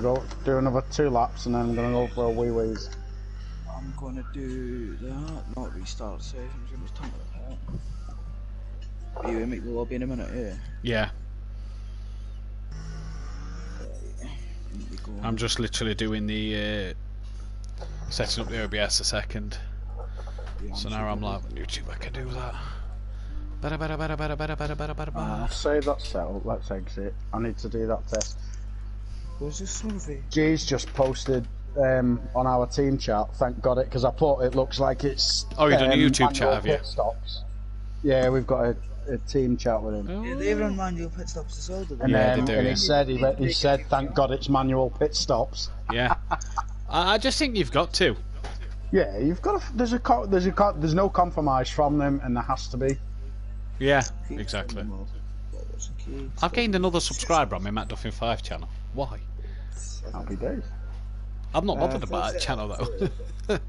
Go do another 2 laps and then I'm gonna go for a wee wees. I'm gonna do that, not restart save, I'm just gonna time like that. Are you in the lobby in a minute, Yeah. Right. I'm just literally doing the setting up the OBS a second. Yeah, So now I'm like, YouTube, I can do that. I'll save that setup, let's exit. I need to do that test. Where's this survey? G's just posted on our team chat, thank God because I put it looks like it's Oh, you done a YouTube chat, have you? pit stops. Yeah, we've got a team chat with him. Yeah, they run manual pit stops as well, do they? And yeah, they do, and yeah. he said thank God it's manual pit stops. Yeah. I just think you've got to. Yeah, you've got to, there's no compromise from them, and there has to be. Yeah, exactly. I've gained another subscriber on my Matt Duffin 5 channel. Why? Happy days. I'm not bothered about that channel though. I've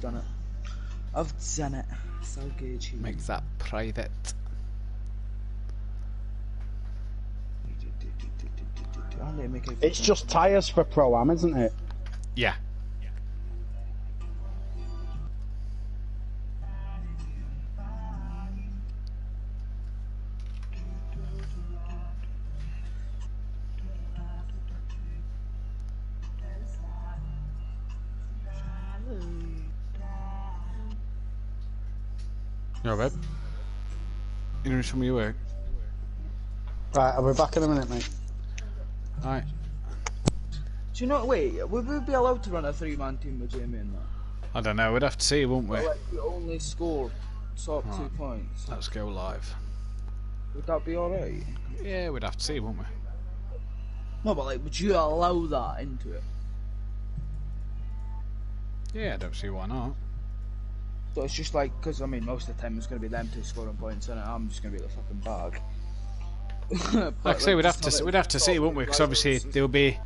done it. I've done it. So good. Make that private. It's just tyres for Pro-Am, isn't it? Yeah. You alright, babe? You doing some of your work? Right, I'll be back in a minute, mate. Alright. Do you know? Wait, would we be allowed to run a 3-man team with Jamie and that? I don't know, we'd have to see, wouldn't we? Like, we only score top 2 points. Let's go live. Would that be alright? Yeah, we'd have to see, wouldn't we? No, but like, would you allow that into it? Yeah, I don't see why not. So it's just like, because I mean, most of the time it's going to be them 2 scoring points, and I'm just going to be the fucking bag. Like I say, we'd have to see, wouldn't we? Because obviously there'll be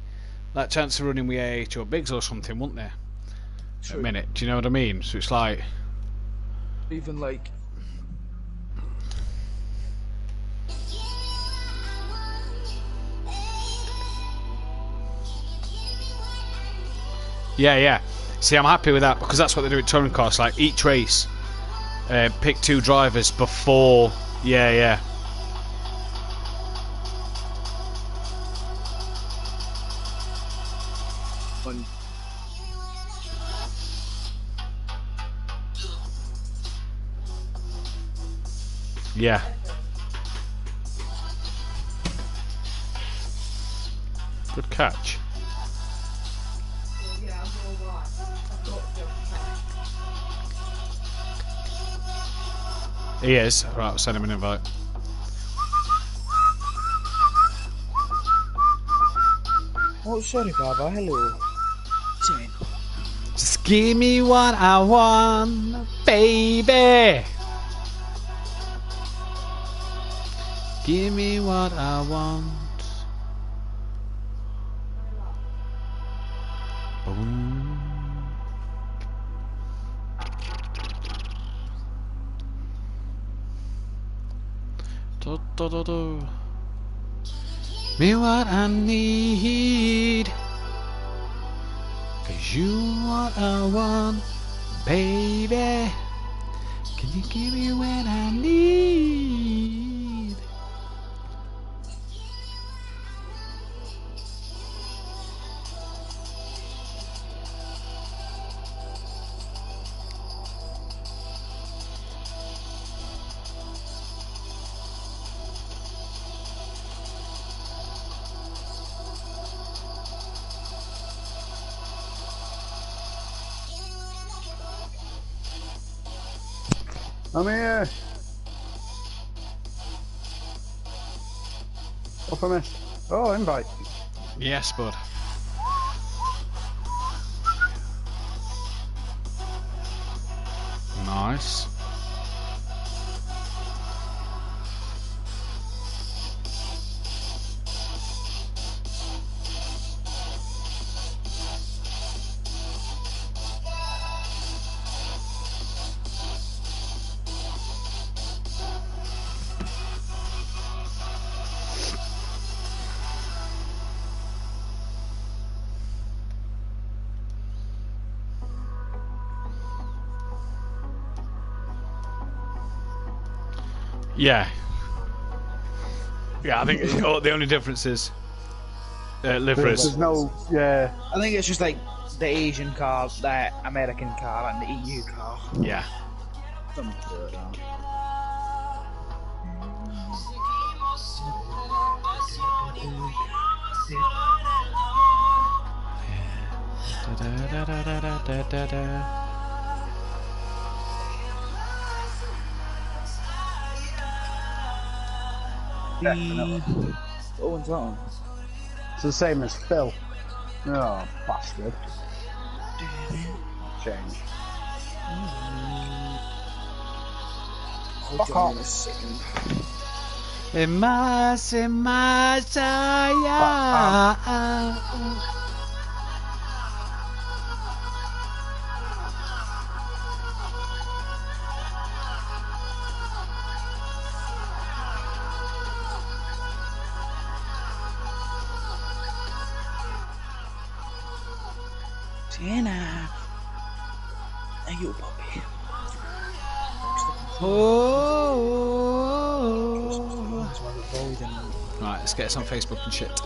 that chance of running with AH or Biggs or something, wouldn't there? True. A minute, do you know what I mean? So it's like, even like, yeah. See, I'm happy with that because that's what they do at touring cars. Like each race, pick 2 drivers before. Yeah. when Yeah. Good catch. He is. Right, I'll send him an invite. oh, sorry, Baba. Hello. Jane. Just give me what I want, baby. Give me what I want. Boom. Do. Me what I need. 'Cause you what I want, baby. Can you give me what I need? I'm here. What I missed? Oh, invite. Yes, bud. Nice. Yeah. Yeah, I think the only difference is liveries. There's no, yeah. I think it's just like the Asian car, the American car, and the EU car. Yeah. Something to do with that. What one's that on? It's the same as Phil. Oh, bastard. Change. Fuck off. In a second. Sienna. Thank you, puppy. Right, let's get us on Facebook and shit.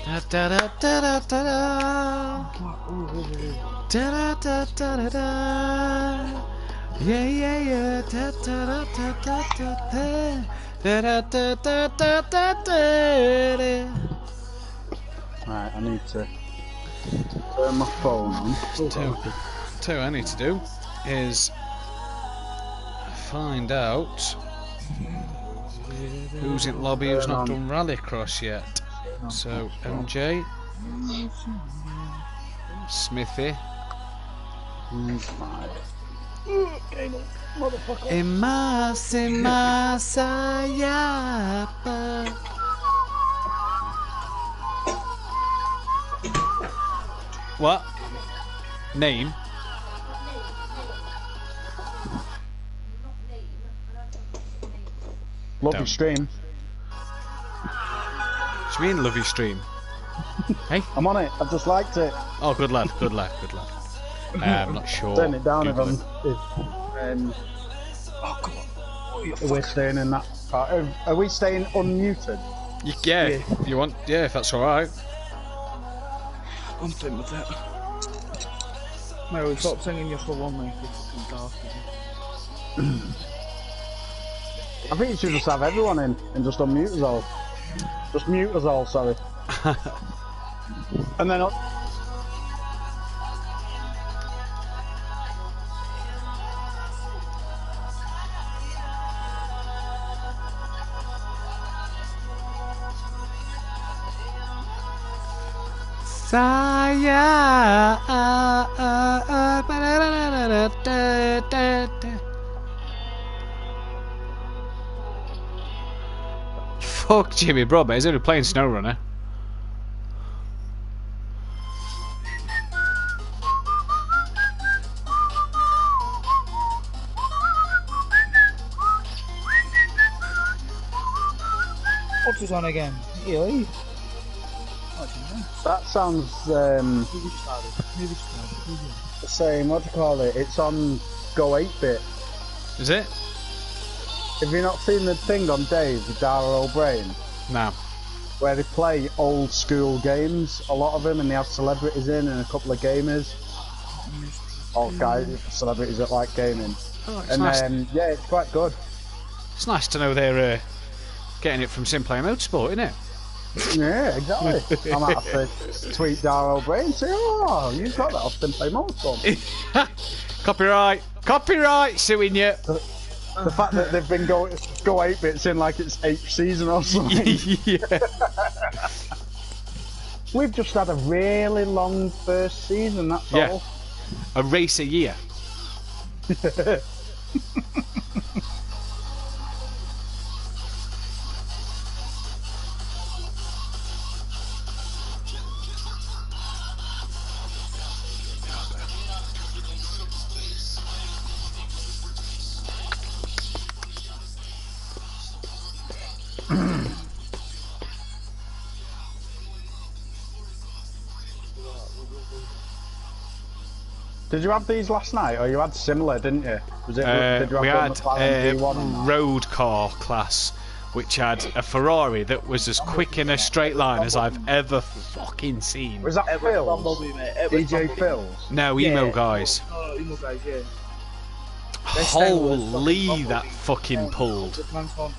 Da da da da da da da da da da da. Yeah yeah yeah. Da da da da da da da da da da da da. Right, I need to turn my phone on. Two I need to do is find out who's in lobby who's not done Rallycross yet. So MJ, Smithy, Sayapa. What? Name? Love Don't. your stream. What do you mean, love your stream? Hey? I'm on it. I've just liked it. Oh, good lad, good lad, good lad. I'm not sure. Turn it down Google if Oh, come on. Oh, you we're staying in that part. Are we staying unmuted? Yeah, if you want. Yeah, if that's alright. I'm fine with that. Mary, stop singing You're So Lonely, you fucking bastard. I think you should just have everyone in and just unmute us all. Just mute us all, sorry. And then... Fuck Jimmy Brobber, he's only playing SnowRunner. What's this on again? Really? That sounds the same, what do you call it? It's on Go 8-Bit. Is it? Have you not seen the thing on Dave with Dara O'Brien? No. Where they play old school games, a lot of them, and they have celebrities in and a couple of gamers. All guys, celebrities that like gaming. Oh, it's and nice. yeah, it's quite good. It's nice to know they're getting it from Simplay Motorsport, isn't it? Yeah, exactly. I might have to tweet Dara O'Brien and say, oh, you've got that off Simplay Motorsport. Copyright, suing you. The fact that they've been go 8-Bits in like it's 8th season or something. Yeah. We've just had a really long first season, that's all. A race a year. Did you have these last night, or you had similar, didn't you? Was it? Did you have We the had McLaren G1 on that? road car class, which had a Ferrari that was as quick in a straight line as I've ever fucking seen. Was that Phil's? Bumblebee, mate. It was DJ Bumblebee. Phil's? No, emo guys. No, emo guys, yeah. This thing was Holy, fucking that Bumblebee. fucking pulled. The Transformer.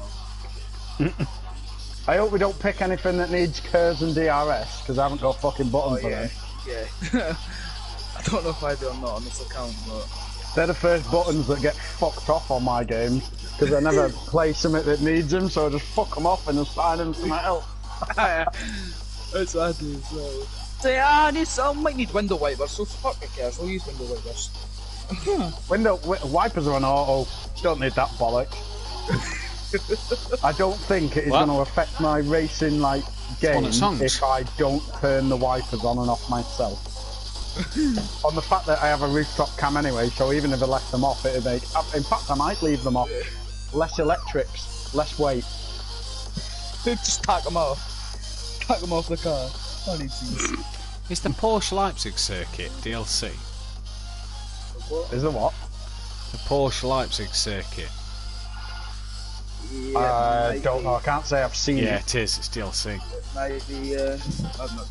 I hope we don't pick anything that needs curves and DRS, because I haven't got fucking buttons for them. Yeah. I don't know if I do or not on this account, but... They're the first buttons that get fucked off on my games, because I never play something that needs them, so I just fuck them off and assign them to something else. That's what I do as well. Say, I might need window wipers, so fuck the cares, we'll use window wipers. Wipers are on auto, don't need that bollocks. I don't think it is going to affect my racing game if I don't turn the wipers on and off myself. On the fact that I have a rooftop cam anyway, so even if I left them off, it'd make. In fact, I might leave them off. Less electrics, less weight. Just tack them off. Tack them off the car. It's the Porsche Leipzig circuit DLC. Is it what? The Porsche Leipzig circuit. I don't know. I can't say I've seen it. Yeah, it is. It's DLC. Maybe,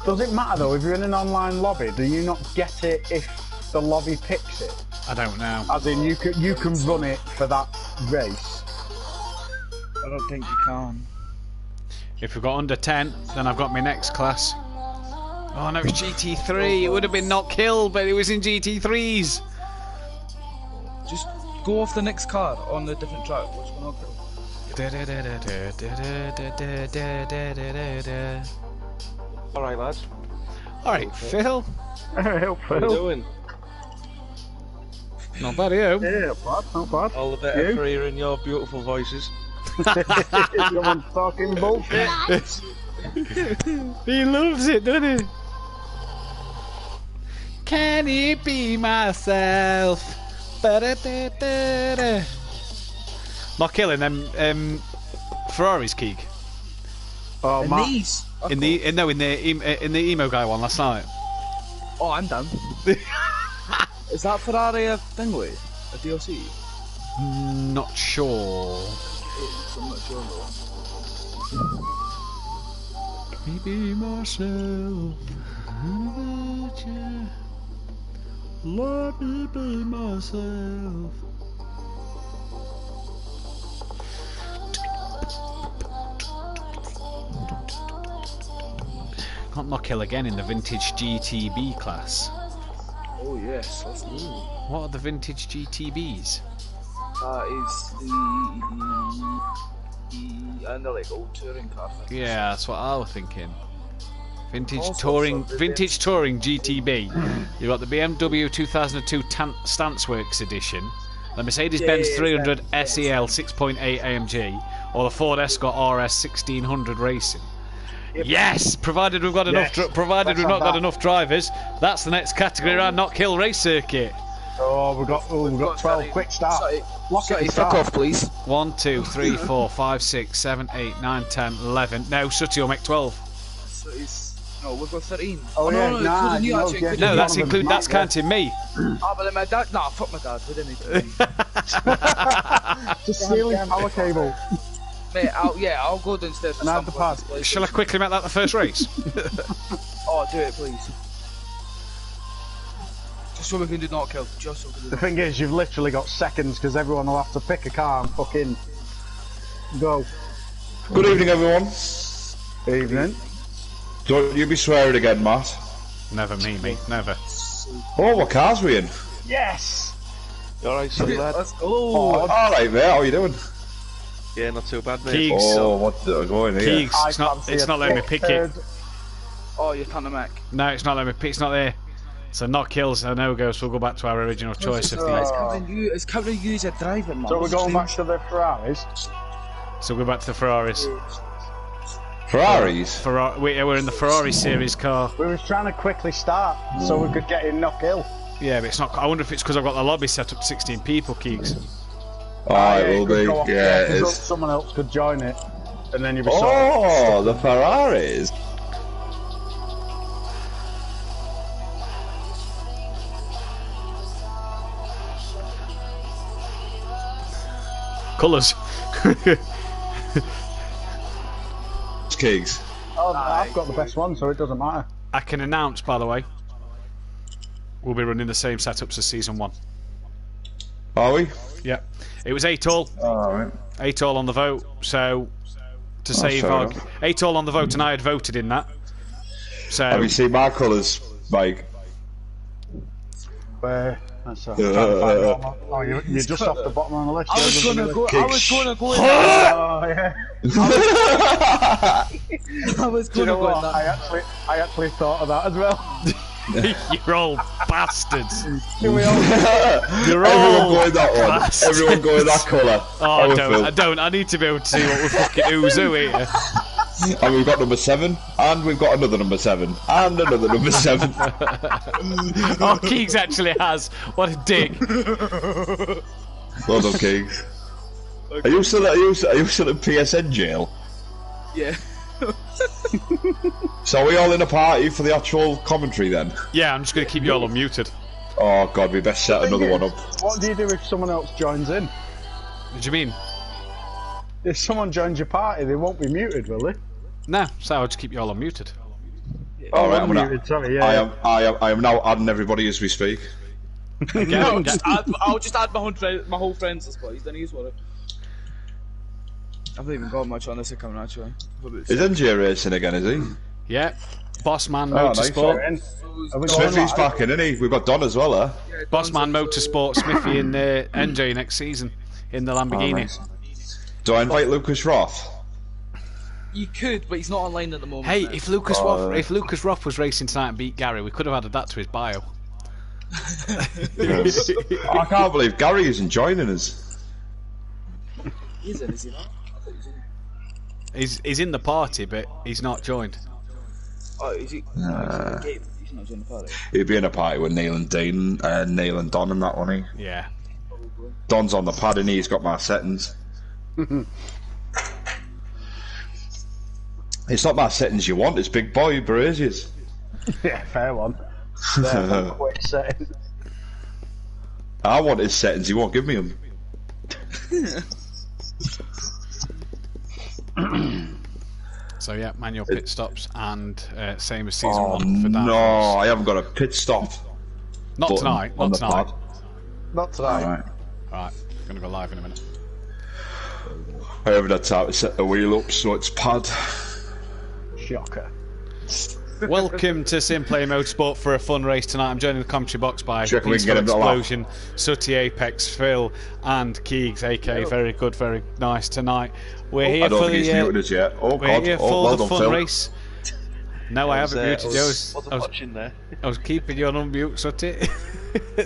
Does it matter though if you're in an online lobby? Do you not get it if the lobby picks it? I don't know. As in, you can run it for that race. I don't think you can. If we've got under 10, then I've got my next class. Oh no, it's GT3. It would have been not killed, but it was in GT3s. Just go off the next car on the different track. Which one I'll go? Alright, lads. Alright, Phil. Help, How you Phil. doing? Not bad, you. Yeah, not bad. All the better for hearing your beautiful voices. Someone's talking bullshit. He loves it, doesn't he? Can it be myself? Ba-da-da-da-da. Not killing them Ferraris, Keeg. Oh, And Matt. these? In the emo guy one last night. Oh, I'm done. Is that Ferrari a thingy? A DLC? Not sure. I'm not sure though. Maybe myself. Let me be myself. Can't not kill again in the vintage GTB class. Oh yes, that's new. What are the vintage GTBs? That is and they're like old touring car things. Yeah, that's what I was thinking. Vintage Also, touring, so vintage touring GTB. You've got the BMW 2002 Stanceworks edition, the Mercedes-Benz Yeah, 300 yeah, SEL 6.8 AMG, or the Ford Escort RS 1600 Racing. Yep. Yes, provided we've got enough. Yes, Provided we've let's not have got that. enough drivers. That's the next category around Not Kill Race Circuit. Oh, we've got 12. Quick start. Lock it. Fuck off, please. 1, 2, 3, 4, 5, 6, 7, 8, 9, 10, 11. No, Sooty will make 12. So it's no, we've got 13. Oh, yeah, no, nah, including you, no, actually, yeah, including No, you. that's one of them that's might, yeah. counting me. Ah, but then my dad. Nah, fuck my dad. We didn't need Just stealing power cable. Mate, I'll go downstairs. And add the pad. Shall I quickly make that the first race? Oh, do it, please. Just so we can do not kill. Just so we can do The not thing is, you've literally got seconds because everyone will have to pick a car and fucking go. Good evening, everyone. Evening. Don't you be swearing again, Matt. Never me, mate. Never. Oh, what cars we in? Yes! Alright, silly lad. Let's go. Oh, Alright, mate, how you doing? Yeah, not too bad, mate. Keegs. Oh, what's going here? Keegs. I It's not. fancy It's a not letting me pick it. third. Oh, you're Tana Mac. No, it's not letting me pick. It's not there. So not kills. A no go. So we'll go back to our original choice of It's the. covering you. It's covering you as a driver, man. So we're going back to the Ferraris. So we'll go back to the Ferraris. Ferraris? We're in the Ferrari series car. We was trying to quickly start so we could get in knock hill. Yeah, but it's not. I wonder if it's because I've got the lobby set up to 16 people, Keegs. Oh, it will could be. go off Yeah, there, it 'cause is. someone else could join it, and then you'd be sorted. Oh, the Ferraris. colours. Keegs. Oh, I've got the best one, so it doesn't matter. I can announce, by the way, we'll be running the same setups as season 1. Are we? Yeah. It was 8 all. Alright. 8 all on the vote, so to save fair our... enough. 8 all on the vote, and I had voted in that. So... Have you seen my colours, Mike? Where? That's oh, you're just off the bottom of the list. I was gonna go. Oh, yeah. I was Do you gonna know go. what? I actually thought of that as well. You're all bastards. You're all Everyone going that one. bastards. Everyone going that colour. Oh, I don't. I need to be able to see what we're fucking who's who here. And we've got number 7, and we've got another number 7, and another number 7. Oh, Keegs actually has. What a dick. Well done, King. Are you still at PSN jail? Yeah. So are we all in a party for the actual commentary then? Yeah, I'm just going to keep you all unmuted. Oh god, we best set another one up. What do you do if someone else joins in? What do you mean? If someone joins your party, they won't be muted, will they? No, so I'll just keep you all unmuted. Alright, muted, sorry, yeah. I am now adding everybody as we speak. No, I'll just add my whole friends list, please. Then use what. I haven't even got much on this account actually. Is NJ racing again, is he? Yeah. Bossman nice. Motorsport. Smithy's back in, isn't he? We've got Don as well, huh? Yeah, Bossman Motorsport, Smithy and NJ next season in the Lamborghini. Nice. Do I invite Lucas Roth? You could, but he's not online at the moment. Hey, now. if Lucas Roth was racing tonight and beat Gary, we could have added that to his bio. Yes. I can't believe Gary isn't joining us. He's in, is he not? I thought he was in. He's in the party, but he's not joined. Oh, is he? No, he's not joining the party. He'd be in a party with Neil and Dean, Neil and Don and that one, he. Yeah. Don's on the pad and he's got my settings. It's not my settings you want, it's big boy Braziers. Yeah, fair one. Fair quick setting. I want his settings, he won't give me them. So yeah, manual pit stops and same as season 1 for Dan. No, I haven't got a pit stop. Not tonight. Not tonight. Pad. Not tonight. Alright. Alright, gonna go live in a minute. I haven't had time to set the wheel up, so it's pad. Shocker. Welcome to Simplay Motorsport for a fun race tonight. I'm joined in the commentary box by Do you reckon we can Peaceful get him to laugh? Explosion, Sooty Apex, Phil, and Keegs, aka very good, very nice tonight. We're here I don't for think he's the muted us yet. Oh we're god, here oh, for well the done, fun Phil. race. No, I haven't muted you. Wasn't watching there. I was keeping you on unmute, Sooty.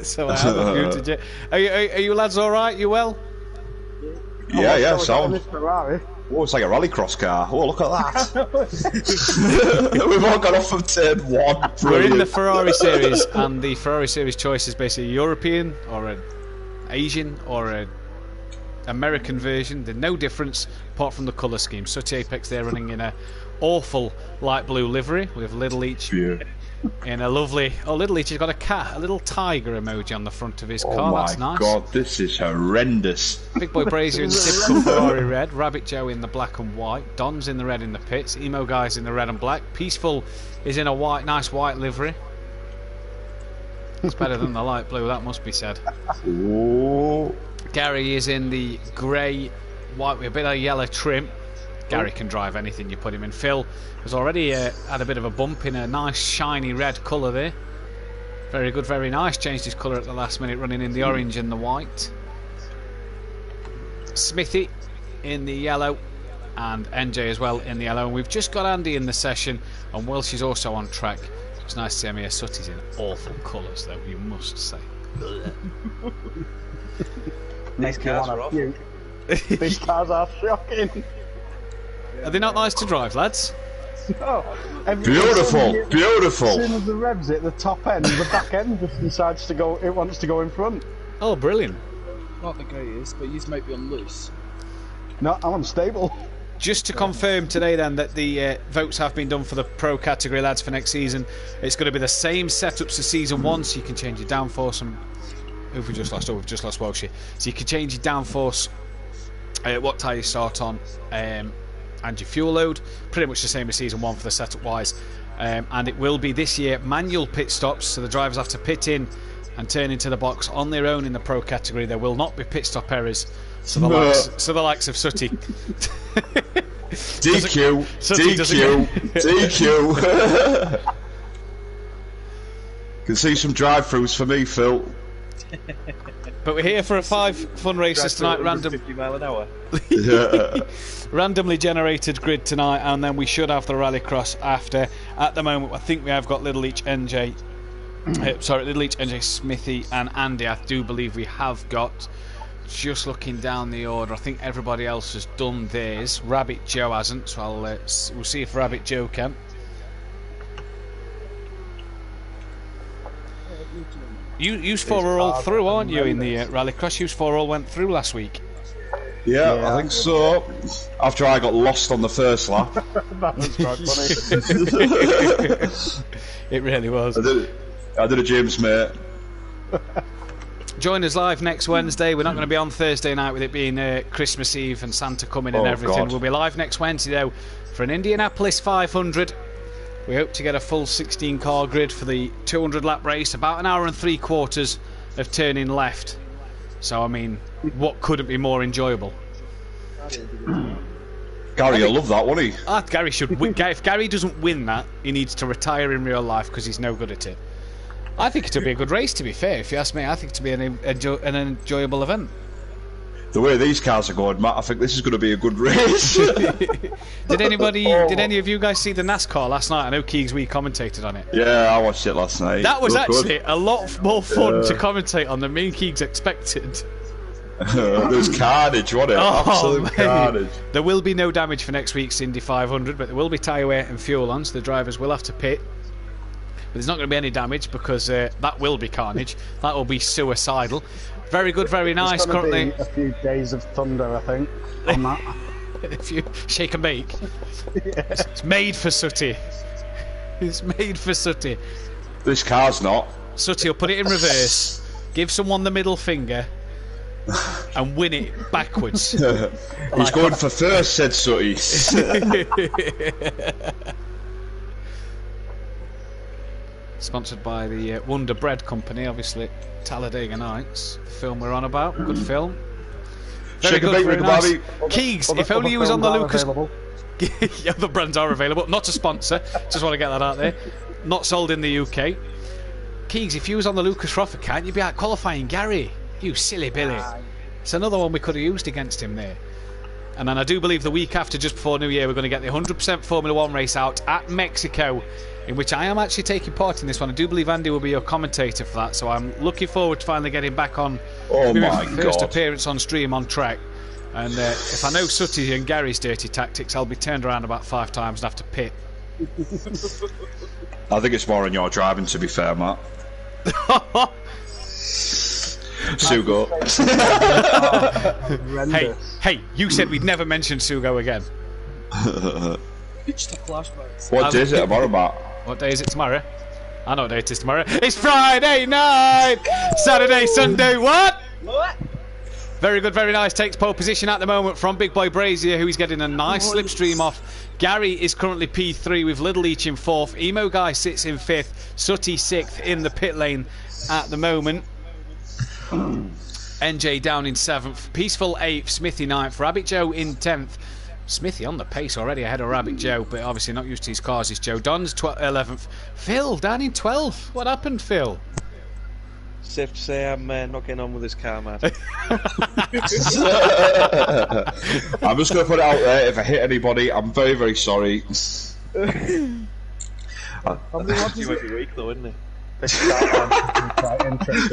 So I haven't muted you. Are you lads all right? You well? Yeah, sound. This Ferrari. Oh, it's like a rallycross car. Oh, look at that. We've all got off of turn 1. Brilliant. We're in the Ferrari series, and the Ferrari series choice is basically a European or an Asian or an American version. There's no difference apart from the colour scheme. Sooty Apex, they're running in a awful light blue livery with Little Each in a lovely... Oh, Little Each has got a cat, a little tiger emoji on the front of his car. Oh That's my nice. god, this is horrendous. Big Boy Brazier in the typical Ferrari red, Rabbit Joe in the black and white, Don's in the red in the pits, Emo Guy's in the red and black, Peaceful is in a nice white livery. It's better than the light blue, that must be said. Oh. Gary is in the grey, white with a bit of yellow trim. Gary can drive anything you put him in. Phil has already had a bit of a bump in a nice shiny red colour there. Very good, very nice. Changed his colour at the last minute, running in the orange and the white. Smithy in the yellow, and NJ as well in the yellow. And we've just got Andy in the session, and Welsh is also on track. It's nice to see him here. Sooty's in awful colours, though, you must say. Make you want to puke. These cars are shocking. Are they not nice to drive, lads? Oh, Beautiful, beautiful. As soon as the revs at the top end, the back end just decides to go. It wants to go in front. Oh, brilliant. Not the greatest, but you might be on loose. No, I'm unstable. Just to confirm today then that the votes have been done for the pro category, lads, for next season. It's going to be the same setups as season 1, so you can change your downforce and... Who have we just lost? Oh, we've just lost Welsh here. So you can change your downforce what tyre you start on, and your fuel load. Pretty much the same as season 1 for the setup wise. And it will be this year manual pit stops, so the drivers have to pit in and turn into the box on their own in the pro category. There will not be pit stop errors. So the likes of Sooty. DQ. Can see some drive-throughs for me, Phil. But we're here for a 5 fun races tonight. 50 mile an hour. Randomly generated grid tonight, and then we should have the rallycross after. At the moment, I think we have got Little Each NJ. Little Each NJ, Smithy, and Andy. I do believe we have got. Just looking down the order, I think everybody else has done theirs. Rabbit Joe hasn't, so we'll see if Rabbit Joe can. You four are all through, aren't you, in the rallycross? You four all went through last week. Yeah, I think so. After I got lost on the first lap. That was quite funny. It really was. I did a James, mate. Join us live next Wednesday. We're not going to be on Thursday night with it being Christmas Eve and Santa coming and everything. God. We'll be live next Wednesday, though, for an Indianapolis 500. We hope to get a full 16 car grid for the 200 lap race. About an hour and 3/4 of turning left. So, I mean, what couldn't be more enjoyable? Gary, you'll love that, won't he? Gary should win. If Gary doesn't win that, he needs to retire in real life because he's no good at it. I think it'll be a good race, to be fair. If you ask me, I think it'll be an enjoyable event. The way these cars are going, Matt, I think this is going to be a good race. Did any of you guys see the NASCAR last night? I know Keegs, we commentated on it. Yeah, I watched it last night. That was actually good. a lot more fun to commentate on than me and Keegs expected. There was carnage, wasn't it? Absolute carnage. There will be no damage for next week's Indy 500, but there will be tyre wear and fuel on, so the drivers will have to pit. But there's not going to be any damage because that will be carnage. That will be suicidal. Very good, very nice. There's going to be a few days of thunder, I think, on that. If you shake and bake. Yeah. It's made for Sooty. It's made for Sooty. This car's not. Sooty will put it in reverse, give someone the middle finger, and win it backwards. He's going for first, said Sooty. Sponsored by the Wonder Bread Company, obviously. Talladega Nights, the film we're on about. Good film. Very good, very nice. Keegs, if only you was on the Lucas. Yeah, the brands are available. Not a sponsor. Just want to get that out there. Not sold in the UK. Keegs, if you was on the Lucas Roth account, you'd be out qualifying Gary. You silly Billy. It's another one we could have used against him there. And then I do believe the week after, just before New Year, we're going to get the 100% Formula 1 race out at Mexico, in which I am actually taking part in this one. I do believe Andy will be your commentator for that, so I'm looking forward to finally getting back on. Oh my first God. appearance on stream on track. And if I know Sooty and Gary's dirty tactics, I'll be turned around about 5 times and have to pit. I think it's more on your driving, to be fair, Matt. Sugo. Hey, you said we'd never mention Sugo again. What day is it tomorrow, Matt? What day is it tomorrow? I know what day it is tomorrow. It's Friday night! Saturday, Sunday, what? Very good, very nice. Takes pole position at the moment from Big Boy Brazier, who is getting a nice slipstream off. Gary is currently P3 with Little Each in 4th. Emo Guy sits in 5th. Sooty 6th in the pit lane at the moment. NJ down in 7th. Peaceful 8th. Smithy 9th. Rabbit Joe in 10th. Smithy on the pace already ahead of Rabbit Joe, but obviously not used to his cars, is Joe. Don's 11th. Phil down in 12th. What happened, Phil? Safe to say I'm not getting on with this car, man. I'm just going to put it out there, if I hit anybody, I'm very, very sorry. That's you every week though, isn't it?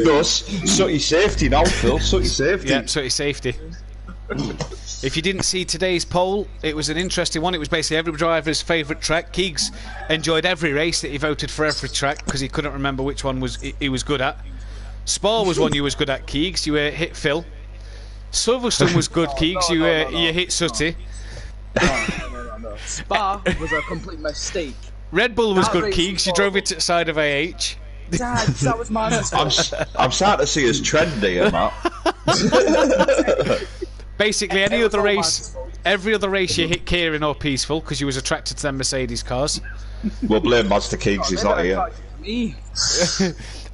No, Sooty safety now, Phil. Sooty safety. Yeah, Sooty safety. If you didn't see today's poll, it was an interesting one. It was basically every driver's favourite track. Keegs enjoyed every race that he voted for every track because he couldn't remember which one he was good at. Spa was one you was good at, Keegs. You hit Phil. Silverstone was good, Keegs. You hit Sooty. No. Spa was a complete mistake. Red Bull was good, Keegs. You drove it to the side of AH. Dad, that was my mistake. I'm starting to see us trendy here, Matt. Basically, any other race, every other race you hit Kieran or Peaceful because you was attracted to them Mercedes cars. We'll blame Mtcc, he's not here.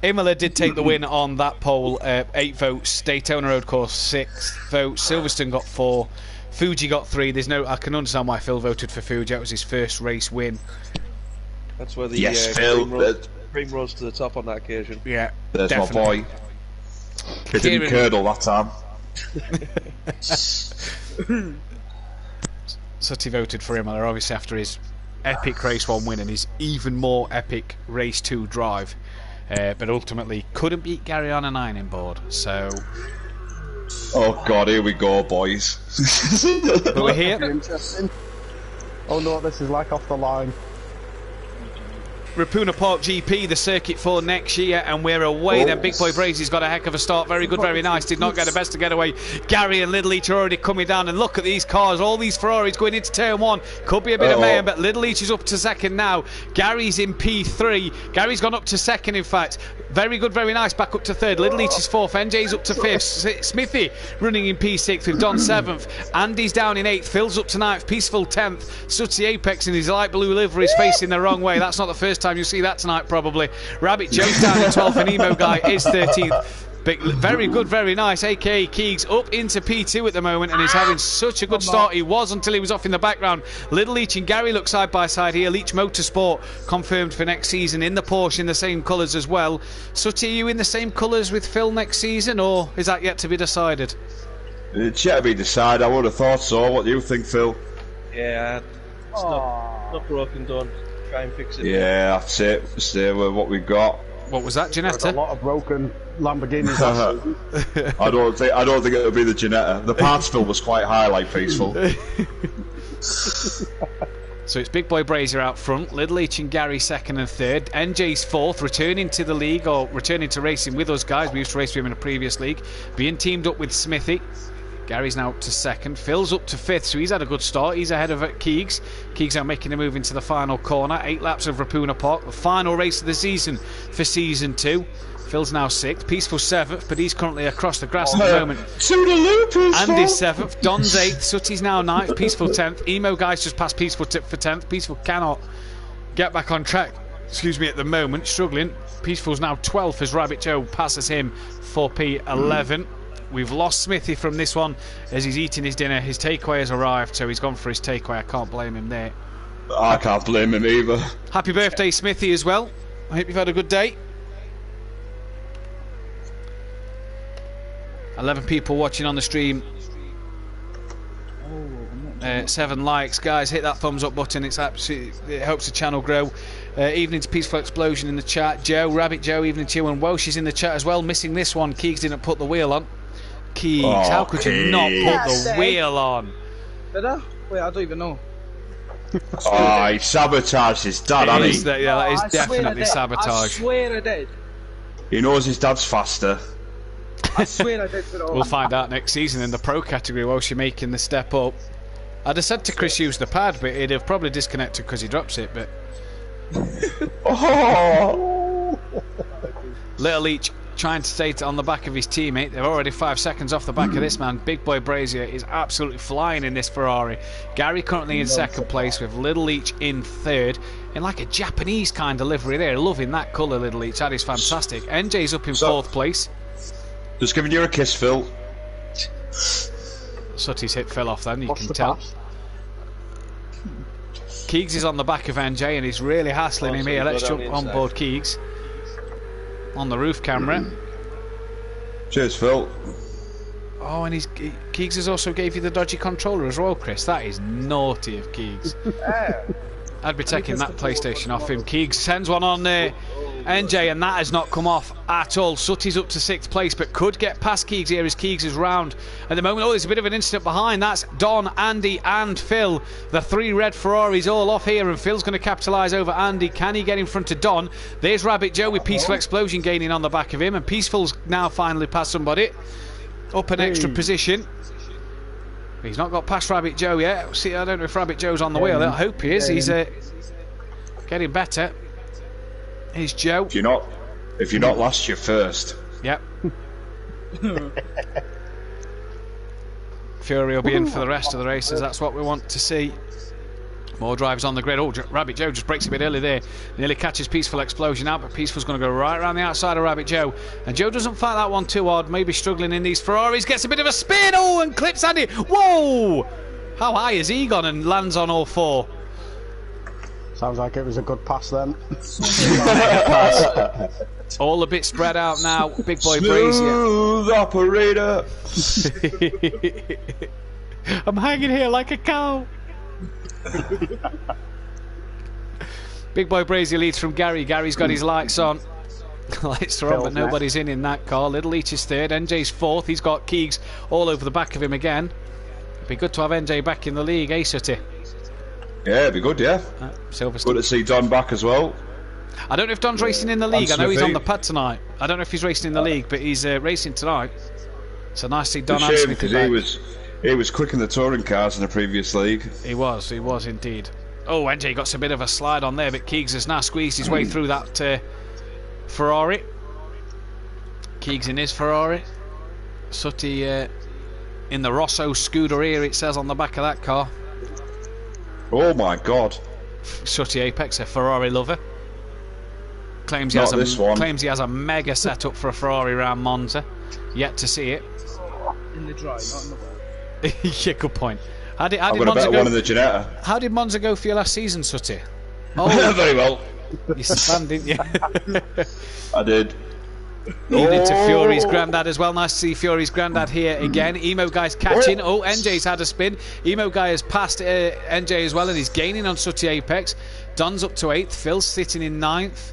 Imola did take the win on that poll, 8 votes. Daytona Road Course 6 votes. Silverstone got 4. Fuji got 3. I can understand why Phil voted for Fuji. That was his first race win. That's where the cream rose to the top on that occasion. Yeah, there's definitely. my boy. He didn't curdle that time. Sutty voted for Imola, obviously, after his epic race 1 win and his even more epic race 2 drive. But ultimately couldn't beat Gary on an ironing board, so... Oh god, here we go, boys. But we're here. Interesting. Oh no, this is like off the line. Rapuna Park GP, the circuit for next year, and we're away. Then Big Boy Brazy's got a heck of a start. Very good, very nice. Did not get the best to get away. Gary and Little Leach are already coming down, and look at these cars, all these Ferraris going into turn 1. Could be a bit of mayhem, but Little Leach is up to second now. Gary's in P3. Gary's gone up to second, in fact. Very good, very nice. Back up to third. Little Leach is 4th. NJ's up to 5th. Smithy running in P6 with Don 7th. Andy's down in 8th. Phil's up to 9th. Peaceful 10th. Sutty Apex in his light blue livery is facing the wrong way. That's not the first time you'll see that tonight, probably. Rabbit Joe's down in 12th, and Emo Guy is 13th. But very good, very nice. aka Keegs up into P2 at the moment, and he's having such a good start. He was until he was off in the background. Little Leach and Gary look side by side here. Leach Motorsport confirmed for next season in the Porsche in the same colours as well. Sutty, are you in the same colours with Phil next season, or is that yet to be decided? It's yet to be decided. I would have thought so. What do you think, Phil? Yeah, it's not broken, done. Try and fix it. Yeah, that's it. Stay with what we got. What was that, Ginetta? A lot of broken Lamborghinis. I don't think it'll be the Ginetta. The parts fill was quite high, like Peaceful. So it's Big Boy Brazier out front, Little Leach and Gary 2nd and 3rd. NJ's 4th, returning to the league, or returning to racing with us guys. We used to race with him in a previous league. Being teamed up with Smithy. Gary's now up to 2nd. Phil's up to 5th, so he's had a good start. He's ahead of Keegs. Keegs now making a move into the final corner. 8 laps of Rapuna Park, the final race of the season for Season 2. Phil's now 6th. Peaceful 7th, but he's currently across the grass at the moment. Andy's 7th. Don's 8th. Sutty's now 9th. Peaceful 10th. Emo Guy's just passed Peaceful for 10th. Peaceful cannot get back on track, at the moment. Struggling. Peaceful's now 12th as Rabbit Joe passes him for P11. We've lost Smithy from this one as he's eating his dinner. His takeaway has arrived, so he's gone for his takeaway. I can't blame him there. I can't blame him either. Happy birthday, Smithy, as well. I hope you've had a good day. 11 people watching on the stream. 7 likes, guys. Hit that thumbs up button. It helps the channel grow. Evening to Peaceful Explosion in the chat. Joe, Rabbit Joe, evening to you, and Welsh is in the chat as well. Missing this one. Keegs didn't put the wheel on. Keegs, how could you not put the wheel on? Did I? Wait, I don't even know. Oh, he sabotaged his dad, hasn't he? That is definitely sabotage. I swear I did. He knows his dad's faster. I swear I did for all. We'll find out next season in the pro category while she's making the step up. I'd have said to Chris use the pad, but he'd have probably disconnected because he drops it. But Little Leach trying to stay on the back of his teammate. They're already 5 seconds off the back of this man. Big Boy Brazier is absolutely flying in this Ferrari. Gary currently in 2nd place with Little Leach in 3rd. In like a Japanese kind of livery there. Loving that colour, Little Leach. That is fantastic. NJ's up in 4th place. Just giving you a kiss, Phil. Sutty's hit fell off then, you can tell. Keegs is on the back of NJ and he's really hassling him here. Let's jump on board Keegs. On the roof camera. Cheers, Phil. Oh, and Keegs has also gave you the dodgy controller as well, Chris. That is naughty of Keegs. I'd be taking that PlayStation off him. Keegs sends one on there. NJ, and that has not come off at all. Sutty's up to 6th place, but could get past Keegs here as Keegs is round at the moment. Oh, there's a bit of an incident behind. That's Don, Andy and Phil. The 3 red Ferraris all off here, and Phil's going to capitalise over Andy. Can he get in front of Don? There's Rabbit Joe with Peaceful Explosion gaining on the back of him, and Peaceful's now finally passed somebody. Up an extra position. He's not got past Rabbit Joe yet. See, I don't know if Rabbit Joe's on the wheel. I hope he is. He's getting better. Here's Joe. If you're not last, you're first. Yep. Fury will be in for the rest of the races. That's what we want to see. More drivers on the grid. Oh, Rabbit Joe just breaks a bit early there. Nearly catches Peaceful Explosion out, but Peaceful's going to go right around the outside of Rabbit Joe. And Joe doesn't fight that one too hard. Maybe struggling in these Ferraris. Gets a bit of a spin. Oh, and clips Andy. Whoa! How high has he gone and lands on all four? Sounds like it was a good pass then. All a bit spread out now. Big boy Smooth operator. I'm hanging here like a cow. Big boy Brazier leads from Gary. Gary's got his lights on. Lights are on, but nobody's in that car. Little Leach is third. NJ's fourth. He's got Keegs all over the back of him again. It'd be good to have NJ back in the league, eh, Sutty? Yeah, it'd be good, yeah. Silverstone. Good to see Don back as well. I don't know if Don's racing in the league. I know he's on the pad tonight. I don't know if he's racing in the league, but he's racing tonight. So nice to see Don and Smith because he was quick in the touring cars in the previous league. He was indeed. Oh, NJ got a bit of a slide on there, but Keegs has now squeezed his way through that Ferrari. Keegs in his Ferrari. Sutty in the Rosso Scuderia, it says on the back of that car. Oh my God. Sutty Apex, a Ferrari lover. Claims he has a mega setup for a Ferrari round Monza. Yet to see it. In the dry, not in the wet. Yeah, good point. How did Monza go? One in the Ginetta. How did Monza go for you last season, Sutty? Oh, very well. You spun, didn't you? I did. Leading to Fury's granddad as well. Nice to see Fury's granddad here again. Emo Guy's catching. Oh, NJ's had a spin. Emo Guy has passed NJ as well, and he's gaining on Sutty Apex. Don's up to 8th. Phil's sitting in 9th.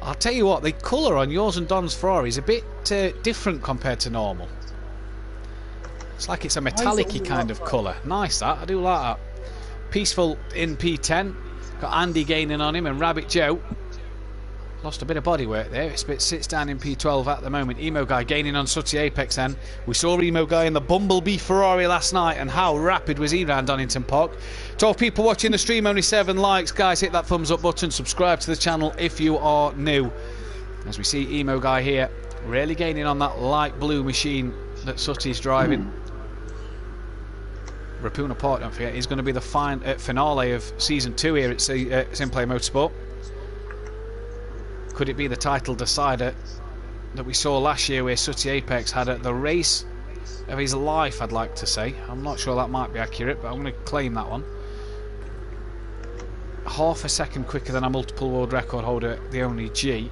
I'll tell you what, the colour on yours and Don's Ferrari is a bit different compared to normal. It's like it's a metallic-y kind of colour. Nice that, I do like that. Peaceful in P10. Got Andy gaining on him and Rabbit Joe. Lost a bit of bodywork there. It sits down in P12 at the moment. Emo Guy gaining on Sutty Apex then. We saw Emo Guy in the Bumblebee Ferrari last night, and how rapid was he around Donington Park. To all people watching the stream, only 7 likes. Guys, hit that thumbs up button. Subscribe to the channel if you are new. As we see Emo Guy here, really gaining on that light blue machine that Sutty's driving. Rapuna Park, don't forget, is going to be the finale of Season 2 here at Simplay Motorsport. Could it be the title decider that we saw last year where Sutty Apex had the race of his life, I'd like to say. I'm not sure that might be accurate, but I'm going to claim that one. Half a second quicker than a multiple world record holder, the only G.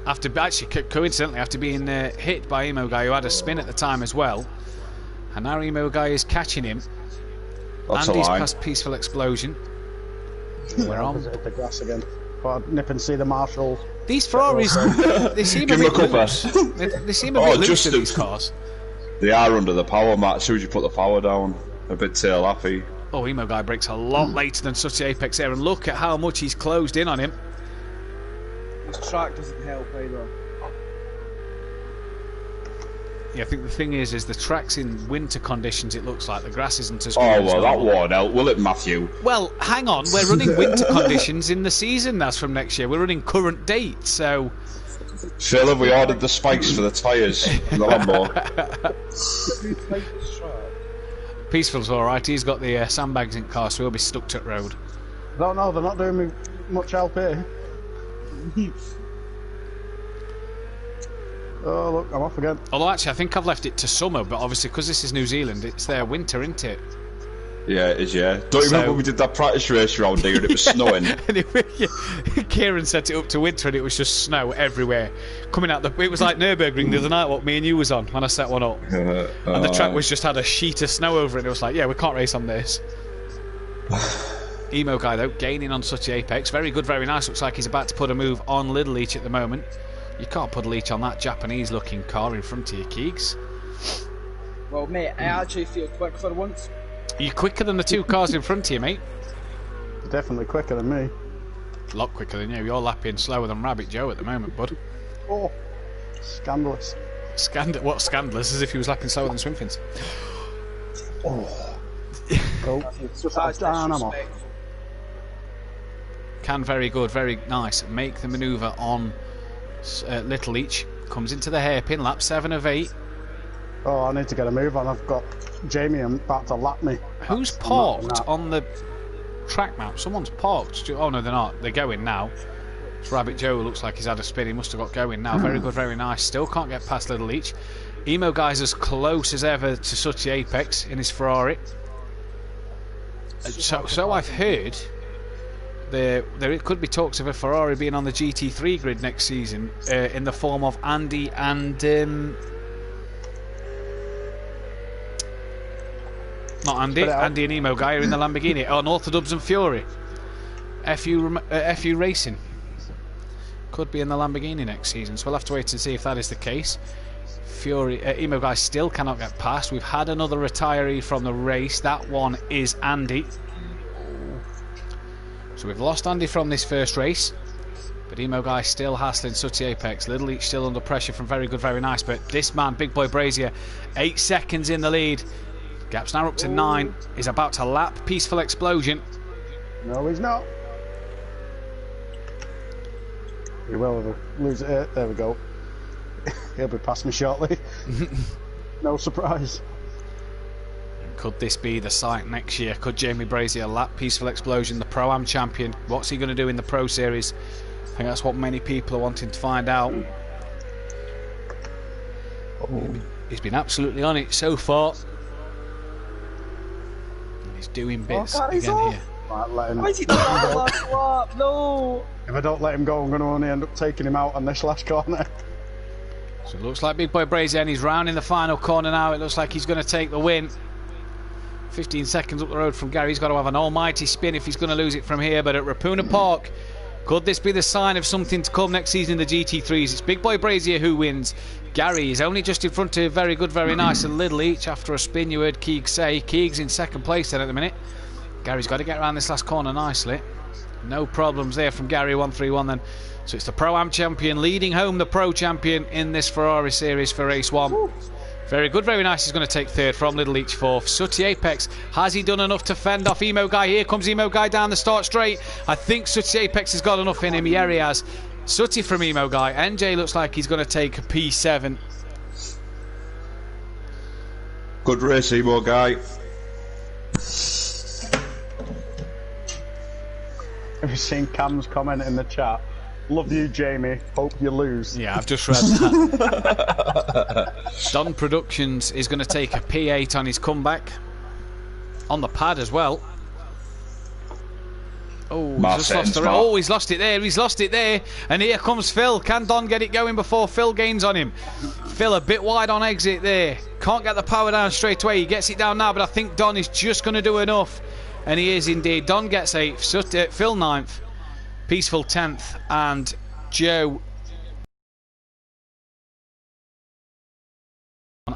Coincidentally, after being hit by Emo Guy, who had a spin at the time as well. And now Emo Guy is catching him. Andy's past Peaceful Explosion. We're on the grass again. But nip and see the marshals. These Ferraris, they seem a bit loose. They seem a bit loose in these cars. They are under the power, Matt. As soon as you put the power down, a bit tail happy. Oh, Emo Guy breaks a lot later than Sutty Apex there, and look at how much he's closed in on him. This track doesn't help either. Yeah, I think the thing is the track's in winter conditions, it looks like. The grass isn't as good. Oh, well, that won't help, will it, Matthew? Well, hang on. We're running winter conditions in the season. That's from next year. We're running current date, so... Phil, have we ordered the spikes for the tyres in the Lambo? Peaceful's alright. He's got the sandbags in car, so he'll be stuck to the road. No, they're not doing me much help here. Oh, look, I'm off again. Although, actually, I think I've left it to summer, but obviously, because this is New Zealand, it's their winter, isn't it? Yeah, it is, yeah. Don't you remember when we did that practice race round here and it was snowing? Kieran set it up to winter and it was just snow everywhere. Coming out it was like Nürburgring the other night, what me and you was on, when I set one up. And the track was just had a sheet of snow over it, and it was like, yeah, we can't race on this. Emo Guy, though, gaining on Sutty Apex. Very good, very nice. Looks like he's about to put a move on Little Leach at the moment. You can't put a leech on that Japanese-looking car in front of you, Keegs. Well, mate, I actually feel quick for once. You're quicker than the 2 cars in front of you, mate. Definitely quicker than me. A lot quicker than you. You're lapping slower than Rabbit Joe at the moment, bud. Oh, scandalous. What scandalous? As if he was lapping slower than Swimfins. Oh. I'm off. Can very good, very nice. Make the manoeuvre on Little Leach comes into the hairpin, lap 7 of 8. Oh, I need to get a move on. I've got Jamie about to lap me. Who's parked on the track map? Someone's parked. Oh no, they're not. They're going now. It's Rabbit Joe. Looks like he's had a spin. He must have got going now. Very good, very nice. Still can't get past Little Leach. Emo Guy's as close as ever to Suchi Apex in his Ferrari. So I've heard there could be talks of a Ferrari being on the GT3 grid next season in the form of Andy and not Andy and Emo Guy are in the Lamborghini. Oh, Orthodubs and Fury. FU Racing could be in the Lamborghini next season, so we'll have to wait and see if that is the case. Fury, Emo Guy still cannot get past. We've had another retiree from the race. That one is Andy. So we've lost Andy from this first race, but Emo Guy still hassling Sooty Apex. Little Leach still under pressure from Very Good, Very Nice, but this man, Big Boy Brazier, 8 seconds in the lead. Gap's now up to 9. He's about to lap Peaceful Explosion. No, he's not. He will lose it. There we go. He'll be past me shortly. No surprise. Could this be the site next year? Could Jamie Brazier lap Peaceful Explosion, the Pro-Am champion? What's he going to do in the Pro Series? I think that's what many people are wanting to find out. He's been absolutely on it so far. And he's doing bits again here. Why is he doing the last lap? No! If I don't let him go, I'm going to only end up taking him out on this last corner. So it looks like Big Boy Brazier, and he's round in the final corner now. It looks like he's going to take the win. 15 seconds up the road from Gary. He's got to have an almighty spin if he's going to lose it from here. But at Rapuna Park, could this be the sign of something to come next season in the GT3s? It's Big Boy Brazier who wins. Gary is only just in front of Very Good, Very Nice and Little Each after a spin. You heard Keeg say. Keeg's in second place then at the minute. Gary's got to get around this last corner nicely. No problems there from Gary. 1-3-1 then. So it's the Pro-Am champion leading home the Pro champion in this Ferrari series for race 1. Woo. Very Good, Very Nice is going to take 3rd from Little Each 4th. Sooty Apex, has he done enough to fend off Emo Guy? Here comes Emo Guy down the start straight. I think Sooty Apex has got enough in him. Yeah, he has. Sooty from Emo Guy. NJ looks like he's going to take a P7. Good race, Emo Guy. Have you seen Cam's comment in the chat? Love you, Jamie. Hope you lose. Yeah, I've just read that. Don Productions is going to take a P8 on his comeback. On the pad as well. Oh, he's lost it there. He's lost it there. And here comes Phil. Can Don get it going before Phil gains on him? Phil a bit wide on exit there. Can't get the power down straight away. He gets it down now, but I think Don is just going to do enough. And he is indeed. Don gets 8th. Phil 9th. Peaceful 10th, and Joe,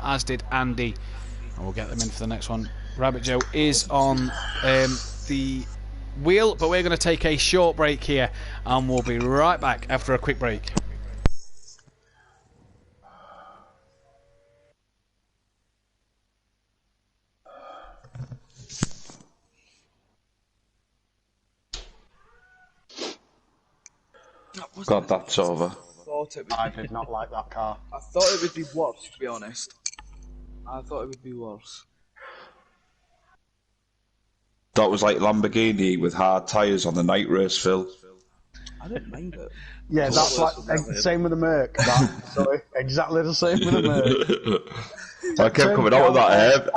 as did Andy, and we'll get them in for the next one. Rabbit Joe is on the wheel, but we're going to take a short break here, and we'll be right back after a quick break. God, that's over. I did not like that car. I thought it would be worse, to be honest. I thought it would be worse. That was like Lamborghini with hard tyres on the night race, Phil. I didn't mind it. Yeah, that's like the same with the Merc. Sorry, exactly the same with the Merc. I kept coming out with that hair.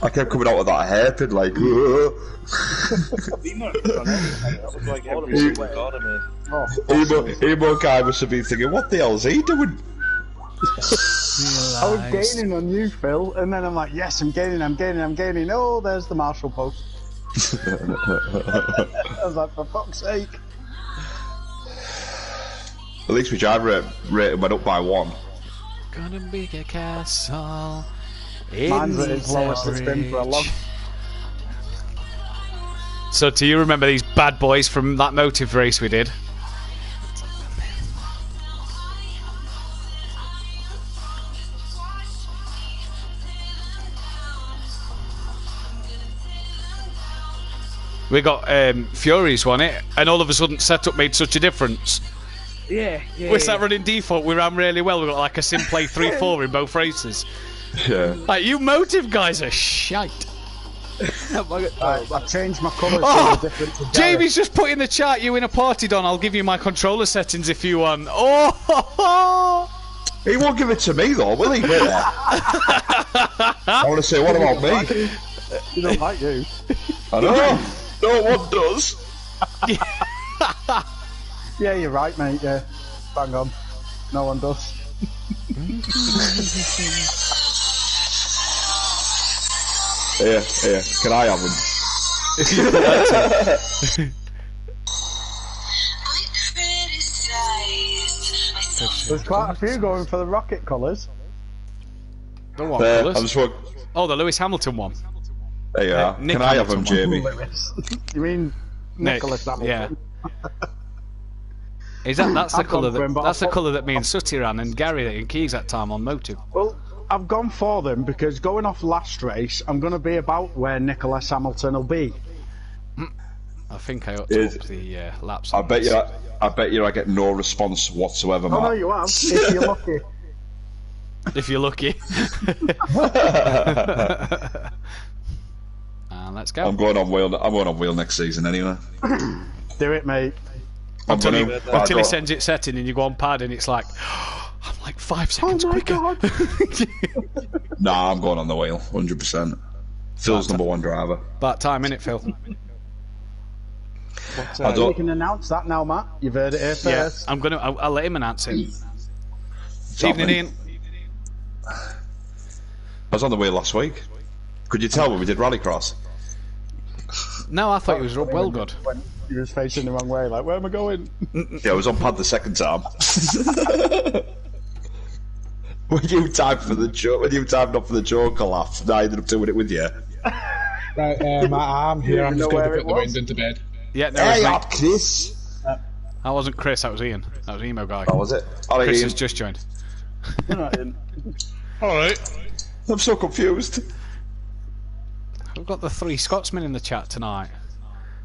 I kept coming out with that hairpin like. Emo Guy must have been thinking, what the hell is he doing? I was gaining on you, Phil, and then I'm like, yes, I'm gaining. Oh, there's the Marshall post. I was like, for fuck's sake. At least my drive rating went up by 1. Gonna be a castle. Mine's at its lowest it's been for a long. So do you remember these bad boys from that motive race we did? We got Furies won it, and all of a sudden setup made such a difference. Yeah. We start running default, we ran really well. We got like a Simplay 3-4 in both races. Yeah. Like, you Motive guys are shite. I changed my colours. Oh, Jamie's just put in the chat, you in a party, Don. I'll give you my controller settings if you want. Oh! He won't give it to me though, will he? I want to say, what about me? You don't like you. I know. No one does. Yeah, you're right, mate. Yeah, bang on. No one does. Here. Can I have him? There's quite a few going for the rocket colours. The what colours? Oh, the Lewis Hamilton one. There you are. Nick Can I have him, Jamie? You mean Nicholas Hamilton? Yeah. Is that's the colour that me and Sooty ran and Gary and Keegs that time on Motive. Well, I've gone for them because going off last race, I'm going to be about where Nicholas Hamilton will be. I think I ought to up the laps. I bet you I get no response whatsoever, Matt. Oh no, you have. If you're lucky. If you're lucky. Let's go. I'm going on wheel next season anyway. Do it, mate. Until he sends it setting and you go on pad and it's like, I'm like 5 seconds quicker. God. Nah, I'm going on the wheel, 100%. Phil's number one driver. About time, innit, Phil? You can announce that now, Matt. You've heard it here first. Yeah, I'll let him announce it. Evening, Ian. I was on the wheel last week. Could you tell when we did rallycross? No, I thought it was well good. When you was facing the wrong way, like, where am I going? Yeah, I was on pad the second time. When you timed up for the Joker laugh, I ended up doing it with you. Right, Matt, I'm here. I'm just going to put the wind into bed. Yeah, no, hey, up, Chris. That wasn't Chris, that was Ian. That was Emo Guy. Oh, was it? Right, Chris Ian. has just joined. Alright. I'm so confused. We've got the 3 Scotsmen in the chat tonight.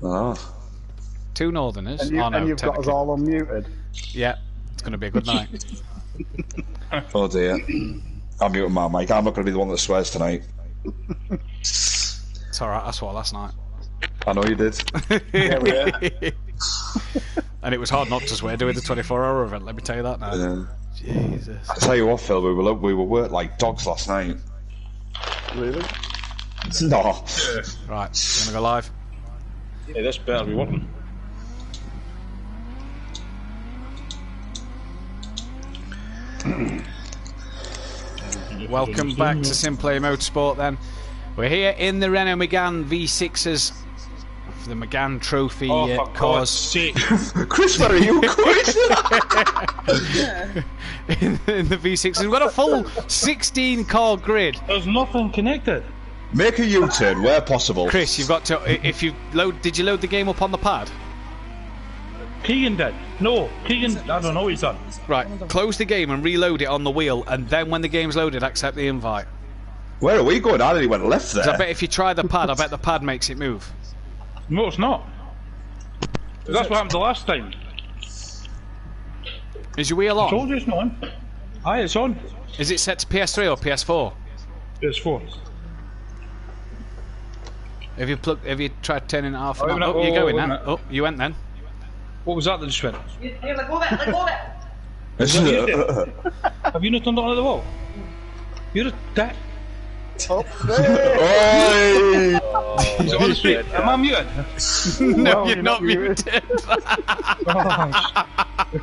Oh. 2 Northerners. And, you've got us all unmuted. Yeah, it's going to be a good night. Oh dear. I'm muting my mic. I'm not going to be the one that swears tonight. It's alright, I swore last night. I know you did. And it was hard not to swear doing the 24-hour event, let me tell you that now. Jesus. I tell you what, Phil, we were worked like dogs last night. Really? No. Right, you want to go live? Yeah, that's better be working. Welcome back to Simplay Motorsport then. We're here in the Renault Megane V6s for the Megane Trophy cause. Chris, where are you going? in the V6s. We've got a full 16 car grid. There's nothing connected. Make a U-turn where possible. Chris, you've got to. If you load, did you load the game up on the pad? Keegan did. No, Keegan. I don't know what he's done. Right, close the game and reload it on the wheel, and then when the game's loaded, accept the invite. Where are we going? I only went left there. I bet if you try the pad, I bet the pad makes it move. No, it's not. That's what happened the last time. Is your wheel on? I told you it's not on. Aye, it's on. Is it set to PS3 or PS4? PS4. Have you tried turning it off? Oh, You're going now. Oh, you went then. What was that just went? Let go of it. Is that you did? Have you not turned it on at the wall? You're a dick. Oi! Is it on the street? Am I muted? No, you're not muted.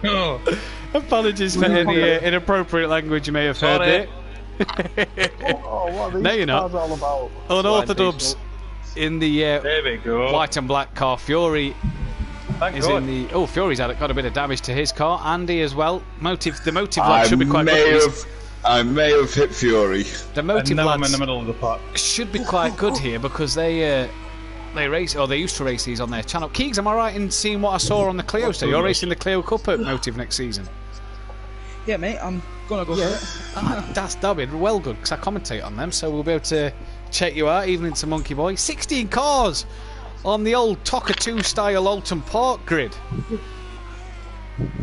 Oh. Apologies for any inappropriate language you may have heard there. What are these No, you're not. cars all about? Unorthodox in the There we go. white and black car. Fury Thank is God. in the. Oh, Fury's got a bit of damage to his car. Andy as well. The Motive lad should be quite good. I may have hit Fury. The Motive I'm in lads the middle of the park. should be quite good here because they race, or they used to race these on their channel. Keegs, am I right in seeing what I saw on the Clio? So you're racing the Clio Cup at Motive next season? Yeah, mate, I'm gonna go for it. That's dubbing well good because I commentate on them, so we'll be able to check you out. Evening to Monkey Boy. 16 cars on the old Toka 2 style Alton Park grid.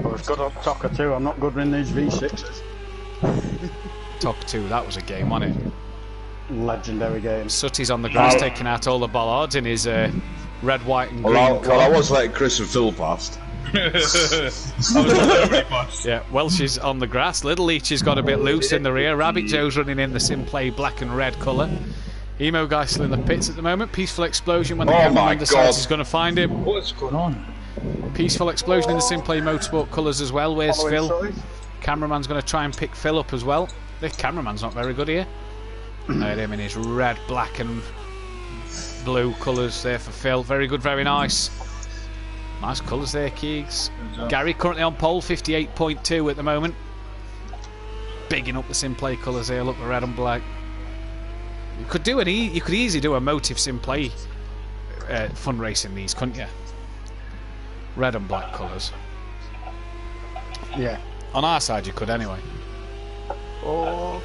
Oh was good on Tokka 2. I'm not good in these V6s. Tokka 2, that was a game, wasn't it? Legendary game. Sooty's on the grass taking out all the bollards in his red, white and green. Well, I was letting Chris and Phil past. Yeah, Welsh is on the grass. Little Leech has got a bit loose in the rear. Rabbit Joe's running in the Simplay black and red colour. Emo Guy still in the pits at the moment. Peaceful Explosion when the cameraman decides he's going to find him. What's going on? Peaceful Explosion in the Simplay Motorsport colours as well. Where's Phil? Cameraman's going to try and pick Phil up as well. The cameraman's not very good here. Look at him in his red, black and blue colours there for Phil. Very good, very nice. Nice colours there, Keegs. Gary currently on pole, 58.2 at the moment. Bigging up the Simplay colours there. Look, the red and black. You could do you could easily do a Motive Simplay fun race in these, couldn't you? Red and black colours. Yeah. On our side, you could anyway. Oh.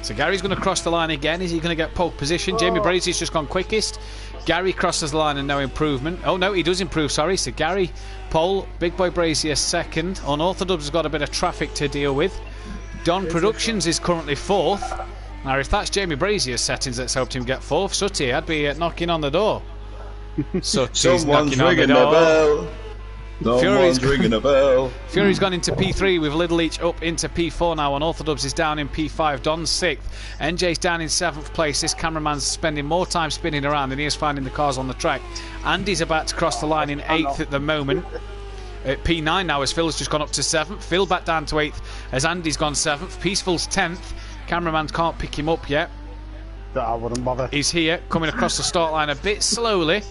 So Gary's going to cross the line again. Is he going to get pole position? Jamie Brazy's just gone quickest. Gary crosses the line and no improvement. Oh no, he does improve, sorry. So Gary, pole, Big Boy Brazier second. Unorthodox has got a bit of traffic to deal with. Don Productions is currently fourth. Now if that's Jamie Brazier's settings that's helped him get fourth, Sooty, I'd be knocking on the door. Sooty's knocking on the door. Fury's ringing a bell. Fury's gone into P3 with Little Leech up into P4 now. Unorthodox is down in P5. Don's 6th. NJ's down in 7th place. This cameraman's spending more time spinning around than he is finding the cars on the track. Andy's about to cross the line in 8th at the moment. At P9 now as Phil's just gone up to 7th. Phil back down to 8th as Andy's gone 7th. Peaceful's 10th. Cameraman can't pick him up yet. I wouldn't bother. He's here, coming across the start line a bit slowly.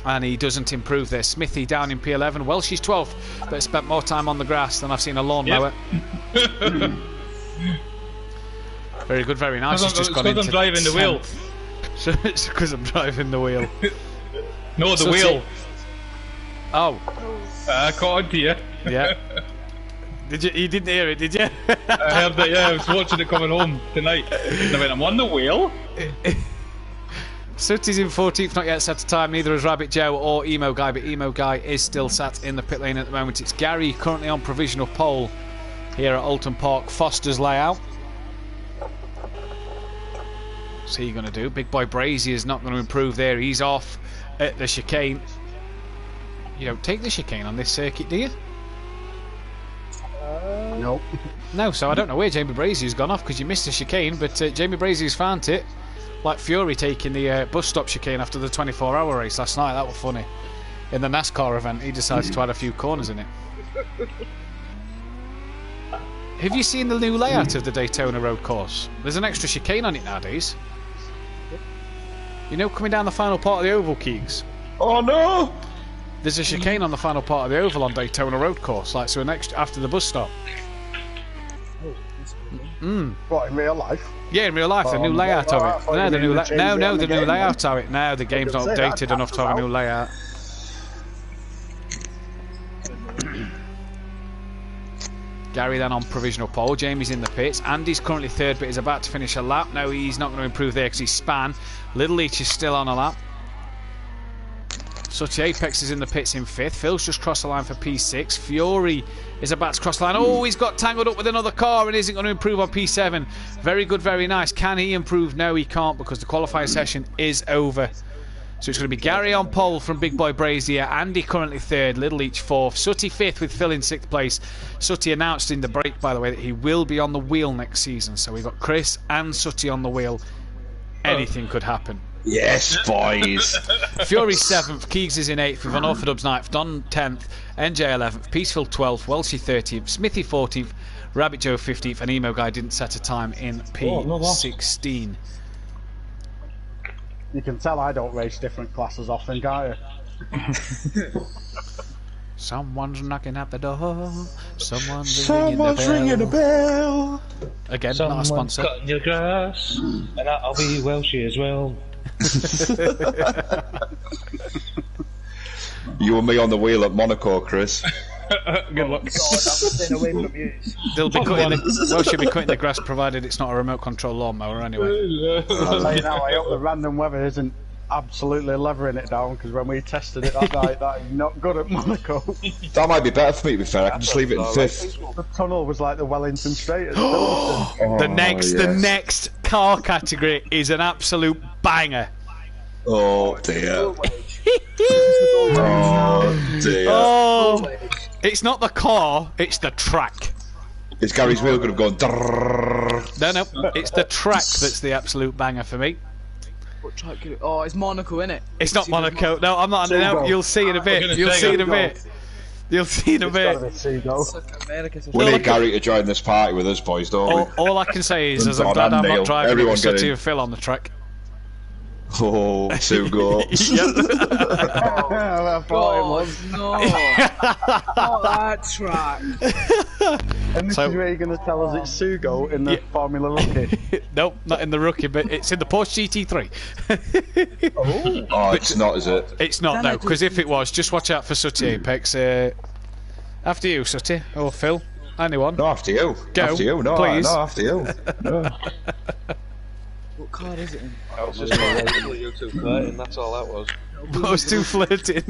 And he doesn't improve there. Smithy down in P11. Welsh is 12th, but spent more time on the grass than I've seen a lawnmower. Yep. Very good, very nice. He's just gone into I'm driving the wheel. It's because I'm driving the wheel. No, the wheel. Oh. I caught onto you. Yeah. Did you? You didn't hear it, did you? I heard that, yeah. I was watching it coming home tonight. And I went, I'm on the wheel. Sooty's in 14th, not yet set a time, neither is Rabbit Joe or Emo Guy, but Emo Guy is still sat in the pit lane at the moment. It's Gary currently on provisional pole here at Alton Park, Foster's layout. What's he going to do? Big Boy Brazy is not going to improve there, he's off at the chicane. You don't take the chicane on this circuit, do you? Nope. No, so I don't know where Jamie Brazy's gone off because you missed the chicane, but Jamie Brazy's found it. Like Fury taking the bus stop chicane after the 24-hour race last night. That was funny. In the NASCAR event, he decided to add a few corners in it. Have you seen the new layout of the Daytona Road course? There's an extra chicane on it nowadays. You know, coming down the final part of the oval, Keegs. Oh no! There's a chicane on the final part of the oval on Daytona Road course, like so next after the bus stop. What, in real life? Yeah, in real life, the new layout of it. No, the new layout of it. No, the game's not updated enough to have a new layout. Gary then on provisional pole. Jamie's in the pits. Andy's currently 3rd, but he's about to finish a lap. No, he's not going to improve there because he's span. Little Leech is still on a lap. Sooty Apex is in the pits in 5th. Phil's just crossed the line for P6. Fury is about to cross the line. Oh, he's got tangled up with another car and isn't going to improve on P7. Very good, very nice. Can he improve? No, he can't because the qualifying session is over. So it's going to be Gary on pole from Big Boy Brazier. Andy currently 3rd. Little Leech 4th. Sooty 5th with Phil in 6th place. Sooty announced in the break, by the way, that he will be on the wheel next season. So we've got Chris and Sooty on the wheel. Anything could happen. Yes, boys. Fury 7th, Keegs is in 8th with Unorthodox 9th, Don 10th, NJ 11th, Peaceful 12th, Welshie 13th, Smithy 14th, Rabbit Joe 15th, and Emo Guy didn't set a time in P16. You can tell I don't race different classes often, can't you? Someone's knocking at the door. Someone's ringing the bell. Again, Someone's not a sponsor. cutting your grass, and that'll be Welshie as well. You and me on the wheel at Monaco, Chris. Good luck. God, I'm staying away from you. They'll be cutting Welshie be cutting the grass provided it's not a remote control lawnmower anyway. I'll tell you now, I hope the random weather isn't absolutely levering it down because when we tested it that night, that is not good at Monaco. That might be better for me, to be fair. I can just leave it in 5th. The tunnel was like the Wellington Straight at The next car category is an absolute banger. Oh dear. Oh dear. Oh, it's not the car, it's the track. Is Gary's wheel going to have gone? No, it's the track that's the absolute banger for me. What track? Oh, it's Monaco, innit? It's not Monaco. No, I'm not. No, you'll see in a bit. You'll see in a bit. You'll see in a bit. We need Gary to join this party with us, boys, don't we? All I can say is I'm glad I'm not driving with Sutty and Phil on the track. Oh, 2 goals. I thought it was. No, not that track. And this is where you're going to tell us it's Sugo in the Formula Rookie. Nope, not in the Rookie, but it's in the Porsche GT3. Oh, it's not, is it? It's not, no, because if it was, just watch out for Sutty Apex. After you, Sutty, or Phil, anyone. No, after you. Go, after you, no, please. No, after you. No. What car is it in? I was just going you two flirting, that's all that was. I was too flirting.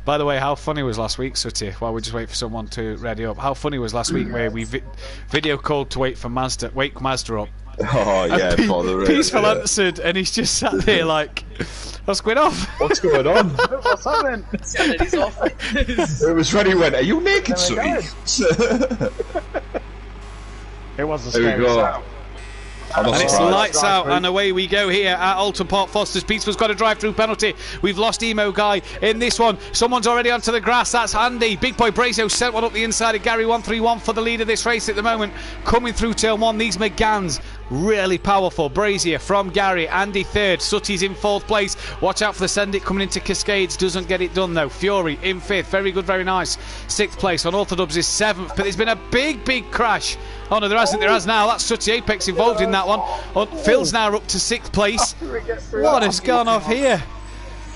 By the way, how funny was last week, Sutty? While we just wait for someone to ready up, how funny was last week where we video called to wait for wake Mazda up? Oh yeah, for the race. Peaceful answered, and he's just sat there like, what's going on? What's going on? What's happening? He's off. It was when he went, are you naked, Sutty? It was a There we scary go. sound. And it's lights out and away we go here at Alton Park Foster's. Peaceful's got a drive-through penalty. We've lost Emo Guy in this one. Someone's already onto the grass. That's Andy. Big Boy Brazio sent one up the inside of Gary. 131 for the lead of this race at the moment. Coming through turn 1. These McGanns really powerful. Brazier from Gary. Andy third. Sutty's in 4th place. Watch out for the Send It coming into Cascades. Doesn't get it done though. Fury in 5th. Very good, very nice. 6th place. Unorthodox is 7th. But there's been a big crash. Oh no, there hasn't. There has now. That's Sutty Apex involved in that one. Phil's now up to 6th place. What has gone off here?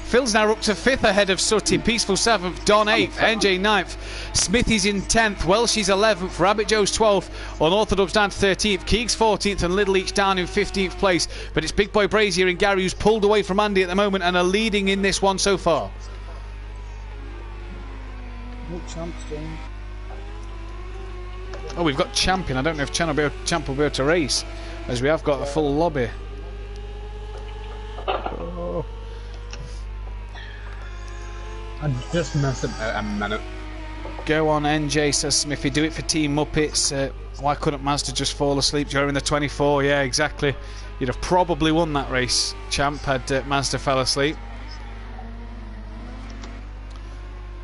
Phil's now up to 5th ahead of Sutty. Peaceful 7th. Don 8th. NJ 9th. Smithy's in 10th. Welsh's 11th. Rabbit Joe's 12th. Unorthodox down to 13th. Keegs 14th. And Little Each down in 15th place. But it's Big Boy Brazier and Gary who's pulled away from Andy at the moment and are leading in this one so far. Oh, we've got Champion. I don't know if Champ will be able to race, as we have got a full lobby. Oh. I just messed about a minute. Go on, NJ, says Smithy. Do it for Team Muppets. Why couldn't Mazda just fall asleep during the 24? Yeah, exactly. You'd have probably won that race, Champ, had Mazda fell asleep.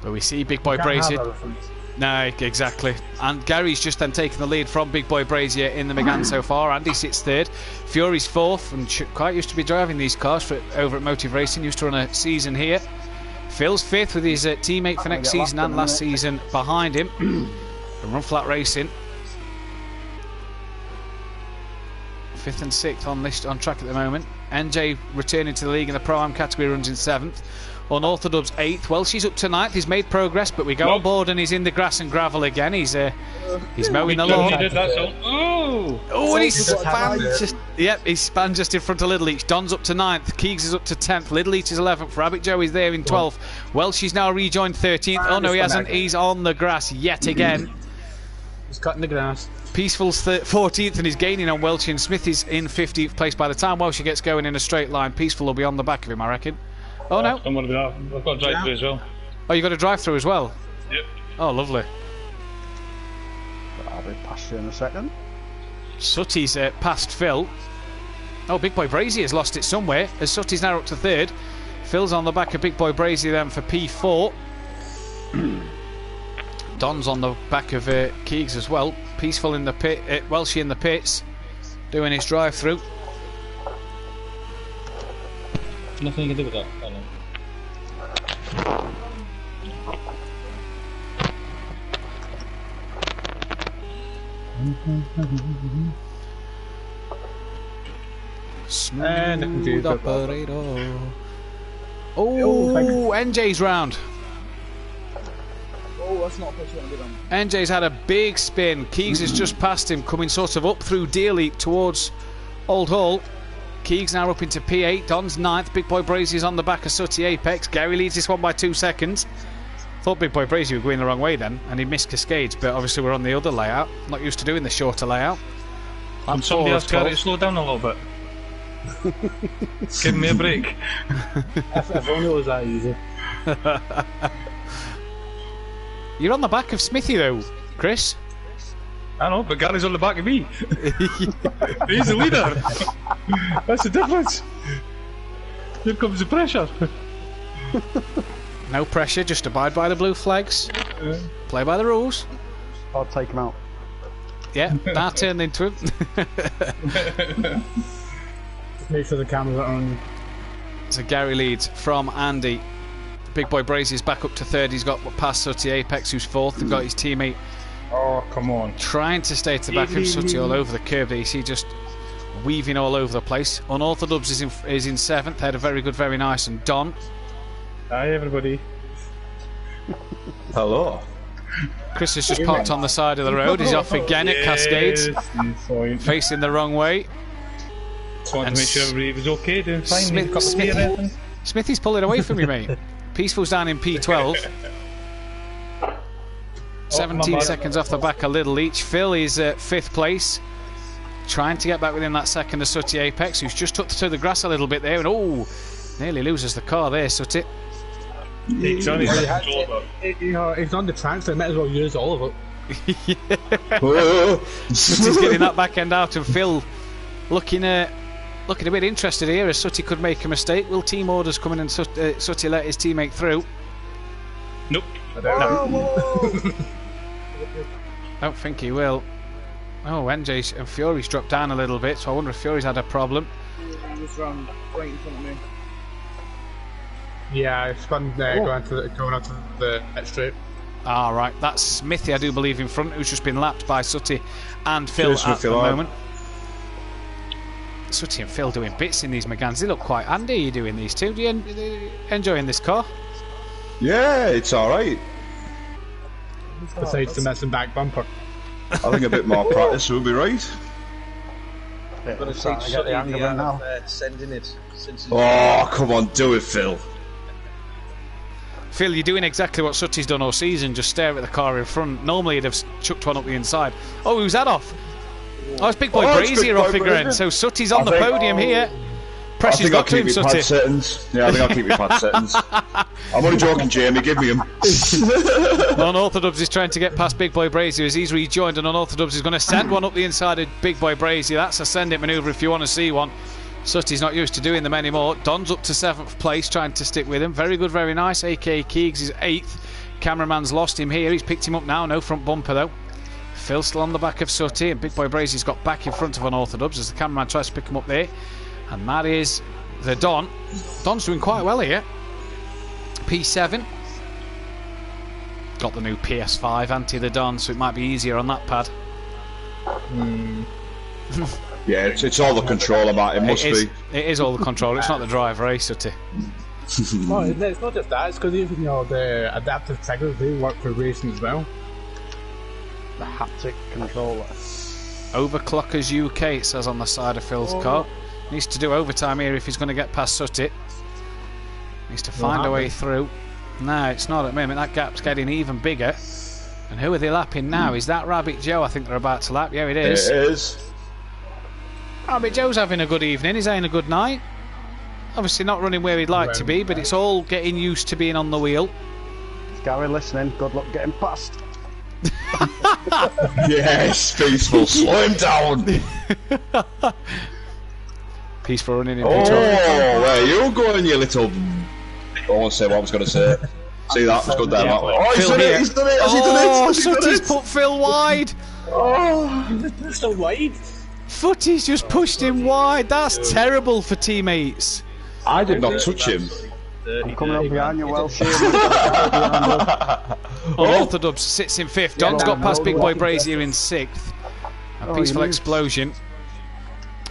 But we see Big Boy Brazier. No, exactly. And Gary's just then taken the lead from Big Boy Brazier in the McGann so far. Andy sits 3rd. Fury's 4th, and quite used to be driving these cars over at Motive Racing. Used to run a season here. Phil's 5th with his teammate for next season and last season behind him. And Run Flat Racing. 5th and 6th on track at the moment. NJ returning to the league in the Pro-Am category, runs in 7th. Unorthodox 8th. Well, she's up to 9th. He's made progress, but we go on board and he's in the grass and gravel again. He's mowing the lawn. Oh, and he's spanned just. Yep, he's spanned just in front of Little Each. Don's up to 9th. Keegs is up to 10th. Little Each is 11th. Rabbit Joe is there in 12th. Well, she's now rejoined 13th. Oh no, he hasn't. He's on the grass yet again. He's cutting the grass. Peaceful's 14th and he's gaining on Welsh, and Smith is in 15th place. By the time Welsh gets going in a straight line, Peaceful will be on the back of him, I reckon. Oh no! I'm gonna be off. I've got a drive-through as well. Oh, you got a drive-through as well? Yep. Oh, lovely. I'll be past you in a second. Sutty's past Phil. Oh, Big Boy Brazier's lost it somewhere, as Sutty's now up to 3rd. Phil's on the back of Big Boy Brazier then for P4. Don's on the back of Keegs as well. Peaceful in the pit, Welshie in the pits, doing his drive-through. Nothing you can do with that, Alan. Smooth operator. Oh, NJ's round. Oh, that's not a place you want to be on. NJ's had a big spin. Keegs has just passed him, coming sort of up through Deer Leap towards Old Hall. Keegs now up into P8. Don's 9th. Big Boy Brazier's on the back of Sooty Apex. Gary leads this one by 2 seconds. Thought Big Boy Brazier were going the wrong way then, and he missed Cascades, but obviously we're on the other layout. Not used to doing the shorter layout. Can somebody else Gary to slow down a little bit? Give me a break. If only it was that easy. You're on the back of Smithy though, Chris. I know, but Gary's on the back of me. He's the leader. That's the difference. Here comes the pressure. No pressure, just abide by the blue flags. Play by the rules. I'll take him out. Yeah, that turned into him. Make sure the cameras are on. So Gary leads from Andy. Big Boy Brazier's back up to 3rd. He's got past Sooty Apex, who's 4th. They've got his teammate. Oh, come on. Trying to stay to the back of him. Sooty all over the curve there. You see just weaving all over the place. Unorthodox is in 7th. Had a very good, very nice. And Don. Hi, everybody. Hello. Chris has just parked on the side of the road. He's off again at Cascades. Facing the wrong way. Just wanted to make sure everybody was okay, doing fine. Smithy's pulling away from you, mate. Peaceful's down in P12. 17 seconds off the back of Little each. Phil is at 5th place. Trying to get back within that second of Sooty Apex, who's just tucked to the grass a little bit there. And nearly loses the car there, Sooty. He's on his he's on the track, so he might as well use all of it. Sooty's getting that back end out, and Phil looking a bit interested here as Sooty could make a mistake. Will team orders come in and Sooty let his teammate through? Nope. No. Don't think he will. Oh, NJ and Fury's dropped down a little bit, so I wonder if Fury's had a problem. He was right in front of me. Yeah, I spun going out to the next straight. Ah, right. That's Smithy, I do believe, in front, who's just been lapped by Sooty and Phil at the moment. Sooty and Phil doing bits in these Megans. They look quite handy. You doing these two? Do you enjoying this car? Yeah, it's alright. Besides the mess and back bumper. I think a bit more practice will be right. I'm going to take Sooty out of sending it. Oh, come on, do it, Phil. Phil, you're doing exactly what Sooty's done all season. Just stare at the car in front. Normally he'd have chucked one up the inside. Oh, who's that off? Oh, it's Big Boy Brazier off again. So Sooty's on the podium here. Pressure's got to him, Sooty. Yeah, I think I'll keep my pad settings. I'm only joking, Jamie. Give me him. Unorthodox is trying to get past Big Boy Brazier as he's rejoined, and Unorthodox is going to send one up the inside of Big Boy Brazier. That's a send-it manoeuvre if you want to see one. Sooty's not used to doing them anymore. Don's up to 7th place, trying to stick with him. Very good, very nice. AK Keegs is 8th. Cameraman's lost him here. He's picked him up now. No front bumper, though. Phil still on the back of Sooty, and Big Boy Brazier's got back in front of Unorthodox as the cameraman tries to pick him up there. And that is the Don. Don's doing quite well here. P7. Got the new PS5 anti the Don, so it might be easier on that pad. Yeah, it's all the controller, Matt. It must be. It is all the controller. It's not the driver, eh, Sooty? No, it's not just that. It's because even the adaptive triggers, they work for racing as well. The haptic controller. Overclockers UK, it says on the side of Phil's car. Needs to do overtime here if he's going to get past Sooty. Needs to find a way through. No, it's not at the moment. That gap's getting even bigger. And who are they lapping now? Is that Rabbit Joe? I think they're about to lap. Yeah, it is. It is. Rabbit Joe's having a good evening. He's having a good night. Obviously not running where he'd like to be, but it's all getting used to being on the wheel. Is Gary listening? Good luck getting past. Yes, Peaceful. Slow him down. Peaceful running in. Where you going, you little... I won't say what I was going to say. See, that was good there. Yeah. Oh, he's done it! He's done it! Has he done it? Sooty's put Phil wide. Oh, so wide. Footy's just pushed him wide. That's terrible for teammates. I did not touch him. I'm coming up behind you, Welsh. Unorthodox sits in 5th. Don's got past Big Boy Brazier in 6th. A Peaceful Explosion.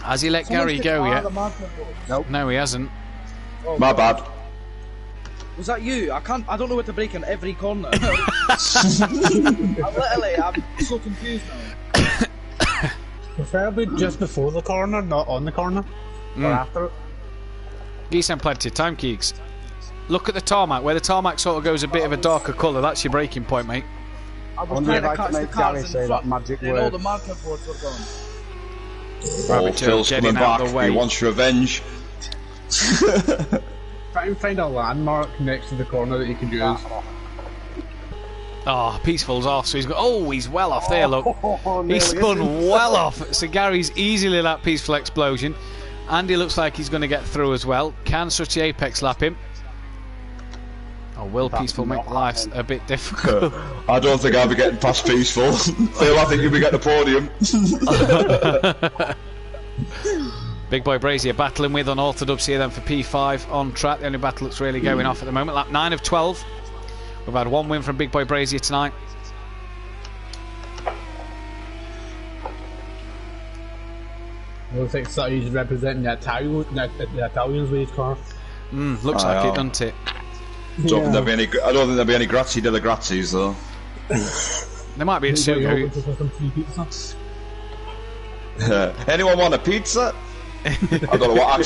Has he let Gary go yet? Nope. No, he hasn't. My bad. Was that you? I don't know where to brake in every corner. I'm so confused now. Preferably just before the corner, not on the corner. after it. Geeks have plenty of time, Geeks. Look at the tarmac, where the tarmac sort of goes a bit of a darker colour. That's your braking point, mate. I wonder if I can make Gary say that magic word. All the marker boards were gone. Rabbit Joe getting out of the way. He wants revenge. Try and find a landmark next to the corner that you can use. Oh, Peaceful's off, so he's got. Oh, he's well off there, look. He's spun well off. So Gary's easily that Peaceful explosion. Andy looks like he's going to get through as well. Can Suchi Apex lap him? Or will Peaceful make life a bit difficult? I don't think I'll be getting past Peaceful. Phil, I think you'll be getting the podium. Big Boy Brazier battling with on Orthodox here then for P5 on track. The only battle that's really going off at the moment. Lap 9 of 12. We've had one win from Big Boy Brazier tonight. Looks like Sutty's representing the Italians with his car. Looks like it, doesn't it? I don't think there'll be any grazie della grazies though. There might be at Sugo. Anyone want a pizza? I don't know what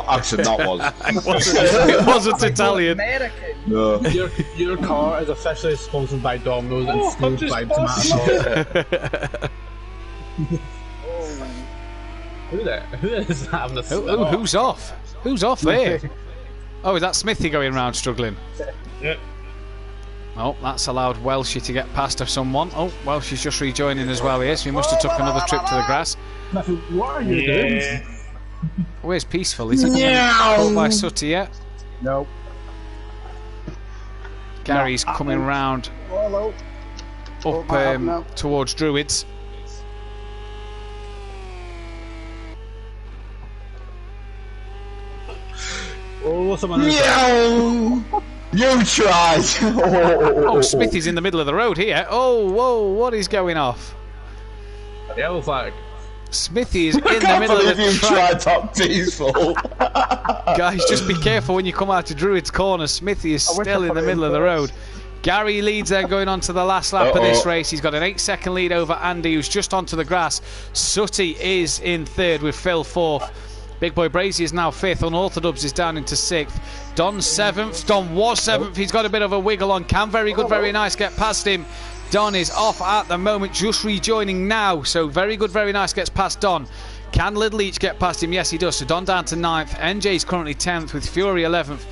accent that was. It wasn't Italian. American. No. Your car is officially sponsored by Domino's and fueled by tomato sauce. Who is having a who's off? Who's off there? Oh, is that Smithy going round struggling? Yeah. Oh, that's allowed Welshie to get past someone. Oh, Welshie's just rejoining as well here, so he must have took another trip to the grass. What are you doing? Where's Peaceful? Is he caught by Sutty yet? No. Gary's coming round up towards Druids. Oh, someone You tried! Oh, Smithy's in the middle of the road here. Oh, whoa, what is going off? Yellow flag. Smithy is in the middle of the track. Tried that Peaceful. Guys, just be careful when you come out to Druid's corner. Smithy is still in the middle of the road. Gary leads there going on to the last lap of this race. He's got an 8-second lead over Andy, who's just onto the grass. Sutty is in third with Phil fourth. Big Boy Brazy is now fifth. Unorthodox is down into sixth. Don seventh. Don was seventh. He's got a bit of a wiggle on. Can very good, very nice get past him. Don is off at the moment, just rejoining now. So very good, very nice gets past Don. Can Little Leach get past him? Yes, he does. So Don down to 9th. NJ is currently 10th with Fury 11th.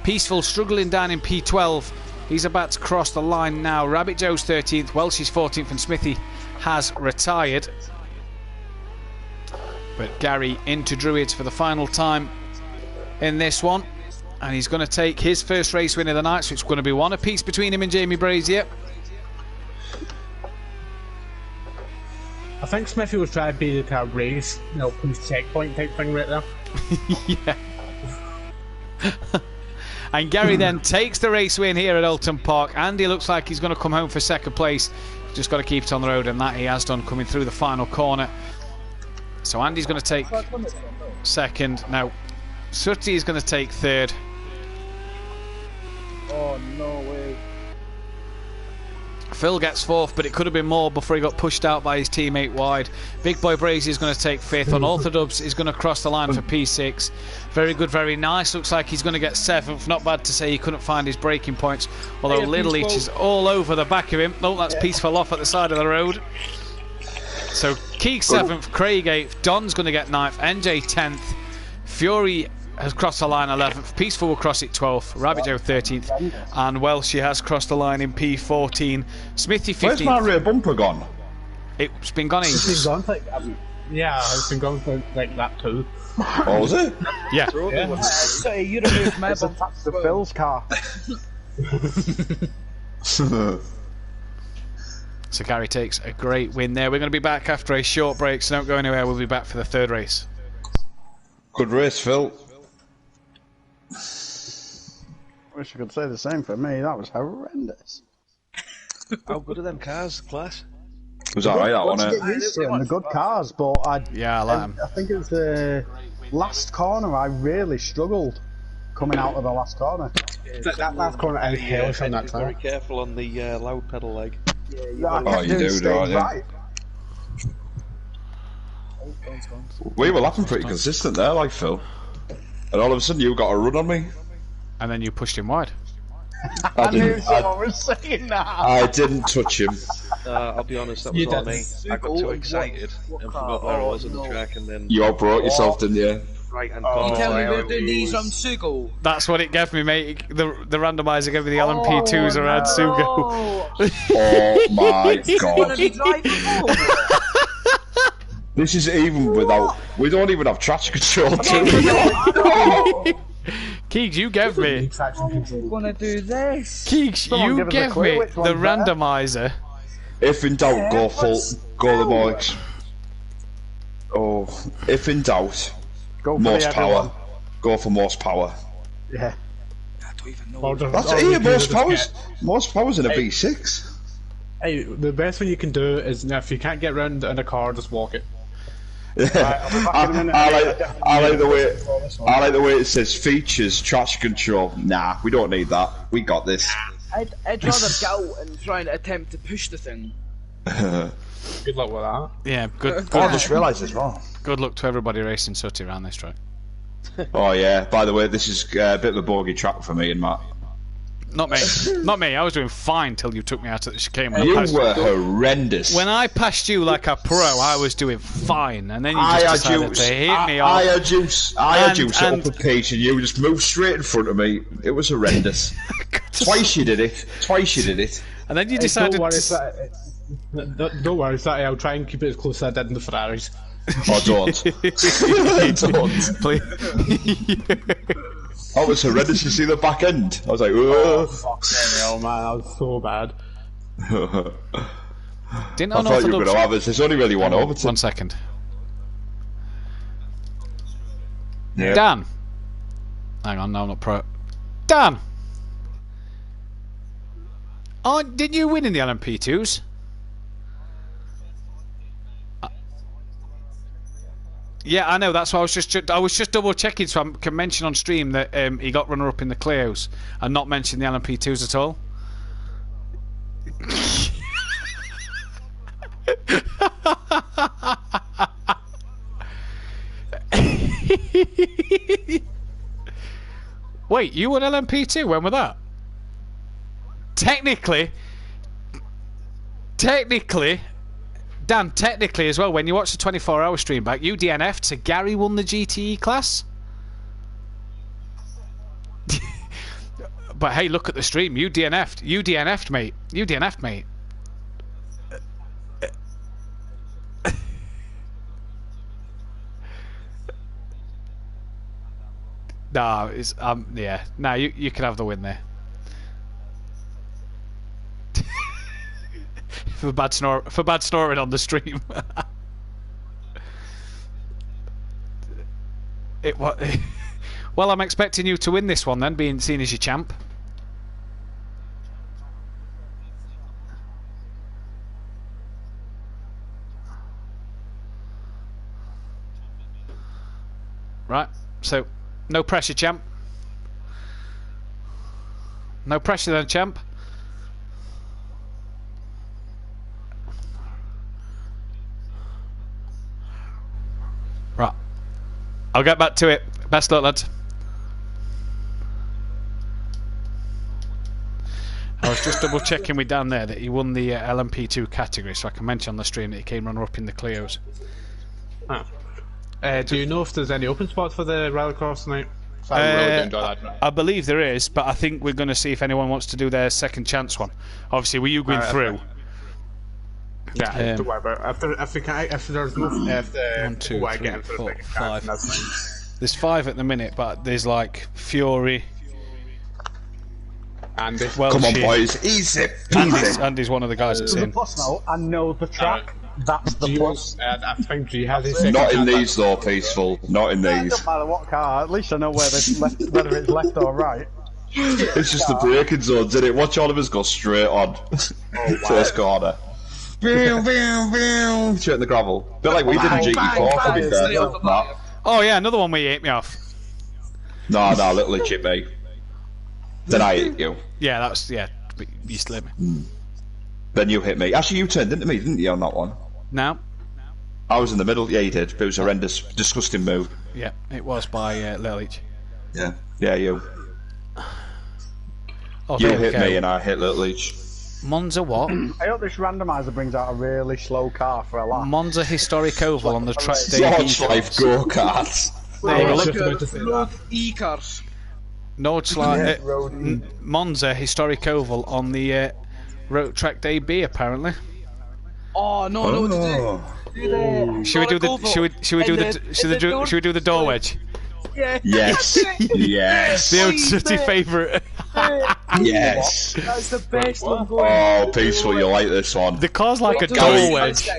Peaceful struggling down in P12. He's about to cross the line now. Rabbit Joe's 13th. Welsh is 14th, and Smithy has retired. But Gary into Druids for the final time in this one. And he's going to take his first race win of the night, so it's going to be one apiece between him and Jamie Brazier. I think Smithy was trying to be the car race, police checkpoint type thing right there. Yeah. And Gary then takes the race win here at Oulton Park. Andy looks like he's going to come home for second place. Just got to keep it on the road, and that he has done, coming through the final corner. So Andy's going to take second. Now, Sutty is going to take third. Oh, no way. Phil gets fourth, but it could have been more before he got pushed out by his teammate wide. Big Boy Brazy is going to take fifth. Unorthodox is going to cross the line for P6. Very good, very nice. Looks like he's going to get seventh. Not bad to say he couldn't find his braking points. Although Little Leach is all over the back of him. Oh, that's Peaceful off at the side of the road. So Keek 7th, Craig 8th, Don's going to get 9th, NJ 10th, Fury has crossed the line 11th, Peaceful will cross it 12th, Rabbit Joe 13th, and Welshie has crossed the line in P14. Smithy 15th. Where's my rear bumper gone? It's been gone ages. It's been gone it's been gone for like that too. Oh, was it? Yeah. So you removed my bumper. That's the Phil's car. So Gary takes a great win there. We're going to be back after a short break, so don't go anywhere. We'll be back for the third race. Good race, Phil. Wish I could say the same for me. That was horrendous. How good are them cars, class? Was that right, that one? Get used to them. They're good cars, but I like them. I think it was the last corner I really struggled coming out of the last corner. That last corner, I hellish on that Very careful on the loud pedal leg. Oh, you do, don't you? Right. We were lapping pretty consistent there, like Phil. And all of a sudden you got a run on me. And then you pushed him wide. I knew someone was saying that. I didn't touch him. I'll be honest, that was all me. I got too excited and forgot where I was on the track, and then You all brought yourself, didn't you? right and You tell me we're doing these on Sugo. That's what it gave me, mate. The randomizer gave me the LMP2s around Sugo. Oh my god. This is even without... We don't even have traction control, do we? Keegs, you gave me. I'm gonna do this. Keeks, you gave me the randomizer. If in doubt, go the Morix. Oh, if in doubt, most power. Go for most power. Yeah. I don't even know. That's most powers in a V6. Hey, the best thing you can do is if you can't get round in a car, just walk it. I like the way it says features traction control. Nah, we don't need that. We got this. I'd rather go and try and attempt to push the thing. Good luck with that. Yeah, good. I just realised as well. Good luck to everybody racing Sooty around this track. Oh yeah. By the way, this is a bit of a bogey track for me and Matt. Not me. Not me. I was doing fine till you took me out of the chicane. You were horrendous. When I passed you like a pro, I was doing fine, and then you just decided to hit me off. I had you set up a pace, and you just moved straight in front of me. It was horrendous. Twice you did it. And then you decided Don't worry, Saturday I'll try and keep it as close as I did in the Ferraris. Oh, don't. Don't. Please. Oh, it was horrendous. You see the back end? I was like, oh, fuck hell, man, that was so bad. Didn't I thought you were going to have us. There's only really one Overton. 1 second. Yeah. Dan! Hang on, no, I'm not pro. Dan! Oh, didn't you win in the LMP2s? Yeah, I know. That's why I was just double checking so I can mention on stream that he got runner up in the Clios and not mention the LMP2s at all. Wait, you won LMP2? When was that? Technically, Dan, technically as well, when you watch the 24-hour stream back, you DNF'd, so Gary won the GTE class. But hey, look at the stream. You DNF'd. You DNF'd, mate. You DNF'd, mate. No, it's yeah. No, you can have the win there. For bad snoring on the stream. Well, I'm expecting you to win this one then, being seen as your champ. Right, so no pressure, champ. No pressure then, champ. Right, I'll get back to it. Best luck, lads. I was just double checking with Dan there that he won the LMP2 category, so I can mention on the stream that he came runner up in the Clios. Ah. Do you know if there's any open spots for the rallycross tonight? So I really enjoy that. I believe there is, but I think we're going to see if anyone wants to do their second chance one. Obviously, with you going through. Yeah, don't worry about it. If there's no, if the 1, 2, 3, 4, 5. There's 5 at the minute, but there's like Fury. Andy. Well, come on, boys, easy. Andy's one of the guys that's in. Plus, now I know the track. That's the plus. I think G has his Not in these though, Peaceful. Not in It these. doesn't matter what car. At least I know whether it's left or right. It's just the braking zones, isn't it? Watch all of us go straight on. First corner. Straight in the gravel. Bit like we did in GT4 to be fair. Oh yeah, another one where you hit me off. No, literally chip me. Then I hit you. Yeah, that's you slid me. Then you hit me. Actually, you turned into me, didn't you, on that one? No. I was in the middle. Yeah, you did. But it was a horrendous, disgusting move. Yeah, it was by Little Leach. Yeah. Yeah, you. Oh, you hit me and I hit Little Leach. Monza what? I hope this randomizer brings out a really slow car for a lap. Monza Historic Oval on the track day. Nordschleife go-karts. Road e-cars. Nordschleife, Monza Historic Oval on the road track day B, apparently. Oh no, no, Should we do the door wedge? Yeah. Yes. Yes. The old city favourite. Yes. That's the best one going. Oh, peaceful, you like this one. The car's like a door wedge.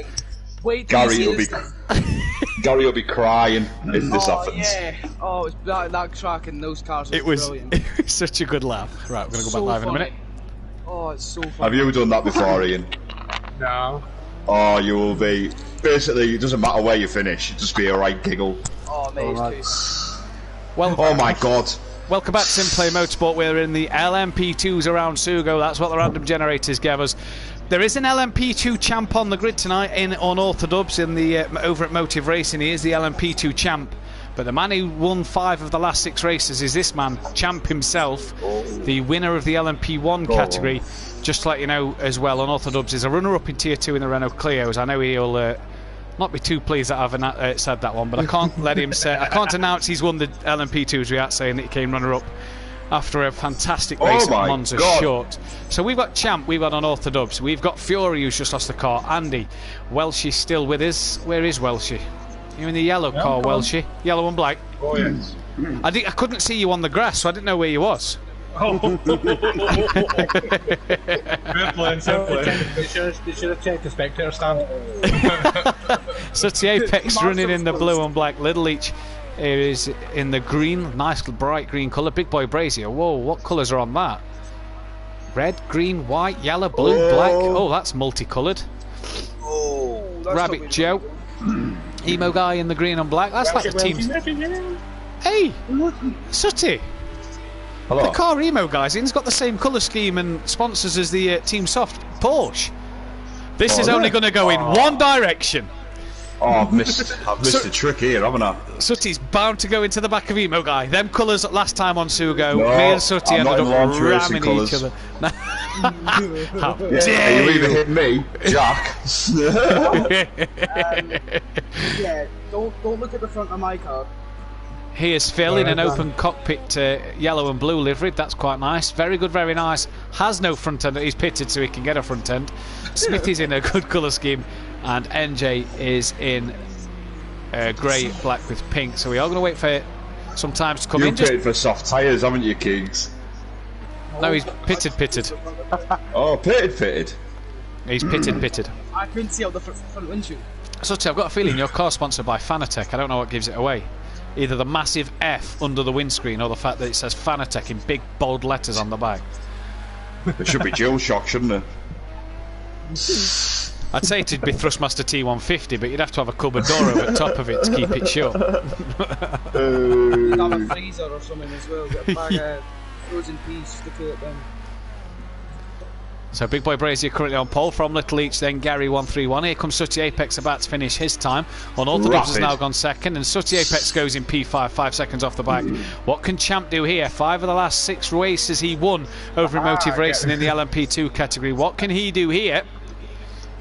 Gary will be crying if this happens. Yeah. Oh, it's that track and those cars. It was brilliant. such a good laugh. Right, we're gonna go So back live in a funny. minute. Oh, it's so funny. Have you done that before, Ian? No. Oh, you will be. Basically, it doesn't matter where you finish, it'll just be a right giggle. Oh, mate. Well, oh my god. Welcome back to Simplay Motorsport. We're in the LMP2s around Sugo. That's what the random generators gave us. There is an LMP2 champ on the grid tonight in Unorthodox in the over at Motive Racing. He is the LMP2 champ. But the man who won 5 of the last 6 races is this man, Champ himself, the winner of the LMP1 category. Just to let you know as well, Unorthodox is a runner-up in Tier 2 in the Renault Clios. I know he'll not be too pleased that I've said that one, but I can't let him say. I can't announce he's won the LMP2s without saying that he came runner-up after a fantastic race at Monza short. So we've got Champ, we've got Unorthodox, we've got Fury who's just lost the car. Andy, Welshie's still with us. Where is Welshie? You're in the yellow car, Welshie. Yellow and black. Oh yes. I couldn't see you on the grass, so I didn't know where you was. Oh. Good plan, simple. They should have checked the spectator stand. Sooty Apex running in the blue and black. Little Leach is in the green, nice bright green colour. Big Boy Brazier, whoa, what colours are on that? Red, green, white, yellow, blue, black. Oh, that's multicoloured. Oh, that's Rabbit Joe. Emo guy in the green and black. That's like the team's. Hey, Sooty. Hello. The car Emo guy's in's got the same colour scheme and sponsors as the Team Soft Porsche. This is only going to go in one direction. Oh, I've missed the trick here, haven't I? Sooty's bound to go into the back of Emo Guy. Them colours last time on Sugo, no, me and Sooty ended up ramming each other. How dare you either hit me, Jack. Yeah, don't look at the front of my car. Here's Phil in an open cockpit yellow and blue livery. That's quite nice. Very good, very nice. Has no front end. He's pitted so he can get a front end. Smithy's in a good colour scheme. And NJ is in grey, black with pink. So we are going to wait for some time to come in. You've paid for soft tyres, haven't you, Kings? No, he's pitted. Oh, pitted. He's pitted. I couldn't see out the front windshield. Sooty, I've got a feeling your car's sponsored by Fanatec. I don't know what gives it away. Either the massive F under the windscreen or the fact that it says Fanatec in big bold letters on the back. It should be dual shock, shouldn't it? I'd say it'd be Thrustmaster T150, but you'd have to have a cupboard door over the top of it to keep it shut. You'd have a freezer or something as well. Get a bag of frozen peas, stick it then. So Big Boy Brazier currently on pole from Little Leach, then Gary 131. Here comes Sooty Apex about to finish his time. Unorthodox has now gone second, and Sooty Apex goes in P5, 5 seconds off the back. What can Champ do here? 5 of the last 6 races he won over in Motive Racing in the LMP2 category. What can he do here?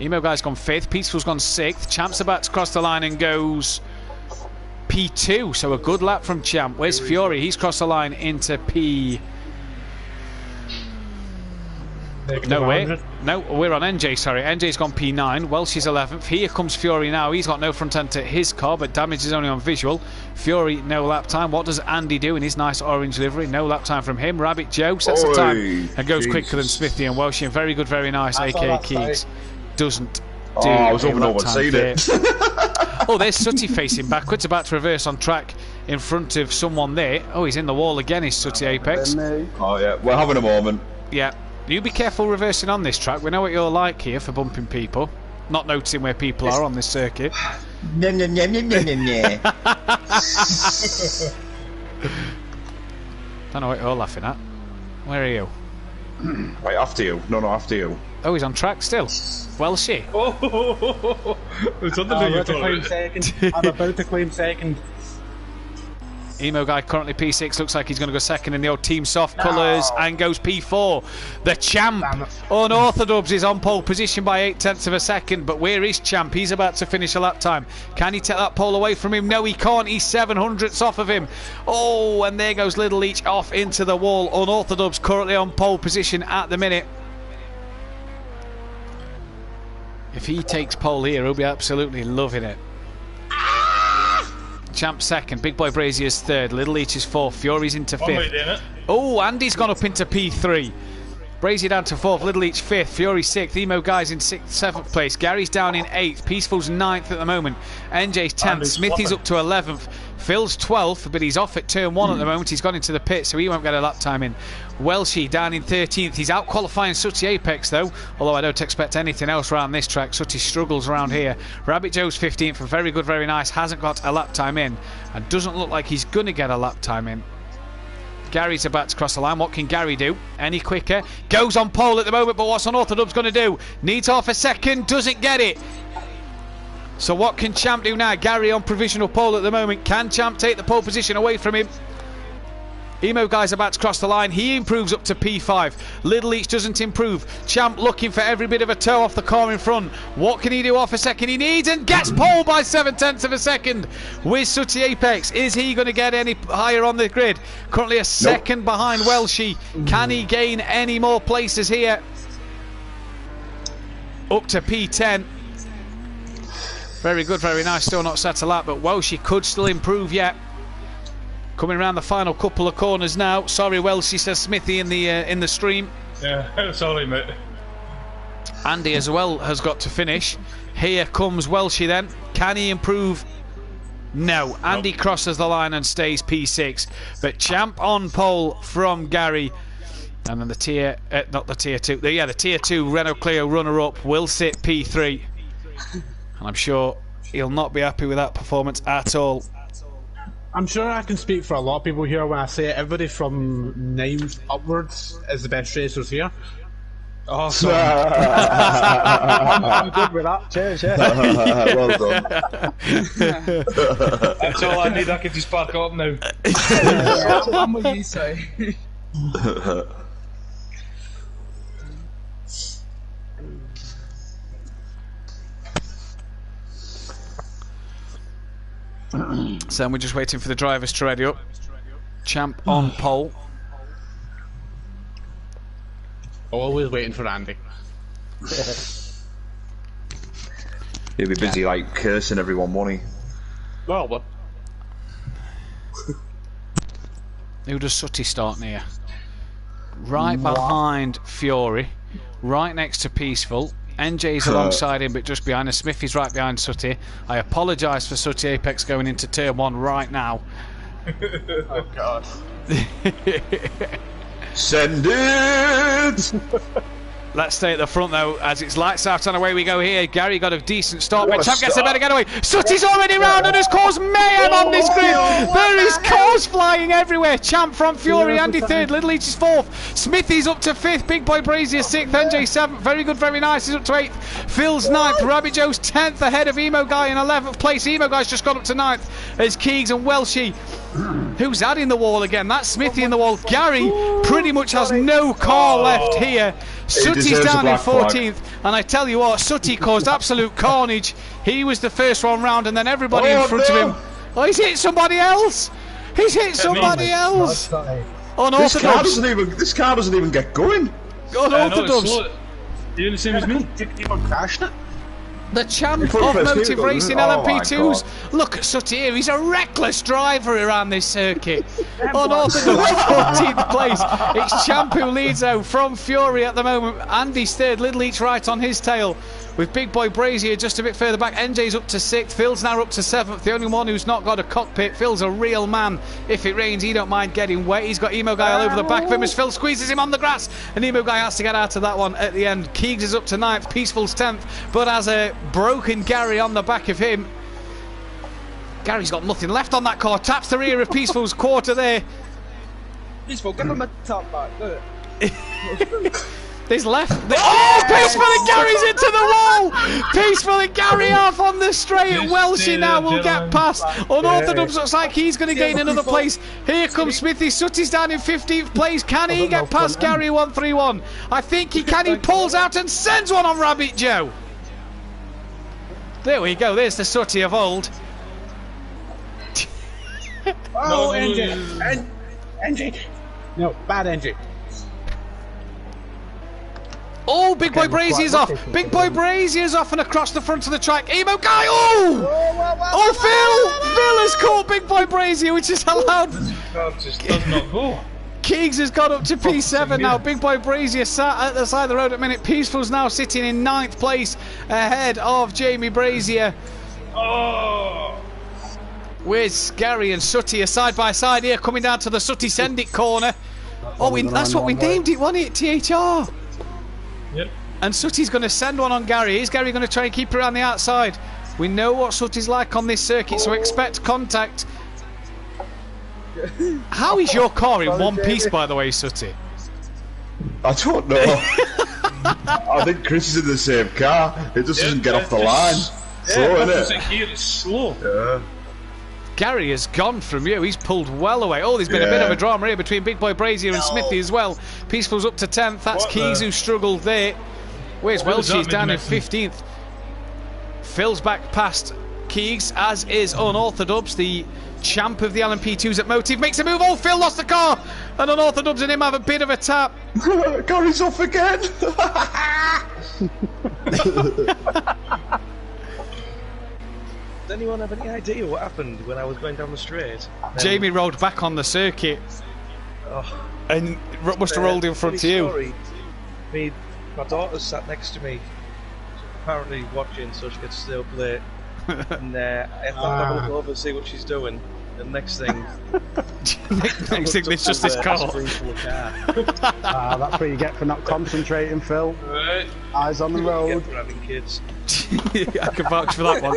Emo Guy's gone 5th, Peaceful's gone 6th. Champ's about to cross the line and goes P2, so a good lap from Champ. Where's Fury? He's crossed the line into P... No, we're on NJ, sorry. NJ's gone P9. Welshie's 11th. Here comes Fury now. He's got no front end to his car, but damage is only on visual. Fury, no lap time. What does Andy do in his nice orange livery? No lap time from him. Rabbit Joe sets the time and goes quicker than Smithy and Welshie. Very good, very nice. AK Keys doesn't do I was hoping no one time seen it. Oh, there's Sooty facing backwards, about to reverse on track in front of someone there. Oh, he's in the wall again, is Sooty Apex. Oh, yeah. We're having a moment. Yeah. You be careful reversing on this track. We know what you're like here for bumping people. Not noticing where people are on this circuit. Don't know what you're laughing at. Where are you? Right, after you. No, after you. Oh, he's on track still. Welshie. Oh, it's on the video. I'm about to claim second. Emo Guy currently P6, looks like he's going to go second in the old Team Soft colours and goes P4. The champ, Unorthodox, is on pole position by 0.8 of a second, but where is champ? He's about to finish a lap time. Can he take that pole away from him? No, he can't. He's 700ths off of him. Oh, and there goes Little Leech off into the wall. Unorthodox currently on pole position at the minute. If he takes pole here, he'll be absolutely loving it. Champ second, Big Boy Brazier's third, Little Leech is fourth, Fury's into fifth. Oh, Andy's gone up into P3. Brazier down to fourth, Little Leech fifth, Fury sixth, Emo Guy's in seventh place, Gary's down in eighth, Peaceful's ninth at the moment, NJ's 10th, Smithy's up to 11th, Phil's 12th, but he's off at turn 1 at the moment. He's gone into the pit, so he won't get a lap time in. Welshie down in 13th. He's out qualifying Sooty Apex though, although I don't expect anything else around this track. Sooty struggles around here. Rabbit Joe's 15th, and very good, very nice, hasn't got a lap time in, and doesn't look like he's going to get a lap time in. Gary's about to cross the line. What can Gary do? Any quicker? Goes on pole at the moment, but what's Unorthodox going to do? Needs half a second, doesn't get it. So what can Champ do now? Gary on provisional pole at the moment. Can Champ take the pole position away from him? Emo Guy's about to cross the line. He improves up to P5. Little Leech doesn't improve. Champ looking for every bit of a toe off the car in front. What can he do off a second? He needs and gets pole by 0.7 of a second with Sooty Apex. Is he going to get any higher on the grid? Currently a second behind Welshie. Can he gain any more places here? Up to P10. Very good, very nice. Still not set a lap, but Welshie could still improve yet. Coming around the final couple of corners now. Sorry, Welshie, says Smithy in the stream. Yeah, sorry, mate. Andy as well has got to finish. Here comes Welshie then. Can he improve? No. Andy crosses the line and stays P6. But Champ on pole from Gary. And then the tier, not the tier 2. The tier 2 Renault Clio runner-up will sit P3. And I'm sure he'll not be happy with that performance at all. I'm sure I can speak for a lot of people here when I say everybody from 9 upwards is the best racers here. Oh, sorry. I'm good with that. Cheers, yeah. Well done. That's all I need. I can just back up now. I'm what you say. So we're just waiting for the drivers to ready up. Champ on pole. Always waiting for Andy. He'll be busy like cursing everyone, won't he? Well, what? Who does Sooty start near? Right behind Fury. Right next to Peaceful. NJ's alongside him, but just behind us. Smithy's right behind Sooty. I apologise for Sooty Apex going into turn 1 right now. Oh, God. Send it! Let's stay at the front though, as it's lights out and away we go here. Gary got a decent start, but Champ gets a better getaway. Sooty's already round and has caused mayhem on this grid. There is cars flying everywhere. Champ from Fury, Andy 3rd, Little Leech is 4th. Smithy's up to 5th, Big Boy Brazier 6th, NJ 7th. Very good, very nice, he's up to 8th. Phil's 9th, Rabbit Joe's 10th, ahead of Emo Guy in 11th place. Emo Guy's just got up to 9th as Keegs and Welshie. Who's that in the wall again? That's Smithy in the wall. Gary pretty much has no car left here. Sooty's down in 14th, and I tell you what, Sooty caused absolute carnage. He was the first one round, and then everybody in front of him. Oh, he's hit somebody else. He's hit somebody else. Unorthodox. This car doesn't even get going. Unorthodox. You're the same as me. Keep on crashing it. The champ of Motive Racing LMP2s. Look at Sooty here, he's a reckless driver around this circuit. Unorthodox 14th place. It's Champ who leads though from Fury at the moment. Andy's 3rd, Little Leech right on his tail. With Big Boy Brazier just a bit further back. NJ's up to 6th, Phil's now up to 7th. The only one who's not got a cockpit. Phil's a real man. If it rains, he don't mind getting wet. He's got Emo Guy all over the back of him as Phil squeezes him on the grass. And Emo Guy has to get out of that one at the end. Keegs is up to 9th, Peaceful's 10th, but has a broken Gary on the back of him. Gary's got nothing left on that car. Taps the rear of Peaceful's quarter there. Peaceful, give him a tap back, do it. There's left. Oh, Peaceful and Gary's into the wall! Peaceful and Gary off on the straight. Welshie now will get past. Unorthodox looks like he's going to gain another place. Here comes Smithy. Sutty's down in 15th place. Can he get past Gary 131? I think he can. He pulls out and sends one on Rabbit Joe. There we go. There's the Sutty of old. Oh, NJ. No, bad NJ. Oh, Big Boy Brazier's off. Big Boy Brazier's off and across the front of the track. Emo guy. Oh! Phil has caught Big Boy Brazier, which is allowed. Just does not go. Keegs has got up to P7 now. Big Boy Brazier sat at the side of the road at the minute. Peaceful's now sitting in 9th place ahead of Jamie Brazier. Oh! Where's Gary and Sutty are side by side here, coming down to the Sutty Send It corner. That's what we named it, wasn't it? THR. Yep. And Sutty's going to send one on Gary. Is Gary going to try and keep it around the outside? We know what Sutty's like on this circuit, so expect contact. How is your car in one piece, by the way, Sutty? I don't know. I think Chris is in the same car. It just doesn't get off the line. Slow, innit? It's slow. Yeah. Gary has gone from you. He's pulled well away. Oh, there's been a bit of a drama here between Big Boy Brazier and Smithy as well. Peaceful's up to 10th. That's Keys who struggled there. Where's Welshie? He's down in 15th. Phil's back past Keegs, as is Unorthodox, the champ of the LMP2s at Motive. Makes a move. Oh, Phil lost the car. And Unorthodox and him have a bit of a tap. Gary's off again. Does anyone have any idea what happened when I was going down the straight? Jamie rolled back on the circuit. And must have rolled in front of you. My daughter sat next to me, apparently watching, so she gets to stay up late. And I have to look over and see what she's doing. The next thing... next thing, it's just this car. That's what you get for not concentrating, Phil. Right. Eyes on the road. For having kids. I can vouch for that one.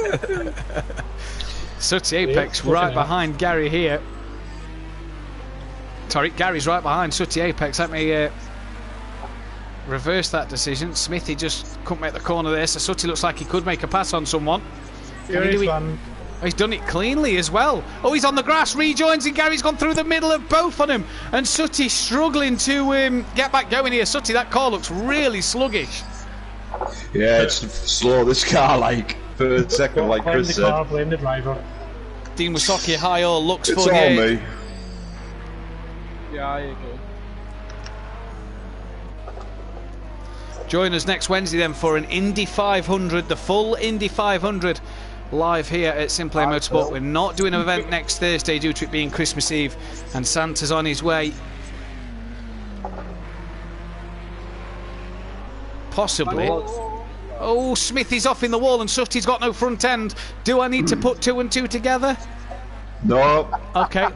Sutty Apex right behind Gary here. Sorry, Gary's right behind Sutty Apex. Let me reverse that decision. Smithy just couldn't make the corner there, so Sutty looks like he could make a pass on someone. Oh, he's done it cleanly as well. Oh, he's on the grass, rejoins, and Gary's gone through the middle of both on him. And Sutty struggling to get back going here. Sutty, that car looks really sluggish. Yeah, it's slow, this car, like, for a second, like Chris said. Blame the driver. Dean Wasocki, high all looks It's 48. all me. Yeah, you go. Join us next Wednesday then for an Indy 500, the full Indy 500 live here at Simply Motorsport. We're not doing an event next Thursday due to it being Christmas Eve, and Santa's on his way. Possibly. Oh, Smithy's off in the wall and Sutty's got no front end. Do I need to put 2 and 2 together? No. Okay.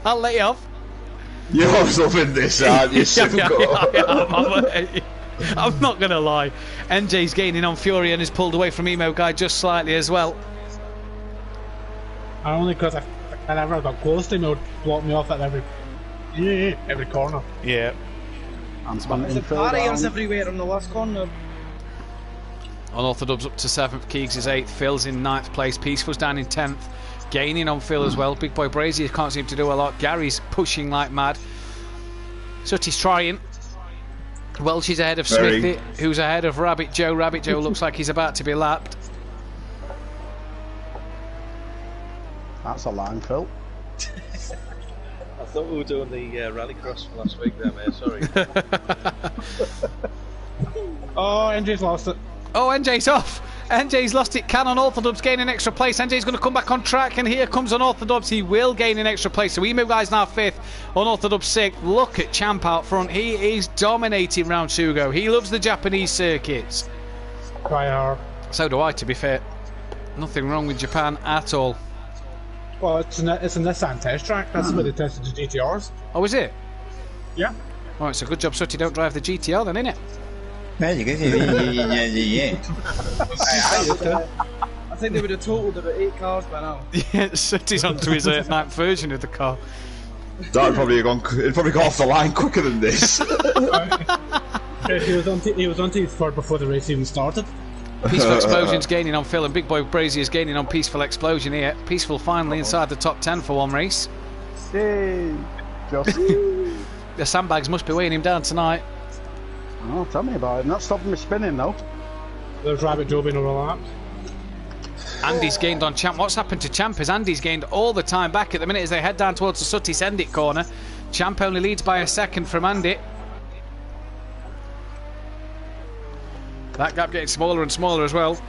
I'll let you off. You're loving this, aren't you? I'm not going to lie. NJ's gaining on Fury and has pulled away from Emo Guy just slightly as well. Only because I never got close to him, it would block me off at every corner. Yeah. There's a barriers everywhere on the last corner. Unorthodox up to 7th, Keegs is 8th, Phil's in 9th place, Peaceful's down in 10th, gaining on Phil as well. Big Boy Brazier can't seem to do a lot. Gary's pushing like mad. Sutty's trying. Welshie's ahead of Smithy, who's ahead of Rabbit Joe. Rabbit Joe looks like he's about to be lapped. That's a line, Phil. I thought we were doing the rallycross from last week there, mate, sorry. Oh, NJ's lost it. Oh, NJ's off. NJ's lost it. Can Unorthodox gain an extra place? NJ's going to come back on track, and here comes Unorthodox. He will gain an extra place. So Emo Guy's now 5th. Unorthodox 6th. Look at Champ out front. He is dominating round 2 go. He loves the Japanese circuits. Try hard. So do I, to be fair. Nothing wrong with Japan at all. Well, it's a Nissan test track. That's where they tested the GTRs. Oh, is it? Yeah. Well, it's a good job Sutty don't drive the GTR then, innit? I think they would have totaled about 8 cars by now. Yeah, Sutty's onto his 9th version of the car. That'd probably gone. It'd probably got off the line quicker than this. He was on to his third before the race even started. Peaceful Explosion's gaining on Phil, and Big Boy Brazy is gaining on Peaceful Explosion here. Peaceful finally inside the top 10 for one race. Yay! The sandbags must be weighing him down tonight. Oh, tell me about it. Not stopping me spinning though. There's Rabbit Joe being overlapped. Andy's gained on Champ. What's happened to Champ is Andy's gained all the time back at the minute as they head down towards the Sutty Sendit corner. Champ only leads by a second from Andy. That gap getting smaller and smaller as well.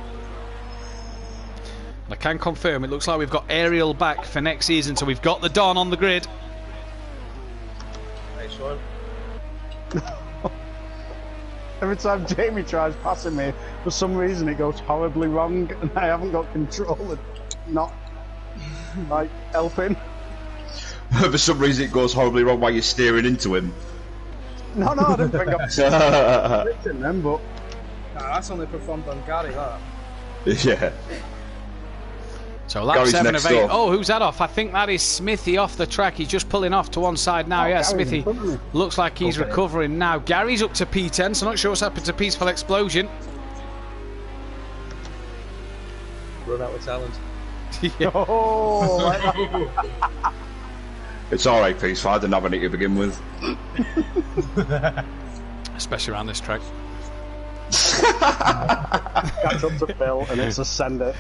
And I can confirm it looks like we've got Ariel back for next season, so we've got the Don on the grid. Nice one. Every time Jamie tries passing me, for some reason it goes horribly wrong, and I haven't got control of not like helping. For some reason, it goes horribly wrong while you're steering into him. No, I didn't think I'm fixing them, but. Nah, that's only performed on Gary, that. Yeah. So lap Gary's 7 next of 8. door. Oh, who's that off? I think that is Smithy off the track. He's just pulling off to one side now. Yeah, Gary's Smithy in front of me. looks like he's recovering now. Gary's up to P10, so not sure what's happened to Peaceful Explosion. Run out of talent. Oh, It's alright, Peaceful. I didn't have any to begin with. Especially around this track. catch up to Phil, and it's a send it.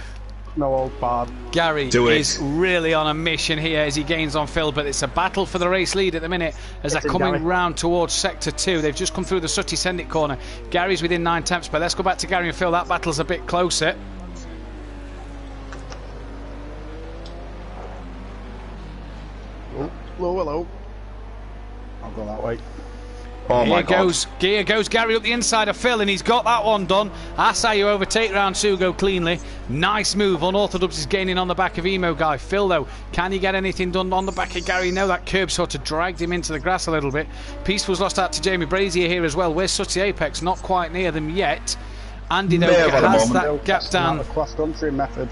No old bad. Gary Do it. is really on a mission here as he gains on Phil, but it's a battle for the race lead at the minute as they're It's in coming Gary. round towards sector 2. They've just come through the Sutty Sendit corner. Gary's within 9 tenths, but let's go back to Gary and Phil. That battle's a bit closer. Hello. I'll go that way. Oh my God. Here goes Gary up the inside of Phil, and he's got that one done. Asayu overtake round 2, go cleanly. Nice move. Unorthodox is gaining on the back of Emo Guy. Phil, though, can he get anything done on the back of Gary? No, that curb sort of dragged him into the grass a little bit. Peaceful's lost out to Jamie Brazier here as well. Where's Sutty Apex? Not quite near them yet. Andy, though, has that gap down. The cross-country method.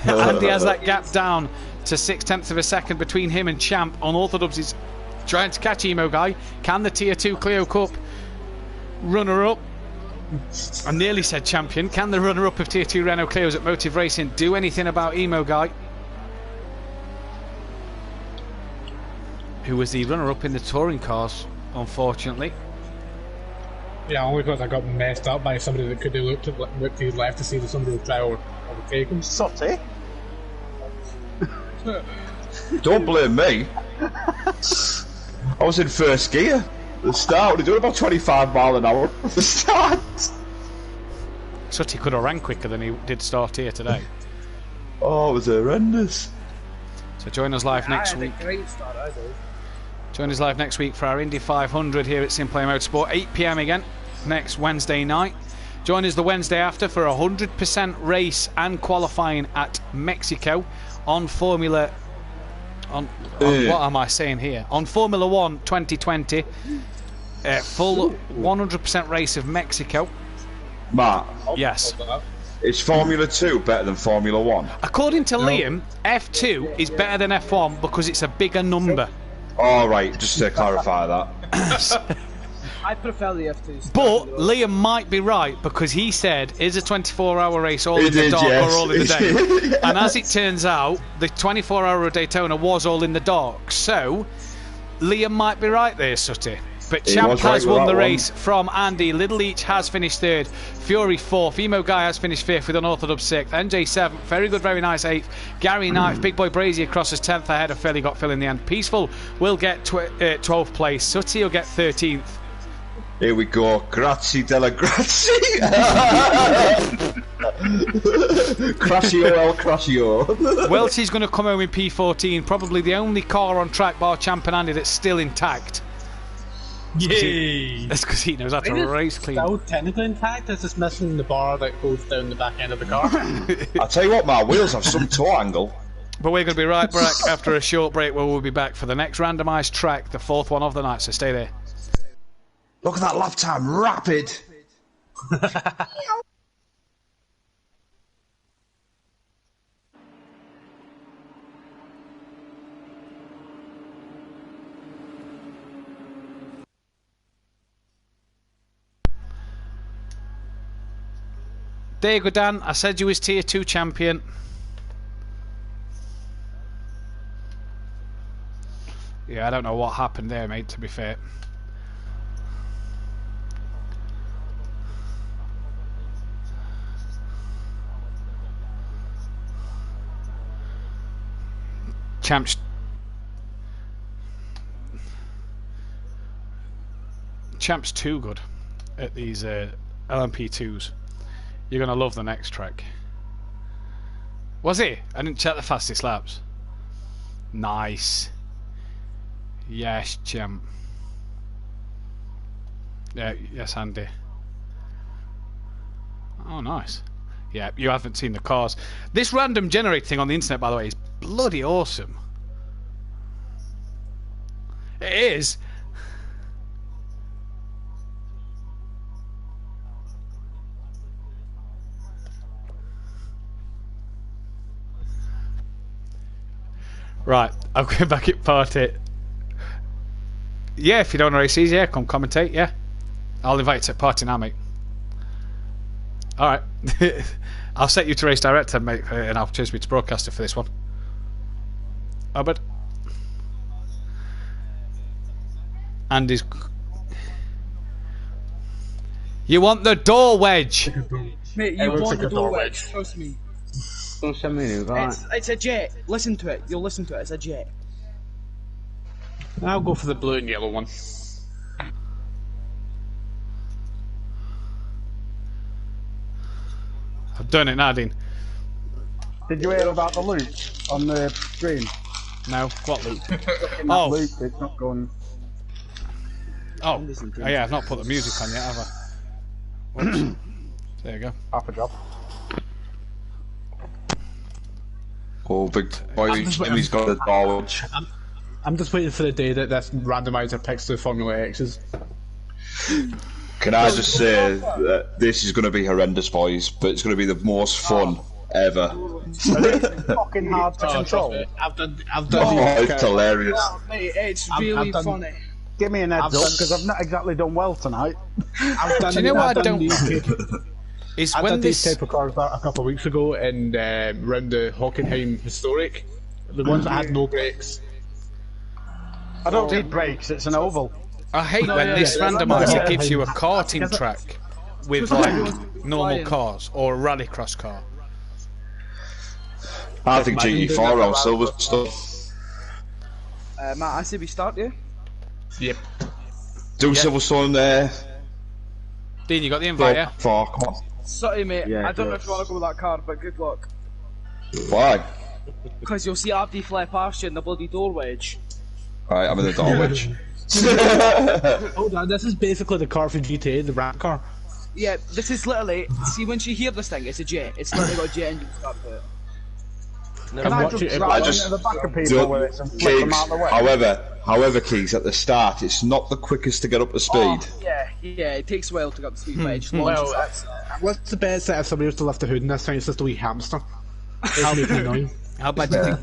Andy has that gap down to 0.6 of a second between him and Champ. Unorthodox is trying to catch Emo Guy. Can the Tier 2 Clio Cup runner-up, I nearly said champion, can the runner-up of Tier 2 Renault Clios at Motive Racing do anything about Emo Guy, who was the runner-up in the touring cars, unfortunately? Yeah, only because I got messed up by somebody that could have looked to his left to see that somebody would try to overtake him. Sutty? Don't blame me. I was in first gear. The start, we're doing about 25 mile an hour. The start. Sutty could have ran quicker than he did start here today. Oh, it was horrendous. So join us live next week. Great start, I do. Join us live next week for our Indy 500 here at Simplay Motorsport, 8 PM again, next Wednesday night. Join us the Wednesday after for a 100% race and qualifying at Mexico on Formula... On what am I saying here? On Formula 1 2020, full 100% race of Mexico. Matt, Yes. is Formula 2 better than Formula 1? According to Liam, F2 is better than F1 because it's a bigger number. Alright, just to clarify that. I prefer the F2s. But Liam might be right because he said, is a 24-hour race all He in the did, dark yes. or all in the He did. day? And as it turns out, the 24-hour of Daytona was all in the dark. So, Liam might be right there, Sutty. But He Champ was right has with won that the one. race from Andy. Little Leach has finished 3rd. Fury 4th. Emo Guy has finished 5th with Unorthodox 6th. NJ 7th. Very good, very nice 8th. Gary 9th. Big Boy Brazier crosses 10th ahead of Phil. He got Phil in the end. Peaceful will get 12th place. Sutty will get 13th. Here we go. Grazie della grazie. Crasio el crasio. Welty's going to come home in P14, probably the only car on track bar Champ and Andy that's still intact. Yay! That's because he knows how to race clean. Still technically intact, it's just missing the bar that goes down the back end of the car. I tell you what, my wheels have some toe angle. But we're going to be right back after a short break where we'll be back for the next randomised track, the 4th one of the night, so stay there. Look at that lap time, rapid. There you go, Dan. I said you was tier 2 champion. Yeah, I don't know what happened there, mate, to be fair. Champ's too good at these LMP2s. You're gonna love the next track. Was it? I didn't check the fastest laps. Nice. Yes, champ. Yeah, yes, Andy. Oh, nice. Yeah, you haven't seen the cars. This random generate thing on the internet, by the way, is bloody awesome. It is. Right, I'll go back at party. Yeah, if you don't know races, yeah, come commentate, yeah. I'll invite you to a party now, mate. Alright. I'll set you to race director, mate, and I'll change me to broadcaster for this one. Oh, but Andy's. You want the door wedge? Mate, you want the door wedge, trust me. Don't send me new, right? It's a jet. Listen to it. You'll listen to it. It's a jet. I'll go for the blue and yellow one. I've done it, Nadine. Did you hear about the loop on the stream? No, what loop? Oh, loop, it's not going. Oh, yeah, I've not put the music on yet, have I? Oops. There you go. Half a job. Oh, big boy, Jimmy's got the knowledge. I'm just waiting for the day that this randomizer picks the Formula X's. Can I just say that this is going to be horrendous, boys, but it's going to be the most fun ever. It's fucking hard to control. I've done it's hilarious. Oh, mate, it's really funny. Give me an heads up, because I've not exactly done well tonight. Do you know what I don't is I when did this these type of cars a couple of weeks ago in round the Hockenheim Historic, the ones that had no brakes. I don't need brakes, it's an oval. I hate when this randomizer gives you a karting track with like normal cars or a rallycross car. I think GT4 on silver stuff. Matt, I say we start here. Yep. Do Silverstone there. Dean, you got the invite, yeah? Come on. Sorry, mate. I don't know if you want to go with that car, but good luck. Why? Because you'll see RD fly past you in the bloody door wedge. Right, I'm in the door wedge. Hold on, this is basically the car for GTA, the ramp car. Yeah, this is literally. See, once you hear this thing, it's a jet. It's literally got a jet engine stuck to it. Can I just into the back of people with it and flip them out of the way? However, Keys, at the start, it's not the quickest to get up to speed. Yeah, it takes a while to get up to speed, but it just Well, launches. what's the best that if somebody was to lift the hood and this thing, it's just a wee hamster? How annoying. How bad do you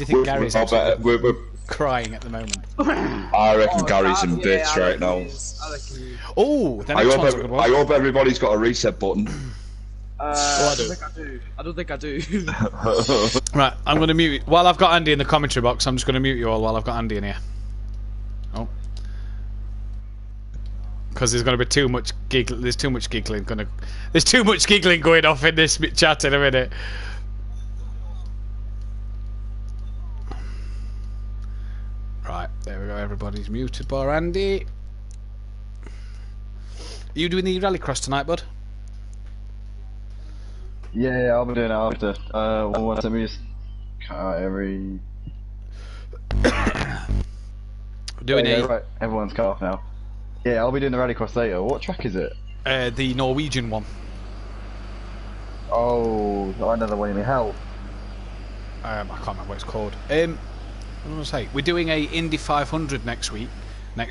think Gary's We're crying at the moment? I reckon Gary's in bits right now. Oh, the next one's a good one. I hope everybody's got a reset button. I don't think I do. Right, I'm going to mute you. While I've got Andy in the commentary box, I'm just going to mute you all while I've got Andy in here. Oh. Because there's going to be too much giggling. There's too much giggling going off in this chat in a minute. Right, there we go. Everybody's muted bar Andy. Are you doing the rallycross tonight, bud? Yeah, I'll be doing it after. Once I miss every. Doing right, everyone's cut off now. Yeah, I'll be doing the rallycross later. What track is it? The Norwegian one. Oh, another one in the hell. I can't remember what it's called. What was I going to say? We're doing a Indy 500 next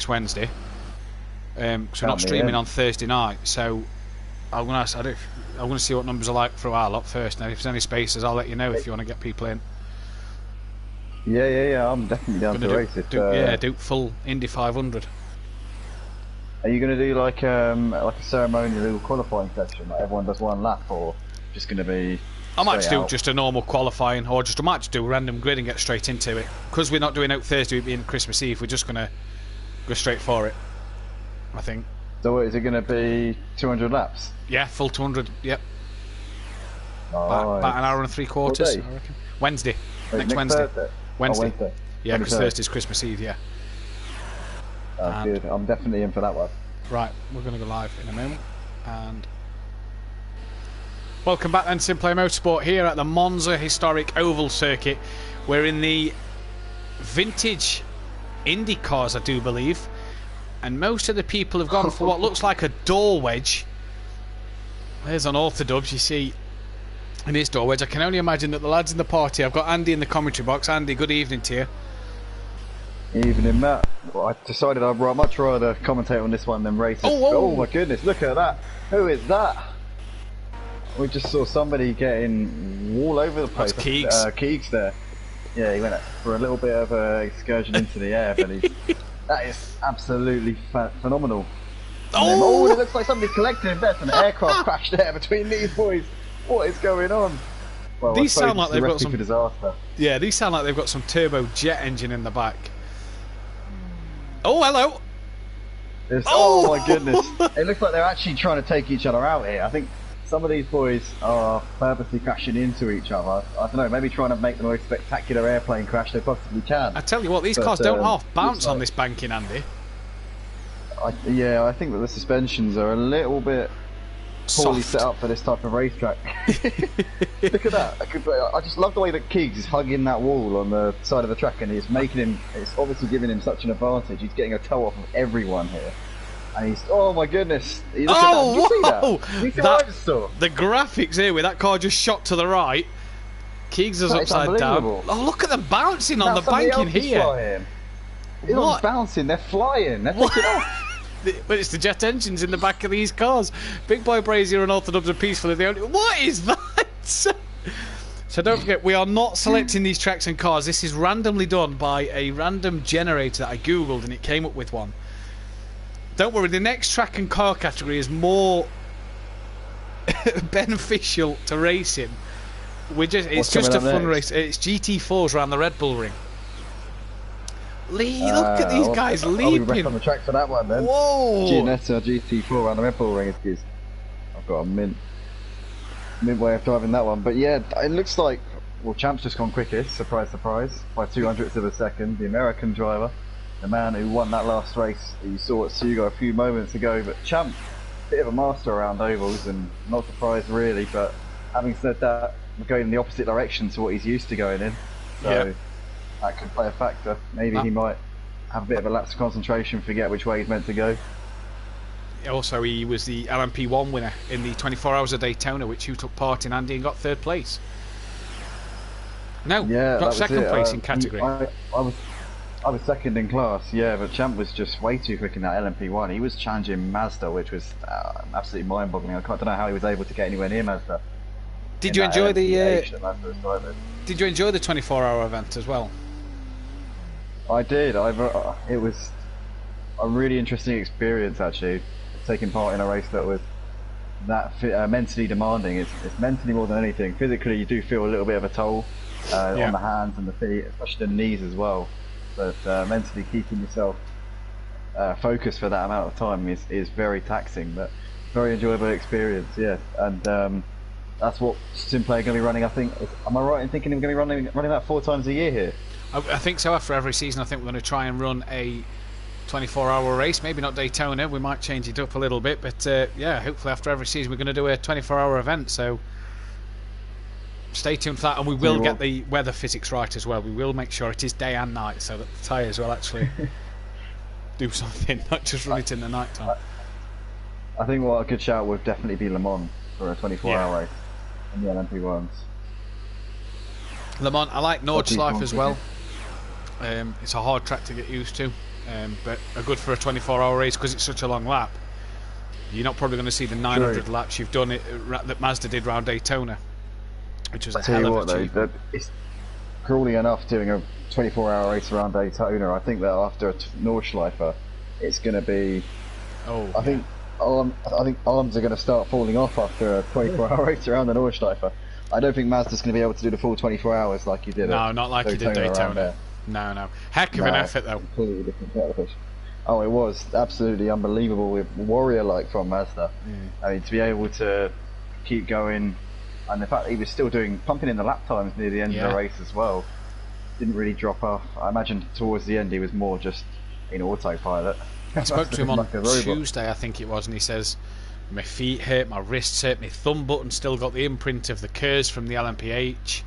Wednesday. So we're not streaming on Thursday night. So I'm going to see what numbers are like for our lot first. And if there's any spaces, I'll let you know if you want to get people in. Yeah. I'm definitely down to race it. Do full Indy 500. Are you going to do like a ceremonial little qualifying section? Like everyone does one lap, or? just going to be. I might just do just a normal qualifying, or I might just do a random grid and get straight into it. Because we're not doing out Thursday being Christmas Eve, we're just going to go straight for it, I think. So is it going to be 200 laps? Yeah, full 200, yep. Nice. About an hour and 3/4, I reckon. Wednesday. Next Wednesday. Thursday? Wednesday. Oh, Wednesday. Yeah, because Thursday's Christmas Eve, yeah. Oh, good. I'm definitely in for that one. Right, we're going to go live in a moment. And welcome back then to Simplay Motorsport here at the Monza Historic Oval Circuit. We're in the vintage Indy cars, I do believe. And most of the people have gone for what looks like a door wedge. There's an Orthodubs, you see, in his door wedge. I can only imagine that the lads in the party, I've got Andy in the commentary box. Andy, good evening to you. Evening, Matt. Well, I decided I'd much rather commentate on this one than race. Oh my goodness, look at that. Who is that? We just saw somebody getting all over the place. That's Keegs. Keegs there. Yeah, he went for a little bit of an excursion into the air, but that is absolutely phenomenal. Oh, it looks like somebody's collecting bets. An aircraft crash there between these boys. What is going on? Well, these sound like they've got some disaster. Yeah, these sound like they've got some turbo jet engine in the back. Oh, hello. Oh my goodness! It looks like they're actually trying to take each other out here. I think some of these boys are purposely crashing into each other. I don't know, maybe trying to make the most spectacular airplane crash they possibly can. I tell you what, these cars don't half bounce on this banking, Andy. Yeah, I think that the suspensions are a little bit poorly set up for this type of racetrack. Look at that! I just love the way that Keegs is hugging that wall on the side of the track, and it's making him. It's obviously giving him such an advantage. He's getting a toe off of everyone here. And he's, oh my goodness! Look at that. Did you see that? Did you see what I just saw? The graphics here with that car just shot to the right. Keegs is upside down. Oh, look at them bouncing on the banking here. They're not bouncing, they're flying. They're taking off. But it's the jet engines in the back of these cars. Big Boy Brazier and Orthodubs are peaceful. What is that? So don't forget, we are not selecting these tracks and cars. This is randomly done by a random generator that I googled and it came up with one. Don't worry, the next track and car category is more beneficial to racing. It's just a fun race. It's GT4s around the Red Bull Ring. Lee, look at these guys leaping. I'll be back on the track for that one then. Whoa! Gianetta GT4 around the Red Bull Ring is. I've got a mint way of driving that one. But yeah, it looks like, well, Champ's just gone quickest, surprise, surprise, by 200ths of a second. The American driver, the man who won that last race that you saw at Sugo a few moments ago. But Champ, bit of a master around ovals, and not surprised really. But having said that, we're going in the opposite direction to what he's used to going in. So. Yeah. That could play a factor. Maybe he might have a bit of a lapse of concentration, forget which way he's meant to go. Also, he was the LMP1 winner in the 24 Hours of Daytona, which you took part in, Andy, and got 3rd place. No, got 2nd place in category. I was 2nd in class, yeah, but Champ was just way too quick in that LMP1. He was challenging Mazda, which was absolutely mind-boggling. I don't know how he was able to get anywhere near Mazda. Did you enjoy the 24-hour event as well? I did. It was a really interesting experience, actually, taking part in a race that was that mentally demanding. It's mentally more than anything. Physically, you do feel a little bit of a toll on the hands and the feet, especially the knees as well. But mentally, keeping yourself focused for that amount of time is very taxing, but very enjoyable experience. Yeah, and that's what Simplay are going to be running. I think. Am I right in thinking we're going to be running that 4 times a year here? I think so. After every season, I think we're going to try and run a 24-hour race. Maybe not Daytona. We might change it up a little bit, but yeah, hopefully after every season we're going to do a 24-hour event. So stay tuned for that, and we will get the weather physics right as well. We will make sure it is day and night, so that the tyres will actually do something, not just run it in the night time. I think what a good shout would definitely be Le Mans for a 24-hour race in the LMP1s. Le Mans, I like Nordschleife as well. It's a hard track to get used to, but good for a 24-hour race because it's such a long lap. You're not probably going to see the 900 laps you've done that Mazda did round Daytona, which was a hell of a achievement. It's cruelly enough doing a 24-hour race around Daytona. I think that after a Nordschleife, it's going to be. I think I think arms are going to start falling off after a 24-hour race around the Nordschleife. I don't think Mazda's going to be able to do the full 24 hours like he did. No, not like he did Daytona. No. Heck of an effort, though. Completely different kettle fish. Oh, it was absolutely unbelievable, with warrior-like from Mazda. I mean, to be able to keep going, and the fact that he was still pumping in the lap times near the end of the race as well, didn't really drop off. I imagine towards the end he was more just in autopilot. I spoke to him on Tuesday, I think it was, and he says, my feet hurt, my wrists hurt, my thumb button still got the imprint of the Kers from the LMPH.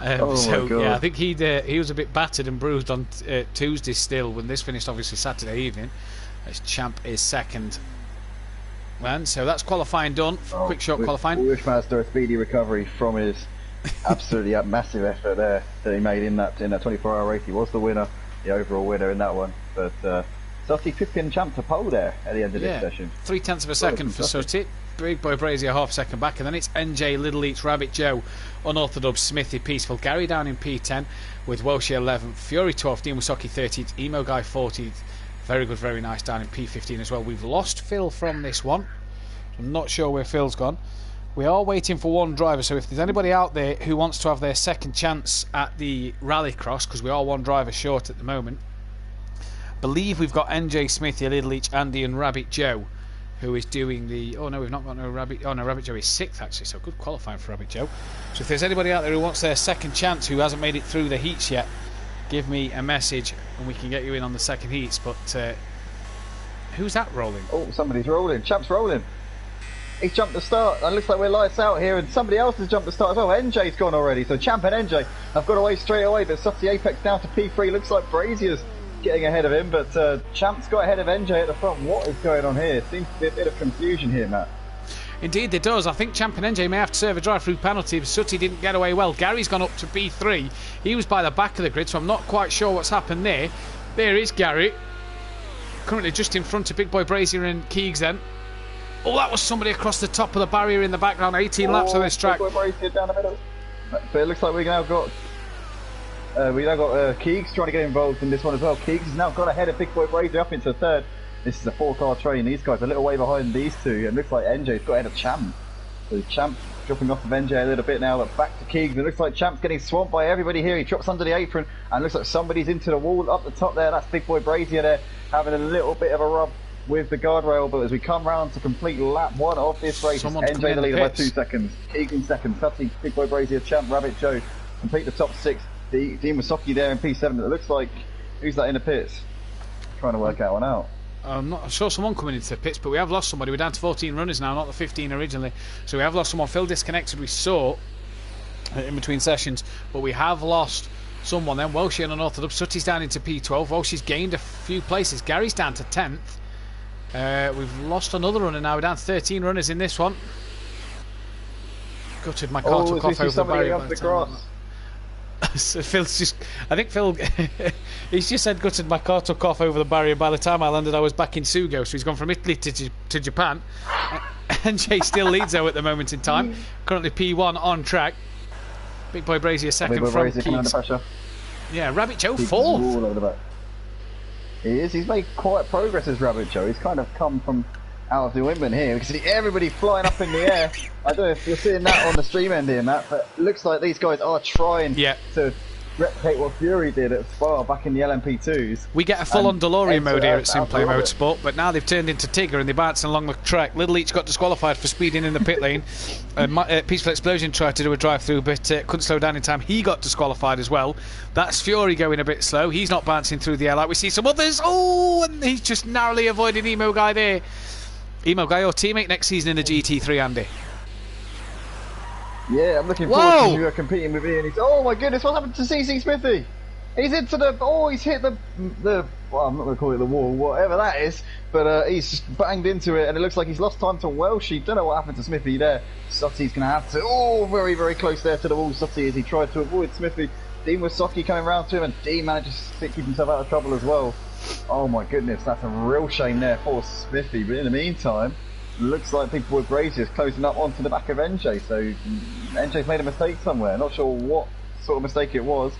I think he was a bit battered and bruised on Tuesday still, when this finished obviously Saturday evening. As Champ is second. And so that's qualifying done. Quick short qualifying. We wish Mazda a speedy recovery from his absolutely massive effort there that he made in that 24-hour race. He was the winner, the overall winner in that one. But Sutty could pin Champ to pole there at the end of this session. 0.3 of a second for Sutty. Big Boy Brazier half second back, and then it's NJ, Little Eats, Rabbit Joe, Unorthodox, Smithy, Peaceful, Gary down in P10 with Welshie 11th, Fury 12th, Dean Wasocki 13th, Emo Guy 14th. Very good, very nice down in P15 as well. We've lost Phil from this one. I'm not sure where Phil's gone. We are waiting for one driver, so if there's anybody out there who wants to have their second chance at the Rallycross, because we are one driver short at the moment, I believe we've got NJ, Smithy, Little Each, Andy and Rabbit Joe, who is doing the... Oh no, we've not got no Rabbit... Oh no, Rabbit Joe is 6th actually, so good qualifying for Rabbit Joe. So if there's anybody out there who wants their second chance who hasn't made it through the heats yet, give me a message and we can get you in on the second heats. But who's that rolling? Oh, somebody's rolling. Champ's rolling. He's jumped the start. It looks like we're lights out here, and somebody else has jumped the start as well. NJ's gone already, so Champ and NJ have got away straight away, but Sutty Apex down to P3. Looks like Brazier's getting ahead of him, but Champ's got ahead of NJ at the front. What is going on here? Seems to be a bit of confusion here, Matt. Indeed, there does. I think Champ and NJ may have to serve a drive-through penalty if Sutty didn't get away well. Gary's gone up to B3. He was by the back of the grid, so I'm not quite sure what's happened there. There is Gary, currently just in front of Big Boy Brazier and Keegs then. Oh, that was somebody across the top of the barrier in the background. 18 laps on this track. Big Boy Brazier down the middle. But it looks like we've now got Keegs trying to get involved in this one as well. Keegs has now got ahead of Big Boy Brazier up into third. This is a 4-car train. These guys are a little way behind these two. It looks like NJ's got ahead of Champ. So Champ dropping off of NJ a little bit now, but back to Keegs. It looks like Champ's getting swamped by everybody here. He drops under the apron, and looks like somebody's into the wall up the top there. That's Big Boy Brazier there, having a little bit of a rub with the guardrail. But as we come round to complete lap 1 of this race, NJ the leader by 2 seconds. Keegs in second. Sutty, Big Boy Brazier, Champ, Rabbit Joe complete the top 6. Dean Wasocki there in P7. It looks like, who's that in the pits? Trying to work that one out. I'm not sure someone coming into the pits, but we have lost somebody. We're down to 14 runners now, not the 15 originally. So we have lost someone. Phil disconnected, we saw in between sessions, but we have lost someone then. Welshie and Unorthodox. Sutty's down into P12. Welshie's gained a few places. Gary's down to 10th. We've lost another runner now. We're down to 13 runners in this one. Gutted my car took off over the barrier. So Phil's just, I think Phil, he's just said gutted my car took off over the barrier. By the time I landed I was back in Sugo, so he's gone from Italy to Japan. NJ still leads though at the moment in time, currently P1 on track. Big Boy Brazier second from Keegs. Yeah, Rabbit Joe 4th. He is, he's made quite progress as Rabbit Joe. He's kind of come from out of the wind here. We can see everybody flying up in the air. I don't know if you're seeing that on the stream end here, Matt, but it looks like these guys are trying to replicate what Fury did at Spa back in the LMP2s. We get a full-on DeLorean mode here at Simplay Motorsport, but now they've turned into Tigger and they're bouncing along the track. Little Each got disqualified for speeding in the pit lane. Peaceful Explosion tried to do a drive-through, but couldn't slow down in time. He got disqualified as well. That's Fury going a bit slow. He's not bouncing through the air like we see some others. Oh, and he's just narrowly avoided Emo Guy there. Emo Guy, your teammate next season in the GT3, Andy. Yeah, I'm looking forward to you competing with Ian. Oh my goodness, what happened to CC Smithy? He's into the, he's hit the well, I'm not going to call it the wall, whatever that is, but he's just banged into it, and it looks like he's lost time to Welshie. Don't know what happened to Smithy there. Sutty's going to have to, very, very close there to the wall, Sutty, as he tried to avoid Smithy. Dean Wasocki coming round to him, and Dean manages to keep himself out of trouble as well. Oh my goodness, that's a real shame there for Smithy, but in the meantime, looks like Big Boy Brazier is closing up onto the back of NJ, so NJ's made a mistake somewhere. Not sure what sort of mistake it was,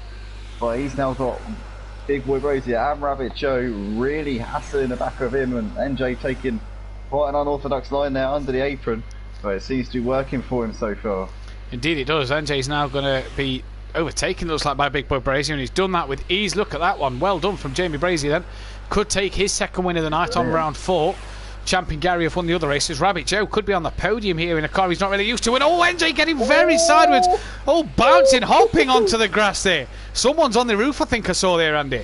but he's now got Big Boy Brazier and Rabbit Joe really hassling the back of him, and NJ taking quite an unorthodox line there under the apron, but it seems to be working for him so far. Indeed it does. NJ's now going to be overtaken, looks like, by Big Boy Brazier, and he's done that with ease. Look at that one. Well done from Jamie Brazier then. Could take his second win of the night on round 4. Champion Gary have won the other races. Rabbit Joe could be on the podium here in a car he's not really used to. And NJ getting very sideways. Bouncing, hopping onto the grass there. Someone's on the roof, I think I saw there, Andy.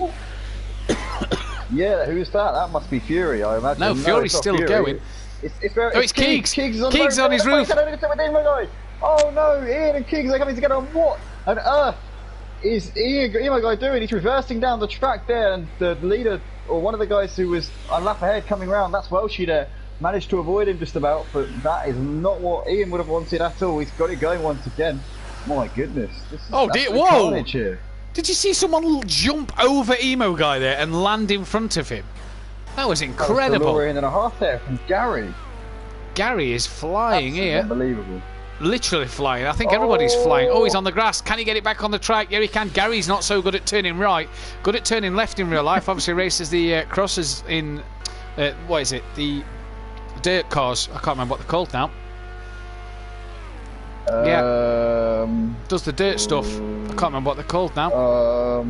Yeah, who's that? That must be Fury, I imagine. No, Fury's still going. It's Keegs. Keegs on his roof. Oh no, Ian and Keegs are coming together. On what on earth is Emo Guy doing? He's reversing down the track there, and the leader, or one of the guys who was a lap ahead coming round, that's Welshie there, managed to avoid him just about, but that is not what Ian would have wanted at all. He's got it going once again. My goodness. This is dear, whoa! Here. Did you see someone jump over Emo Guy there and land in front of him? That was incredible. That was a half there from Gary. Gary is flying here. Unbelievable. Literally flying. I think everybody's flying. He's on the grass. Can he get it back on the track? Yeah, he can. Gary's not so good at turning right. Good at turning left in real life. Obviously races the crosses in, what is it? The dirt cars. I can't remember what they're called now. Does the dirt stuff. I can't remember what they're called now.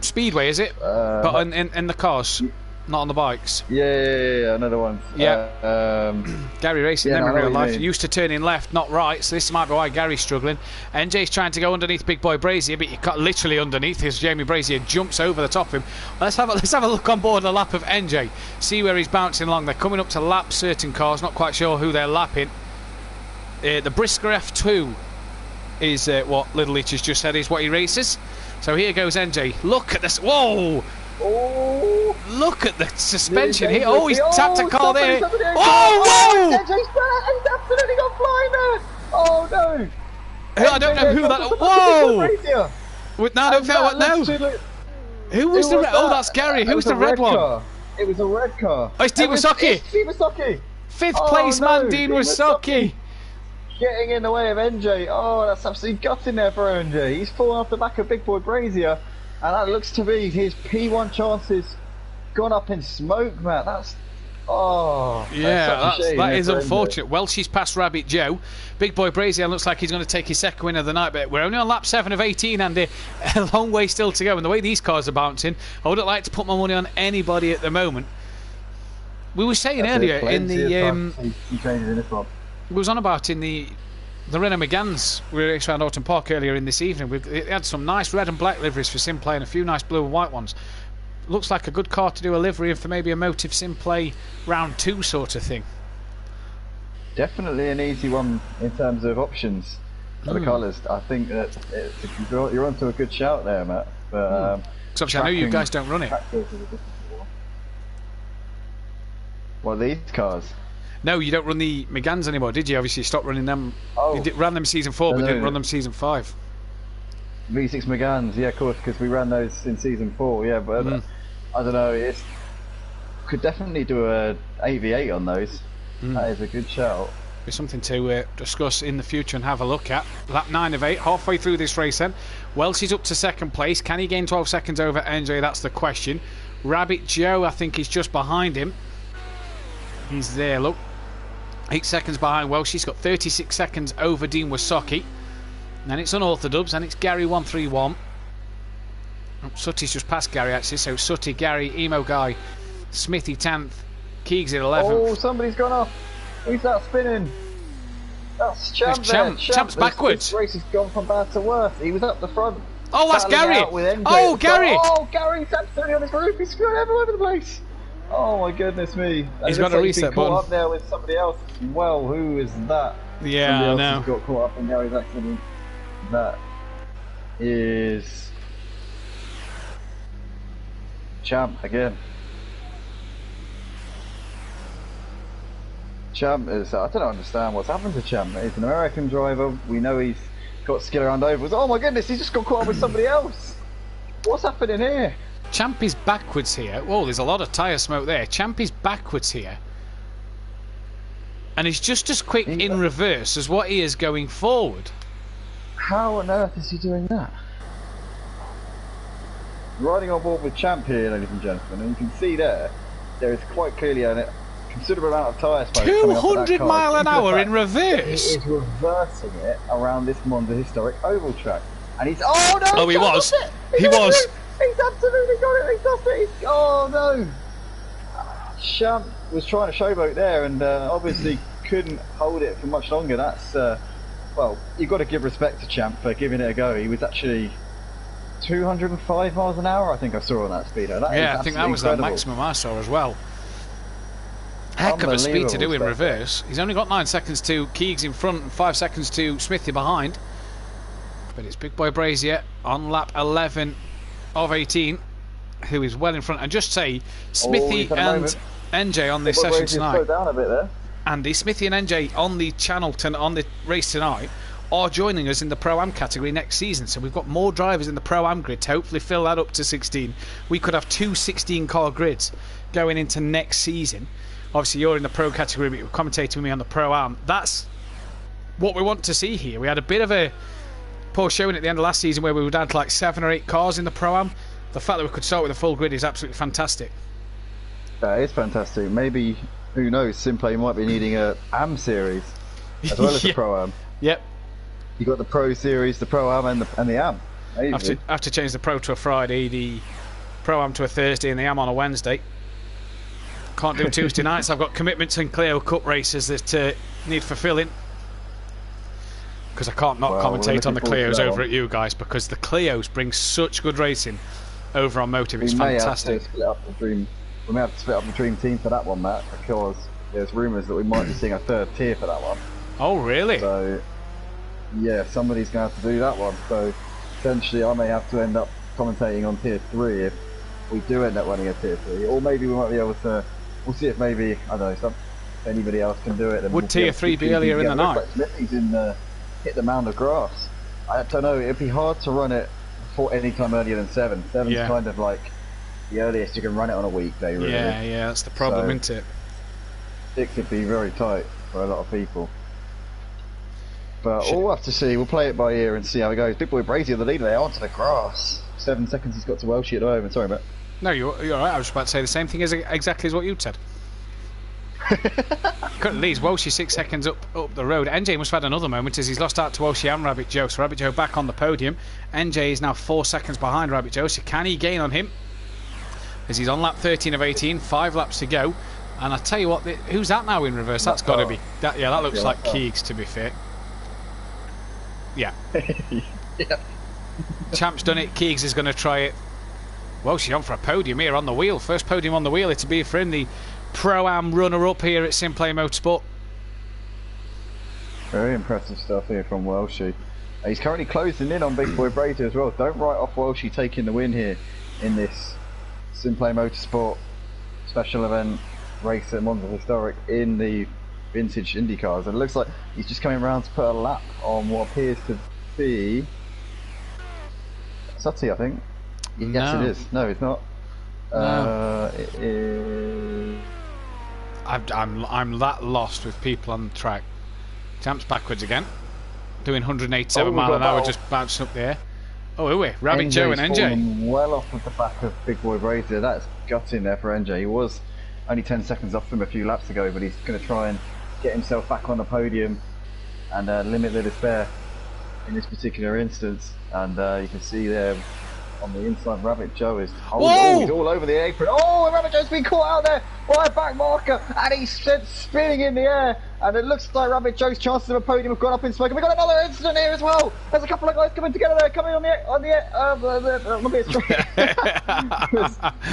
Speedway, is it? But in the cars. Not on the bikes. Yeah, another one. Yeah. Gary racing them in real life. Used to turning left, not right, so this might be why Gary's struggling. NJ's trying to go underneath Big Boy Brazier, but you got literally underneath as Jamie Brazier jumps over the top of him. Let's have a look on board the lap of NJ. See where he's bouncing along. They're coming up to lap certain cars, not quite sure who they're lapping. The Brisker F2 is what Little Leach has just said is what he races. So here goes NJ. Look at this. Whoa! Oh, look at the suspension here. He's tapped a car there. Whoa! He's absolutely gone flying there. Oh no! I don't know who that. Whoa! No, I don't feel what now. Who was the red? That's Gary. Who's the red one? It was a red car. Oh, it's Dean Wasocki. Fifth place man, Dean Wasocki. Getting in the way of NJ. Oh, that's absolutely gutting there for NJ. He's fallen off the back of Big Boy Brazier. And that looks to be his P1 chances gone up in smoke, Matt. That is unfortunate. Well, she's past Rabbit Joe. Big Boy Brazier looks like he's going to take his second win of the night, but we're only on lap 7 of 18, Andy. A long way still to go. And the way these cars are bouncing, I wouldn't like to put my money on anybody at the moment. We were saying earlier in the we was on about in the Renault Megans we raced around Autumn Park earlier in this evening. It had some nice red and black liveries for sim play and a few nice blue and white ones. Looks like a good car to do a livery and for maybe a motive sim play round 2 sort of thing. Definitely an easy one in terms of options for the colours. I think that you're onto a good shout there, Matt. But, I know you guys don't run it. What, these cars? No, you don't run the Megans anymore, did you? Obviously, you stopped running them. You ran them season 4, but didn't run them season 5. V6 Megans, yeah, of course, because we ran those in season 4, yeah, but I don't know, could definitely do a 8v8 on those. That is a good shout. It's something to discuss in the future and have a look at. Lap 9 of 8, halfway through this race then. Welshie's up to second place. Can he gain 12 seconds over NJ? That's the question. Rabbit Joe, I think, is just behind him. He's there, look. 8 seconds behind Welsh. He's got 36 seconds over Dean Wasocki. And it's unorthodox, and it's Gary 131. Sutty's just past Gary actually, so Sutty, Gary, Emo Guy, Smithy 10th, Keegs at 11th. Oh, somebody's gone off. Who's that spinning? That's Champ. Champ's backwards. This race has gone from bad to worse. He was up the front. Oh, that's Gary. Oh, Gary. Oh, Gary's absolutely on his roof. He's screwing everyone over the place. Oh my goodness me! He's got a reset button. Caught up there with somebody else. Well, who is that? Yeah, I know. Got caught up in Gary's accident. That is Champ again. Champ is. I don't understand what's happened to Champ. He's an American driver. We know he's got skill around over. Oh my goodness! He's just got caught up with somebody else. What's happening here? Champ is backwards here. Whoa, there's a lot of tyre smoke there. Champ is backwards here. And he's just as quick in reverse as what he is going forward. How on earth is he doing that? riding on board with Champ here, ladies and gentlemen, and you can see there is quite clearly a considerable amount of tyre space. 200 mile an hour in reverse. He is reversing it around this Monza historic oval track, and he's oh no! Oh, he was. He was. He's absolutely got it. He's lost it. Oh no! Champ was trying to showboat there, and obviously couldn't hold it for much longer. That's well, you've got to give respect to Champ for giving it a go. He was actually 205 miles an hour, I think I saw on that speedo. Yeah, I think that was the maximum I saw as well. Heck of a speed to do in reverse. He's only got 9 seconds to Keegs in front and 5 seconds to Smithy behind. But it's Big Boy Brazier on lap 11 of 18, who is well in front. And just say, Smithy and NJ on this session tonight. Slow down a bit there. Andy, Smithy and NJ on the channel on the race tonight are joining us in the Pro-Am category next season. So we've got more drivers in the Pro-Am grid to hopefully fill that up to 16. We could have 2 16-car grids going into next season. Obviously, you're in the Pro category, but you're commentating with me on the Pro-Am. That's what we want to see here. We had a bit of a poor showing at the end of last season where we were down to like 7 or 8 cars in the Pro-Am. The fact that we could start with a full grid is absolutely fantastic. That is fantastic. Maybe, who knows, Simplay might be needing a AM series as well as the Pro-Am. Yep. You got the Pro Series, the Pro-Am, and the AM. Have to change the Pro to a Friday, the Pro-Am to a Thursday, and the AM on a Wednesday. Can't do Tuesday nights. I've got commitments and Clio Cup races that need fulfilling. Because I can't not commentate on the Clios over at you guys, because the Clios bring such good racing over on Motive. It's fantastic. We may have to split up the dream team for that one, Matt, because there's rumours that we might be seeing a 3rd tier for that one. Oh, really? So, yeah, somebody's going to have to do that one. So, essentially, I may have to end up commentating on tier 3 if we do end up running a tier 3. Or maybe we might be able to. We'll see if maybe, I don't know, if anybody else can do it. Then would tier 3 be earlier in the night? Smithy's hit the mound of grass. I don't know, it'd be hard to run it for any time earlier than 7. 7's kind of like the earliest you can run it on a weekday, really. Yeah, that's the problem, isn't it? 6 would be very tight for a lot of people. But we'll have to see. We'll play it by ear and see how it goes. Big Boy Brazier, the leader there, onto the grass. 7 seconds he's got to Welshie at the moment. Sorry, Matt. No, you're alright. I was about to say the same thing exactly as what you said. Currently leads Welshie 6 seconds up the road. NJ must have had another moment as he's lost out to Welshie and Rabbit Joe. So Rabbit Joe back on the podium. NJ is now 4 seconds behind Rabbit Joe. So can he gain on him? As he's on lap 13 of 18, 5 laps to go. And I tell you what, who's that now in reverse? That's got to be. That looks like Keegs, to be fair. Yeah. Yeah. Champ's done it. Keegs is going to try it. Welshie on for a podium here on the wheel. First podium on the wheel. It'll be for him, the Pro-Am runner-up here at Simplay Motorsport. Very impressive stuff here from Welshie. He's currently closing in on Big Boy Brazier as well. Don't write off Welshie taking the win here in this Simplay Motorsport special event race at Monza Historic in the vintage Indy cars. And it looks like he's just coming around to put a lap on what appears to be Sutty, I think. Yes, it is. No, it's not. No. It is. I'm that lost with people on the track. Champ's backwards again, doing 187 mile an hour, just bouncing up there. Oh, are we? Rabbit Joe and NJ. Well off of the back of Big Boy Brazier. That's gutting there for NJ. He was only 10 seconds off him a few laps ago, but he's going to try and get himself back on the podium and limit the despair in this particular instance. And you can see there on the inside, Rabbit Joe is he's all over the apron. Oh, and Rabbit Joe's been caught out there by a back marker, and he's spinning in the air. And it looks like Rabbit Joe's chances of a podium have gone up in smoke. And we've got another incident here as well. There's a couple of guys coming together there, coming on the pit straight.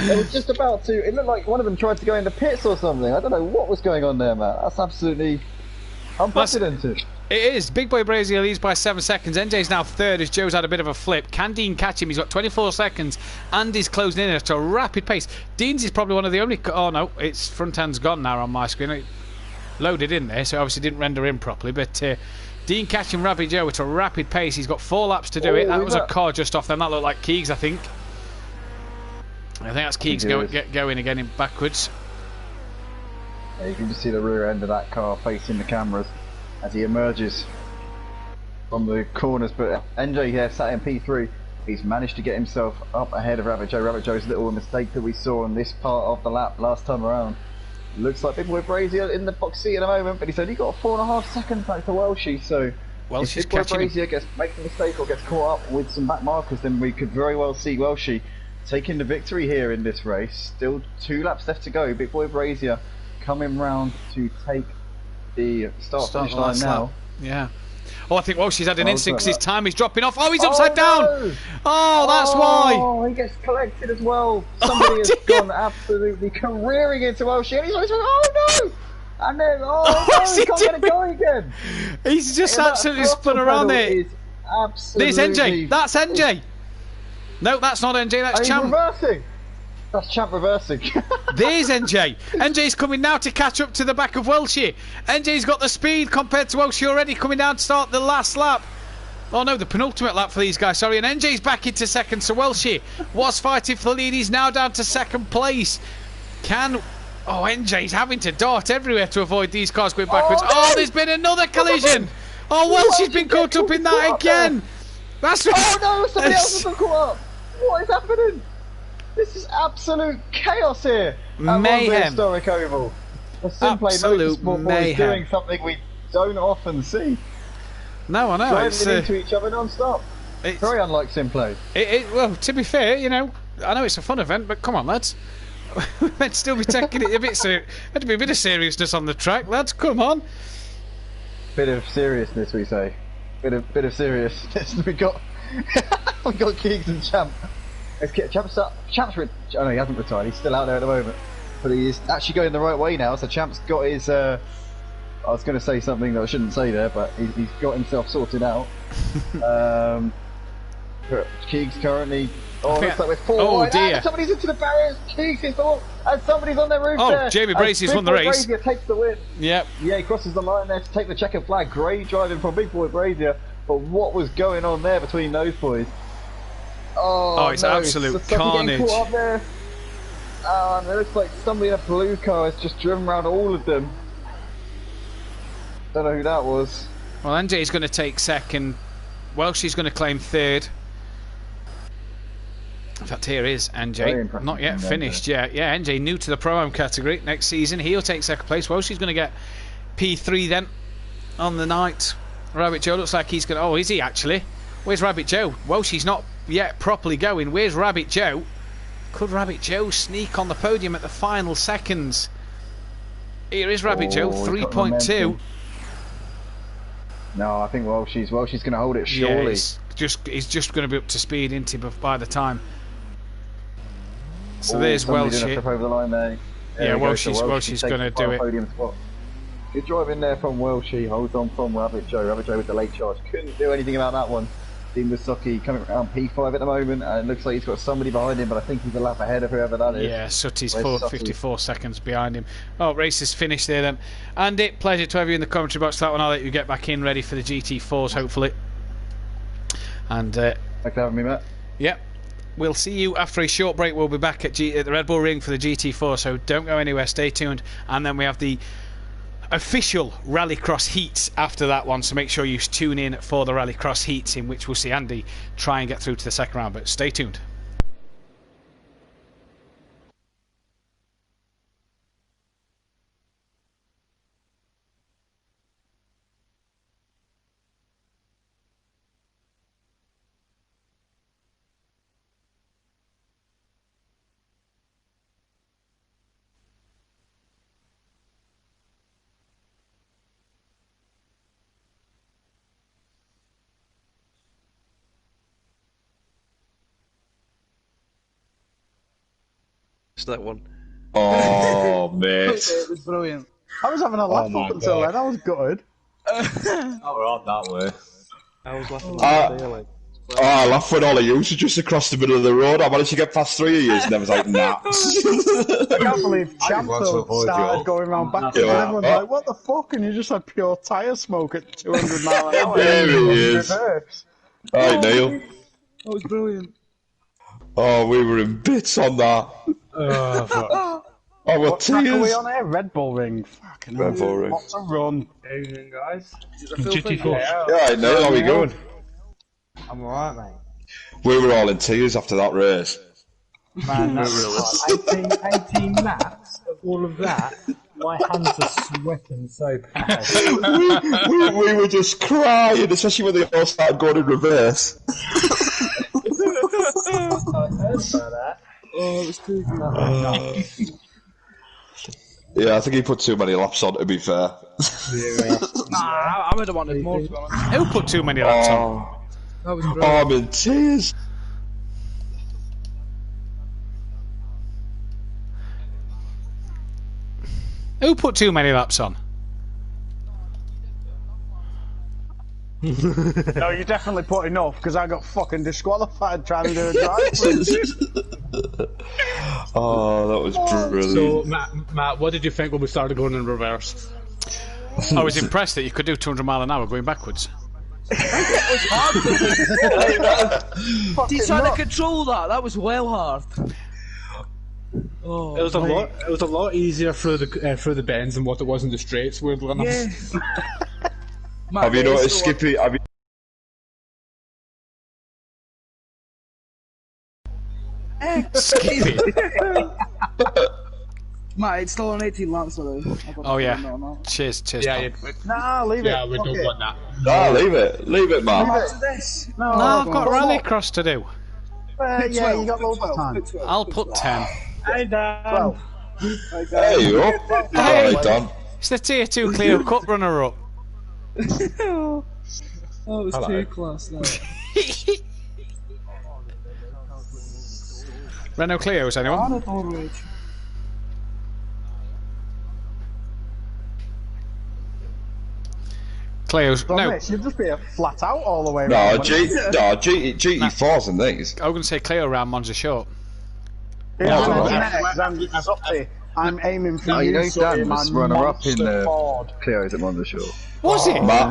It was just about to. It looked like one of them tried to go in the pits or something. I don't know what was going on there, man. That's absolutely unprecedented. It is. Big Boy Brazier leads by 7 seconds. NJ's now 3rd as Joe's had a bit of a flip. Can Dean catch him? He's got 24 seconds and he's closing in at a rapid pace. Dean's is probably one of the only... Oh no, its front end's gone now on my screen. It loaded in there, so obviously didn't render in properly. But Dean catching Rabbit Joe at a rapid pace. He's got 4 laps to do it. That was a car just off them. That looked like Keegs, I think. I think that's Keegs going again in backwards. Yeah, you can just see the rear end of that car facing the cameras as he emerges from the corners. But NJ here sat in P3 He's managed to get himself up ahead of Rabbit Joe. Rabbit Joe's little mistake that we saw on this part of the lap last time around. Looks like Big Boy Brazier in the box seat at the moment, but he's only got 4.5 seconds back to Welshie, so if Big Boy Brazier makes a mistake or gets caught up with some back markers, then we could very well see Welshie taking the victory here in this race. Still 2 laps left to go. Big Boy Brazier coming round to take the start-finish line now. Lap. Yeah. Oh, I think Welshie's had an instinct because his time is dropping off. Oh, he's upside down! No. Oh, that's why! Oh, he gets collected as well. Somebody has gone absolutely careering into Welshie, and he's like, oh no! And then, no, he can't get it going again. He's just absolutely spun around there. There's NJ. That's NJ. No, that's not NJ. That's Champ. Reversing. That's Champ reversing. There's NJ. NJ's coming now to catch up to the back of Welshie. NJ's got the speed compared to Welshie already, coming down to start the last lap. Oh no, the penultimate lap for these guys, sorry. And NJ's back into second, so Welshie was fighting for the lead. He's now down to second place. Oh, NJ's having to dart everywhere to avoid these cars going backwards. Oh, there's been another collision. Oh, Welshie's been caught up in that again. That's Oh no, somebody else has been caught up. What is happening? This is absolute chaos here at mayhem. Historic Oval. The Simplay Motorsport boys doing something we don't often see. No, I know. Driving into each other non-stop. It's very unlike Simplay. Well, to be fair, you know, I know it's a fun event, but come on, lads. We're meant to still be taking it a bit meant to be a bit of seriousness on the track, lads. Come on. Bit of seriousness, we say. Bit of seriousness. we got Keegs and Champ. Champ's oh no, he hasn't retired. He's still out there at the moment, but he is actually going the right way now. So Champ's got his. I was going to say something that I shouldn't say there, but he's got himself sorted out. Keegs currently. Oh, looks like we're 4 wide. Dear! And somebody's into the barriers. Keegs is the and somebody's on their roof there. Oh, Jamie Bracey's won the race. Brazier takes the win. Yep. Yeah, he crosses the line there to take the checkered flag. Great driving from Big Boy Brazier, but what was going on there between those boys? Oh, it's absolute carnage. Caught up there. And it looks like somebody in a blue car has just driven around all of them. Don't know who that was. Well, NJ's going to take second. Welshie's going to claim third. In fact, here is NJ. Not yet finished. Yeah, NJ new to the Pro-Am category. Next season, he'll take second place. Welshie's going to get P3 then on the night. Rabbit Joe looks like he's going to... Oh, is he actually? Where's Rabbit Joe? Welshie's not yet properly going. Where's Rabbit Joe? Could Rabbit Joe sneak on the podium at the final seconds? Here is Rabbit Joe, 3.2. No, I think Welshie's going to hold it surely. Yeah, he's just going to be up to speed, isn't he, by the time. So there's Welshie. Over the line there. Yeah, Welshie's going to do it. Good drive in there from Welshie, holds on from Rabbit Joe. Rabbit Joe with the late charge. Couldn't do anything about that one. Dean Wasocki coming around P5 at the moment, and it looks like he's got somebody behind him, but I think he's a lap ahead of whoever that is. Yeah, Sutty's 54 seconds behind him. Oh, race is finished there then. Andy, pleasure to have you in the commentary box for that one. I'll let you get back in, ready for the GT4s, hopefully. And thanks for having me, Matt. Yep. We'll see you after a short break. We'll be back at the Red Bull Ring for the GT4, so don't go anywhere, stay tuned. And then we have the official Rallycross heats after that one, so make sure you tune in for the Rallycross heats, in which we'll see Andy try and get through to the second round, but stay tuned. That one. Oh, mate. It was brilliant. I was having a laugh up until then. That was good. Oh, we're on that way. I was laughing all day, like. I laughed when all of you were just across the middle of the road. I managed to get past 3 of you, and I was like, nah. I can't believe Champo started going around backwards, and everyone's like, what the fuck? And you just had pure tyre smoke at 200 miles an hour. There he is. Alright, Neil. That was brilliant. Oh, we were in bits on that. What track are we on here? Red Bull Ring. Fucking Red Bull Ring. What's a run? Evening, guys. GT4. Yeah, I know. How are we going? I'm alright, mate. We were all in tears after that race. Man, that's 18 laps of all of that. My hands are sweating so bad. we were just crying, especially when they all started going in reverse. I heard about that. Oh, it was too good. Yeah, I think he put too many laps on, to be fair. Yeah. Nah, I would have wanted more, to be honest. Who put too many laps on? That was Oh, brilliant. I'm in tears. Who put too many laps on? No, you definitely put enough because I got fucking disqualified trying to do a drive. Oh, that was brilliant. So, Matt, what did you think when we started going in reverse? I was impressed that you could do 200 mile an hour going backwards. He's trying to control that. That was well hard. Oh, It was a lot. It was a lot easier through the bends than what it was in the straights. Weirdly enough. Yeah. Have you noticed, Skippy? Have you... Skippy. Matt, it's still on 18 laps though. Oh yeah. Cheers, Yeah, Tom. Nah, leave yeah, it. we don't want that. No, leave it, man. After this. No, I've got rallycross to do. Yeah, you got loads of time. I'll put 10. Hey, Dan. There you go. Hey. Alright, done. It's the Tier 2 Clio Cup runner-up. Oh, it was too close though. Renault Clio's, anyone? Clio's, no. It should just be a flat out all the way No, around. GT4s and these. I was going to say Clio round Monza short. I'm aiming for No, you know so Dan my was runner-up in monster the Ford. Clio's at Monza Short. Was it? Matt,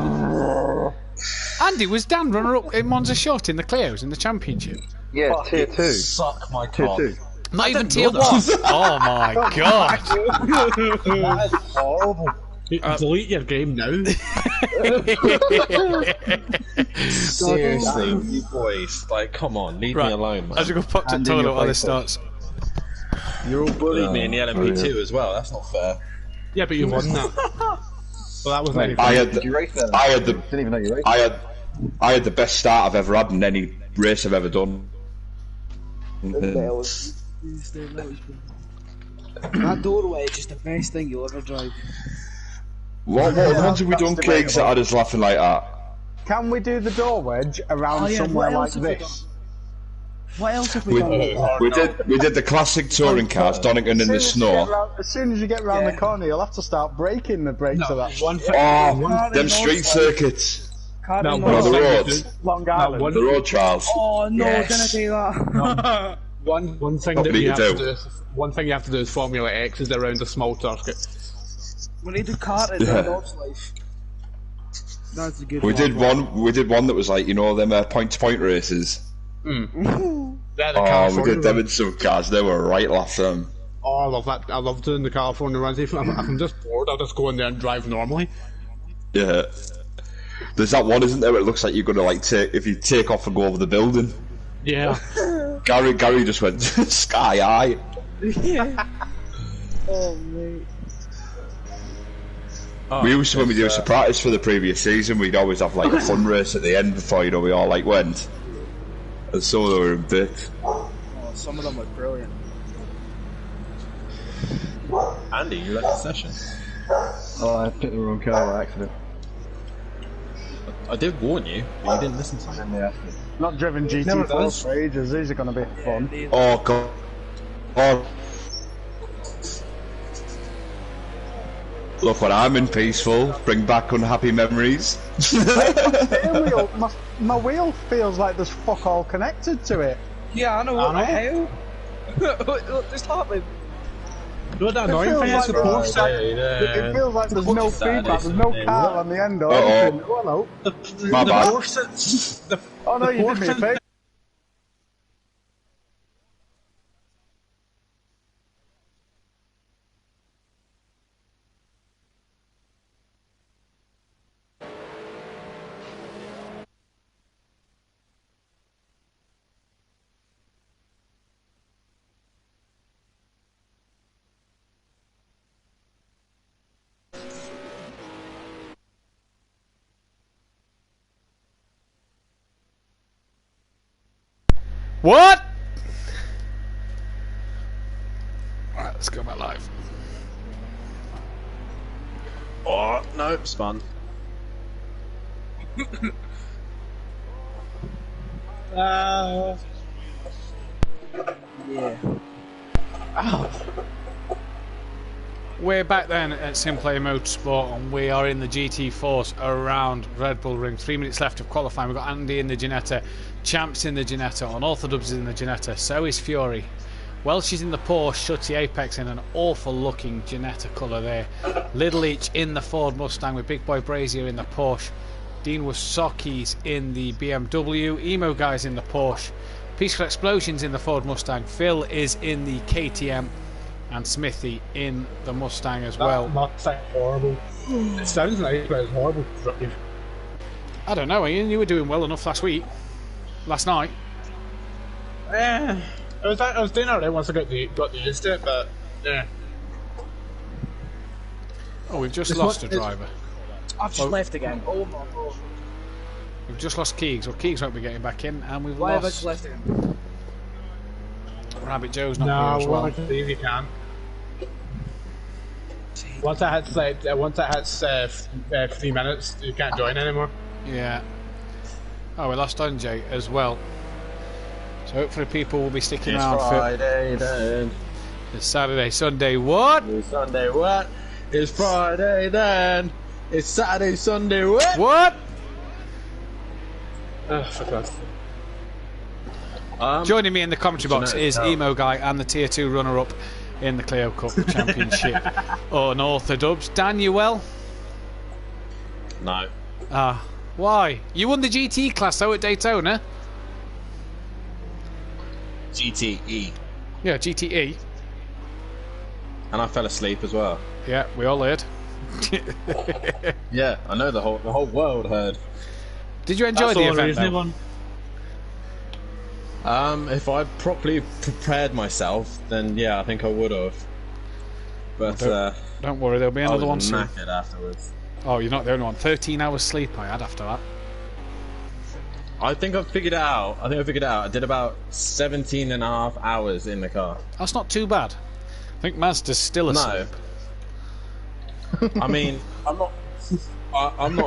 Andy, was Dan runner-up in Monza short in the Clios in the championship? Yeah, Tier 2. Suck my Tier cock. 2. Not even Tier 1? Oh my god. That is horrible. Delete your game now. Seriously, you boys, like, come on, leave me alone, man. I should go pop to the toilet while this starts. You all bullied me in the LMP2 as well. That's not fair. Yeah, but you won that. Well, that was like. Did you race there? Didn't even know you raced. I had the best start I've ever had in any race I've ever done. That doorway is just the best thing you'll ever drive. What ones have we done, Cakes, that had us laughing like that? Can we do the door wedge around somewhere like this? What else have we done? We did the classic touring cars, Donington in the snow. As soon as you get round the corner, you'll have to start braking the brakes of that. Them street circuits. No, the roads. Long Island. The road trials. Oh no, didn't do that. One thing What that do you you have do? to do. One thing you have to do is Formula X is around a small circuit. We need to kart in Yeah. Dodge life. That's a good We one. did one that was like, you know, them point-to-point races. They're the Oh, we California did them in runs. some cars. They were right laughing. Oh, I love that. I love doing the California runs. If I'm just bored, I'll just go in there and drive normally. Yeah. There's that one, isn't there? Where it looks like you're gonna like if you take off and go over the building. Yeah. Gary just went sky high. Yeah. Oh mate. We used to, when we do a surprise for the previous season, we'd always have like a fun race at the end before, you know, we all like went. And some of them were a bit. Oh, some of them were brilliant. Andy, you left the session. Oh, I picked the wrong car by accident. I did warn you, but you didn't listen to me. Yeah. Not driven GT4 for ages. These are going to be fun. Oh god. Oh. Look what I'm in, peaceful. Bring back unhappy memories. My wheel feels like there's fuck all connected to it. Yeah, I know what the hell. What just happened? No, that annoying thing is the Porsche. It feels like there's no feedback, there's no car on the end or Uh-oh. anything. Oh, hello. My bad. Oh no, you did me a favour. What? Alright, let's go back live. Oh, no, spun. Yeah. We're back then at Simplay Motorsport, and we are in the GT Force around Red Bull Ring. 3 minutes left of qualifying. We've got Andy in the Ginetta, Champs in the Ginetta, Unorthodox in the Ginetta, so is Fury. Welsh is in the Porsche, Shutty Apex in an awful looking Ginetta colour there. Little Each in the Ford Mustang with Big Boy Brazier in the Porsche. Dean Wasocki's in the BMW, Emo Guy's in the Porsche, Peaceful Explosions in the Ford Mustang, Phil is in the KTM, and Smithy in the Mustang as well. Mustang horrible. It sounds nice, but it's horrible. I don't know, Ian, you were doing well enough last night. I was doing alright once I got used to it, but yeah. Oh, we've just lost a driver. I've just left again. Oh my god. We've just lost Keegs. Well, Keegs won't be getting back in, and we've Why have I lost... just left again? Rabbit Joe's not here as well. No, I believe you can. Once it hits 3 minutes, you can't join anymore. Yeah. Oh, we lost Anjay as well. So hopefully people will be sticking around Friday then. It's Saturday, Sunday, what? It's Sunday, what? It's Friday then. It's Saturday, Sunday, what? What? For Christ's sake. Joining me in the commentary box is Emo Guy and the Tier 2 runner-up in the Clio Cup Championship. Unorthodox. Dan, you well? No. Why? You won the GT class though at Daytona. GTE. Yeah, GTE. And I fell asleep as well. Yeah, we all heard. Yeah, I know the whole world heard. Did you enjoy the event though? If I properly prepared myself, then yeah, I think I would have. But don't worry, there'll be another one soon. Knackered afterwards. Oh, you're not the only one. 13 hours sleep I had after that. I think I've figured it out. I did about 17 and a half hours in the car. That's not too bad. I think Mazda's still asleep. No. I mean, I'm not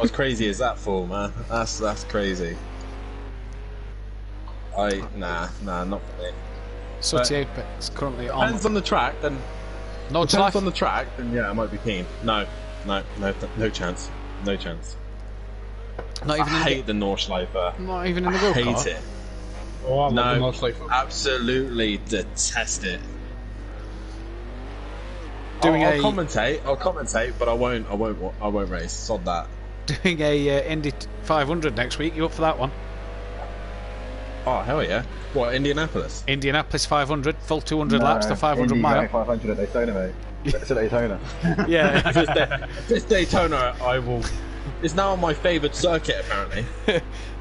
as crazy as that fool, man. That's crazy. Nah, not for me. Sutty Apex currently on. Depends on the track, then. No depends on the track, then yeah, I might be keen. No chance. No chance. Not even I hate the Nordschleifer. Not even in the go-kart? Hate it. Oh, I love no, the Nordschleifer. Absolutely detest it. I'll commentate, but I won't race. Sod that. Doing a Indy 500 next week. You up for that one? Oh hell yeah! What, Indianapolis? Indianapolis 500, full 200 laps, the 500 mile. 500 at Daytona, mate. It's at Daytona. Yeah. this Daytona, I will. It's now my favoured circuit, apparently.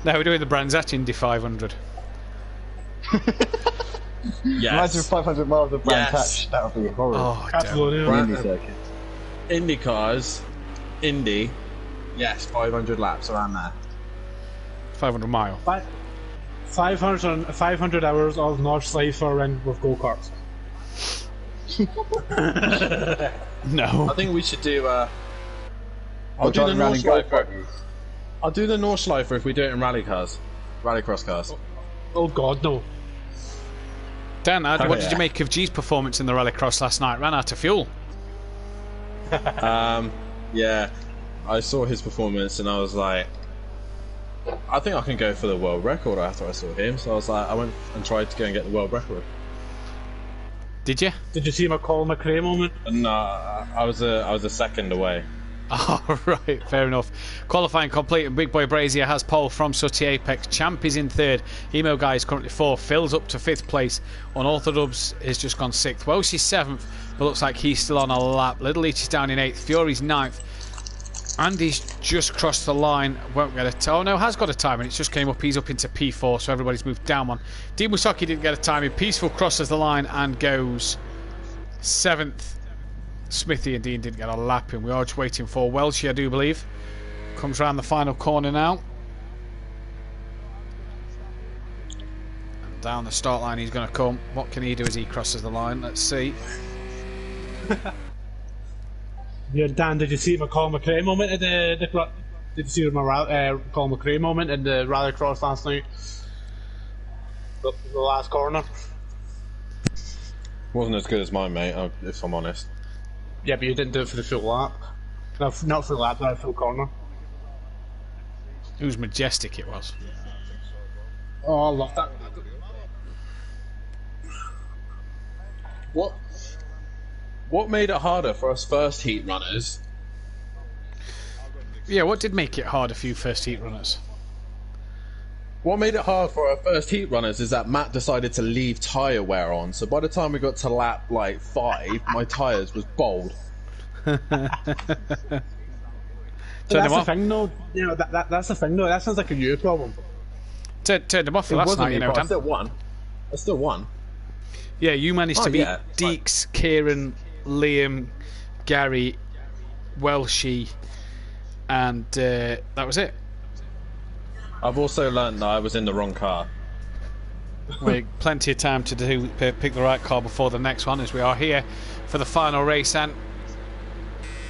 No, we're doing the Brands Hatch Indy 500. Yes. Imagine 500 miles of Brands Hatch. That would be horrible. Oh, Absolutely. Indy circuit. Indy cars, Indy. Yes, 500 laps around there. 500 mile. 500 hours of Nordschleifer and with go-karts. No. I think we should do. I'll do the Nordschleifer. go-kart. I'll do the Nordschleifer if we do it in rallycars, rallycross cars. Oh god, no. Dan, what did you make of G's performance in the rallycross last night? Ran out of fuel. Yeah, I saw his performance and I was like, I think I can go for the world record after I saw him. So I was like, I went and tried to go and get the world record. Did you? Did you see my Colin McRae moment? No, I was a second away. Oh, right, fair enough. Qualifying complete, and Big Boy Brazier has pole from Sutty Apex. Champ is in third. Emo Guy is currently fourth. Phil's up to fifth place. Unorthodox has just gone sixth. Welsh is seventh, but looks like he's still on a lap. Little Leach is down in eighth. Fury's ninth. Andy's just crossed the line. Won't get a time. Oh no, has got a time, and it's just came up. He's up into P4, so everybody's moved down one. Dean Musaki didn't get a time. Peaceful crosses the line and goes seventh. Smithy and Dean didn't get a lap in. We are just waiting for Welsh, I do believe. Comes round the final corner now. Down the start line he's going to come. What can he do as he crosses the line? Let's see. Yeah, Dan, did you see McCall McRae moment at did you see McCall McRae moment in the rallycross last night? The last corner. Wasn't as good as mine, mate, if I'm honest. Yeah, but you didn't do it for the full lap. No, not full lap, but full corner. It was majestic, it was. Oh, I love that. What made it harder for us first heat runners? Yeah, what did make it harder for you first heat runners? What made it hard for our first heat runners is that Matt decided to leave tyre wear on, so by the time we got to lap like 5, my tyres was bald. That's the thing, though. You know, that's the thing, though. That sounds like a you problem. Turned them off for last night, you know, Dan. I still won. Yeah, you managed to beat Deeks, Kieran, Liam, Gary, Welshie, and that was it. I've also learned that I was in the wrong car. Well, plenty of time to pick the right car before the next one, as we are here for the final race, and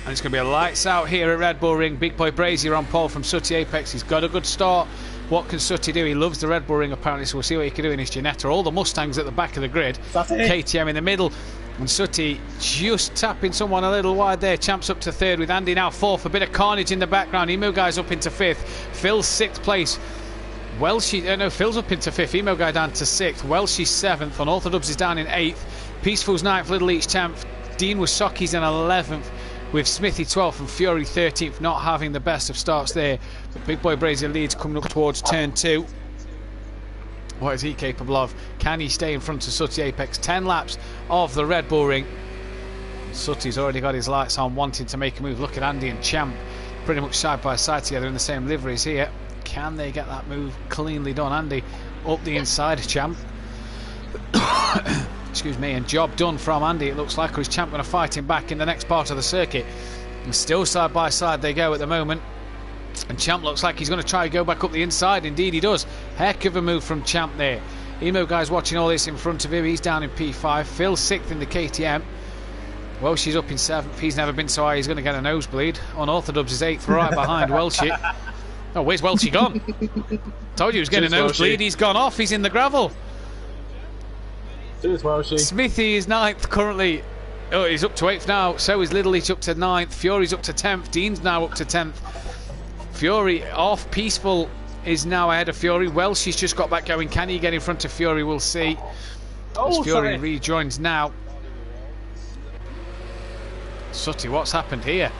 it's going to be a lights out here at Red Bull Ring. Big Boy Brazier on pole from Sooty Apex. He's got a good start. What can Sooty do? He loves the Red Bull Ring apparently, so we'll see what he can do in his Ginetta. All the Mustangs at the back of the grid. KTM in the middle, and Sooty just tapping someone a little wide there. Champs up to third with Andy now fourth. A bit of carnage in the background. Emo Guy's up into fifth. Phil's sixth place. Phil's up into fifth. Emo Guy down to sixth. Welshie's seventh. Unorthodox is down in eighth. Peaceful's ninth. Little Each 10th. Dean Wasocki's in 11th. With Smithy 12th and Fury 13th, not having the best of starts there. But Big Boy Brazier leads coming up towards turn 2. What is he capable of? Can he stay in front of Sooty Apex? 10 laps of the Red Bull Ring. Sooty's already got his lights on, wanting to make a move. Look at Andy and Champ, pretty much side by side together in the same liveries here. Can they get that move cleanly done? Andy up the inside of Champ. Excuse me, and job done from Andy. It looks like, or is Champ going to fight him back in the next part of the circuit? And still side by side they go at the moment. And Champ looks like he's going to try and go back up the inside. Indeed he does. Heck of a move from Champ there. Emo Guy's watching all this in front of him. He's down in P5. Phil 6th in the KTM. Welshie's up in 7th. He's never been so high, he's going to get a nosebleed. Unorthodox is 8th, right behind Welshie. Oh, where's Welshie gone? Told you he was getting a nosebleed. He's gone off. He's in the gravel. Cheers, Welshie. Smithy is 9th currently. Oh, he's up to 8th now. So is Little Each up to 9th. Fury's up to 10th. Dean's now up to 10th. Fury off. Peaceful is now ahead of Fury. Welshie's just got back going. Can he get in front of Fury? We'll see. As Fury rejoins now. Sooty, what's happened here?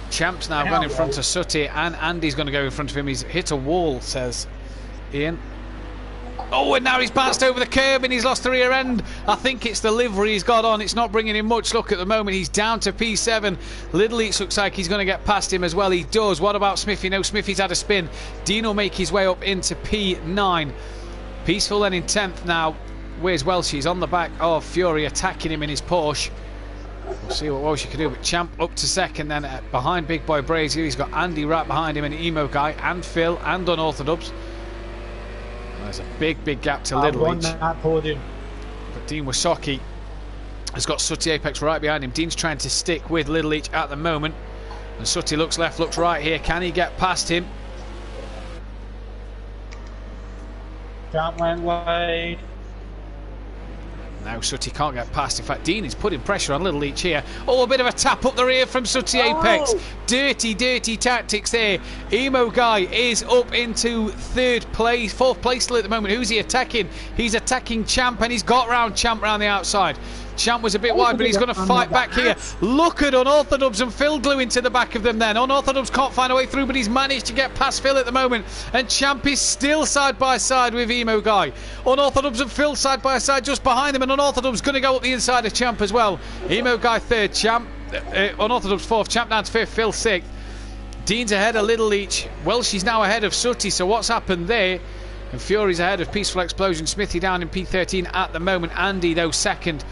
Champ's now gone in front of Sooty, and Andy's going to go in front of him. He's hit a wall, says Ian. Oh, and now he's bounced over the curb and he's lost the rear end. I think it's the livery he's got on. It's not bringing him much luck at the moment. He's down to P7. Little Eats looks like he's going to get past him as well. He does. What about Smithy? No, Smithy's had a spin. Dean will make his way up into P9. Peaceful then in 10th now. Where's Welshie? He's on the back of Fury, attacking him in his Porsche. We'll see what Welshie can do. But Champ up to second then behind Big Boy Brazier. He's got Andy right behind him and Emo Guy and Phil and Unorthodox. There's a big gap to Little Each. But Dean Wasocki has got Sooty Apex right behind him. Dean's trying to stick with Little Each at the moment. And Sooty looks left, looks right here. Can he get past him? Champ went wide. Now Sooty can't get past. In fact, Dean is putting pressure on Little Each here. Oh, a bit of a tap up the rear from Sooty Apex. Dirty tactics there. Emo Guy is up into fourth place still at the moment. Who's he attacking? He's attacking Champ, and he's got round Champ round the outside. Champ was a bit wide, but he's going to fight back here. Look at Unorthodox and Phil glue into the back of them then. Unorthodox can't find a way through, but he's managed to get past Phil at the moment. And Champ is still side by side with Emo Guy. Unorthodox and Phil side by side just behind them, and Unorthodox going to go up the inside of Champ as well. Emo Guy third, Champ, Unorthodox fourth, Champ down to fifth, Phil sixth. Dean's ahead of Little Each. Welshie's now ahead of Sooty, so what's happened there? And Fury's ahead of Peaceful Explosion. Smithy down in P13 at the moment. Andy, though, second.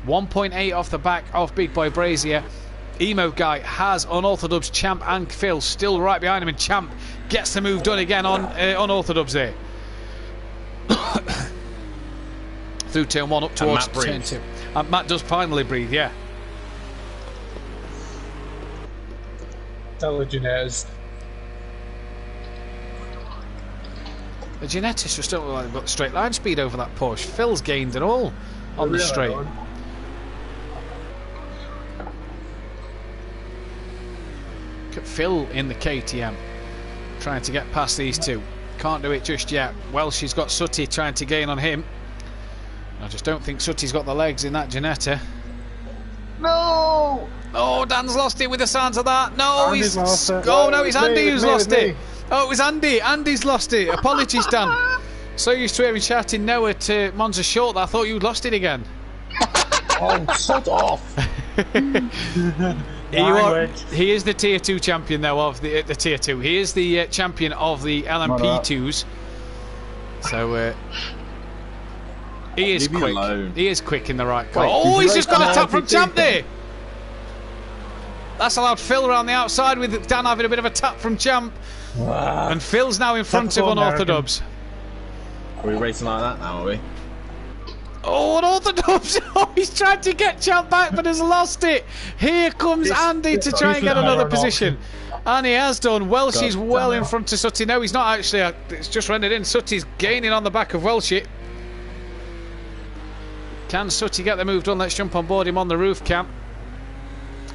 1.8 off the back of Big Boy Brazier. Emo Guy has Unorthodox, Champ and Phil still right behind him, and Champ gets the move done again on Unorthodox there. through turn 1 up towards turn 2. And Matt does finally breathe, yeah. Tell the Janettas. The Janettas just don't look like they've got straight line speed over that Porsche. Phil's gained it all on the straight. Look at Phil in the KTM trying to get past these two. Can't do it just yet. Well, she's got Sutty trying to gain on him. I just don't think Sutty's got the legs in that Janetta. No! Oh, Dan's lost it with the sounds of that. No, Andy's lost it. Oh, no, it's Andy who's lost it. Oh, it was Andy. Andy's lost it. Apologies, Dan. So used to hearing shouting no at Monza Short that I thought you'd lost it again. Oh, sod off. He is the Tier 2 champion, though, of the Tier 2. He is the champion of the LMP2s. So, he is quick. He is quick in the right car. Oh, he's just got a tap from Champ there. That's allowed Phil around the outside with Dan having a bit of a tap from Champ. Wow. And Phil's now in front of Unorthodox. Are we racing like that now, are we? Oh, Unorthodox! Oh, he's tried to get Champ back but has lost it. Here comes Andy to try and get another position. And he has done. Welshie's well in front of Sutty. No, he's not actually. It's just rendered in. Sutty's gaining on the back of Welshie. Can Sutty get the move done? Let's jump on board him on the roof, Cam.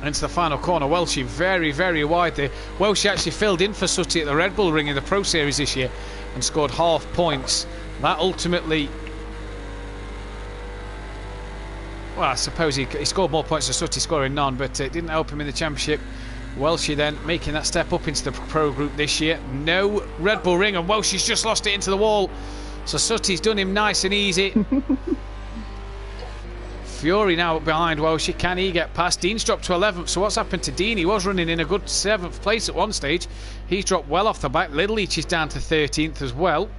Into the final corner. Welshie very, very wide there. Welshie actually filled in for Sutty at the Red Bull Ring in the Pro Series this year and scored half points. That ultimately... Well, I suppose he scored more points than Sutty, scoring none, but it didn't help him in the championship. Welshie then making that step up into the Pro Group this year. No Red Bull Ring, and Welshie's just lost it into the wall. So Sutty's done him nice and easy. Fury now behind Welshie. Can he get past? Dean's dropped to 11th. So what's happened to Dean? He was running in a good 7th place at one stage. He's dropped well off the back. Little Leach is down to 13th as well.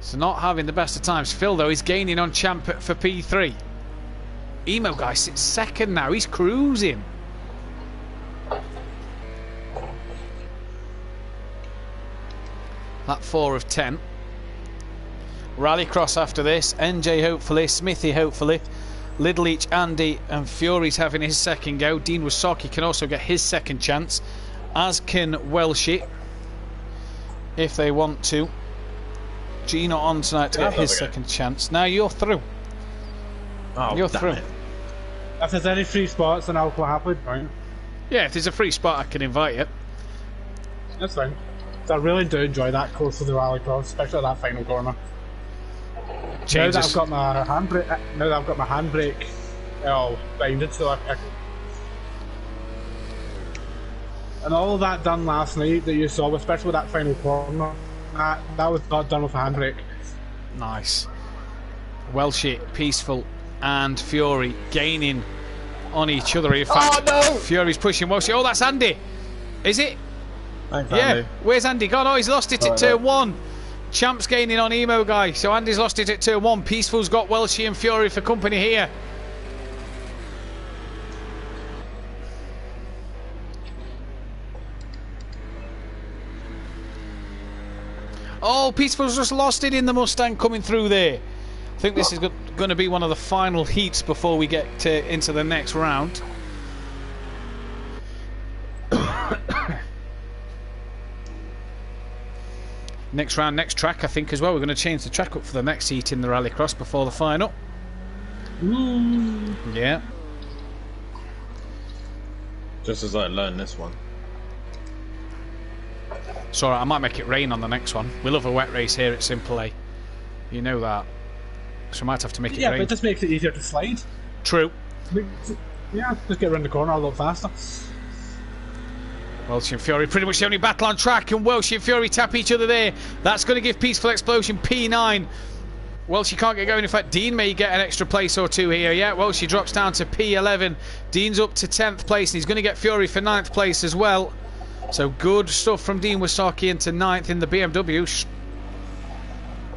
So not having the best of times. Phil, though, is gaining on Champ for P3. Emo guy sits second now. He's cruising. Lap 4 of 10. Rallycross after this. NJ hopefully. Smithy hopefully. Little Leach, Andy and Fury's having his second go. Dean Wasaki can also get his second chance, as can Welshie if they want to. Gino on tonight to get his second chance. Now you're through. Oh, you're through. If there's any free spots, then I'll happy, right? Yeah, if there's a free spot, I can invite you. That's fine. So I really do enjoy that close to the Rallycross, especially that final corner. Now that I've got my handbrake, binded, so I and all of that done last night that you saw, especially with that final corner, that was not done with a handbrake. Nice. Welshie, Peaceful, and Fury gaining on each other. In fact, Fury's pushing Welshie. Oh, that's Andy. Is it? Thanks, yeah. Andy. Where's Andy gone? Oh, he's lost it at turn 1. Champ's gaining on Emo guy, so Andy's lost it at turn 1. Peaceful's got Welshie and Fury for company here. Oh, Peaceful's just lost it in the Mustang coming through there. I think this is going to be one of the final heats before we get into the next round. Next round, next track, I think, as well. We're going to change the track up for the next heat in the Rallycross before the final. Yeah. Just as I learned this one. It's alright, I might make it rain on the next one. We love a wet race here at Simple A. You know that. So I might have to make it rain. Yeah, but it just makes it easier to slide. True. Yeah, just get around the corner a lot faster. Welshie and Fury pretty much the only battle on track, and Welshie and Fury tap each other there. That's going to give Peaceful Explosion P9. Welshie can't get going. In fact, Dean may get an extra place or two here. Yeah, Welshie drops down to P11. Dean's up to 10th place, and he's going to get Fury for 9th place as well. So good stuff from Dean Wasaki into 9th in the BMW.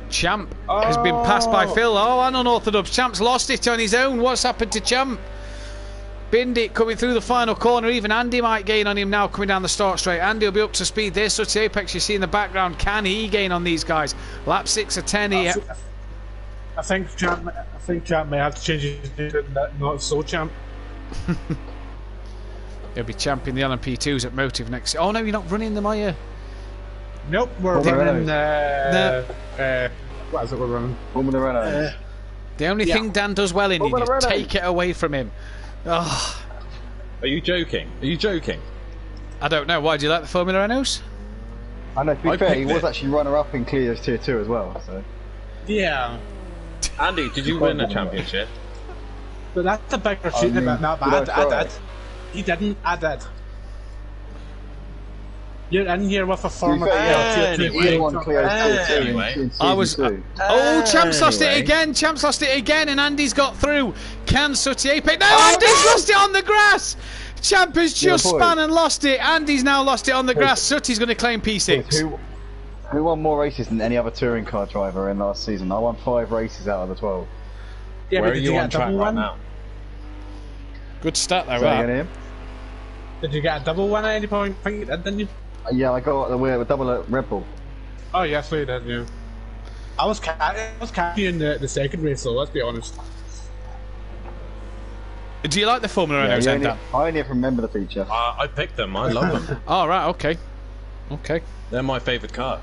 Champ has been passed by Phil. Oh, and Unorthodox. Champ's lost it on his own. What's happened to Champ? Bindit coming through the final corner. Even Andy might gain on him now coming down the start straight. Andy will be up to speed. There's Sutty Apex you see in the background. Can he gain on these guys? Lap 6 of 10 here. I think Champ may have to change his name to not so Champ. He'll be champing the LMP2s at Motive next year. Oh no, you're not running them, are you? Nope, we're running. What is it we're running? Formula Renault. The only thing Dan does well in it is take it away from him. Oh. Are you joking? Are you joking? I don't know. Why do you like the Formula Renaults? I know, to be fair, he was actually runner-up in Clio's Tier 2 as well, so... Yeah. Andy, did you win a championship? But that's a bigger achievement than that, but I did. He didn't, I did. You're in here with a former I was. Champ's lost it again. Champ's lost it again, and Andy's got through. Can Sooty Apex? No, Andy's lost it on the grass. Champ has just spun and lost it. Andy's now lost it on the grass. Sooty's going to claim P6. Who won more races than any other touring car driver in last season? I won 5 races out of the 12. Yeah, where are you on track right now? Good stat though. Did you get a double win at any point? I think you did, didn't you? Yeah, I got the double at Red Bull. Oh yes, we did. Yeah. I was happy in the second race, so let's be honest. Do you like the Formula Renault? I only remember the feature. I picked them. I love them. Oh right, okay. Okay. They're my favourite car.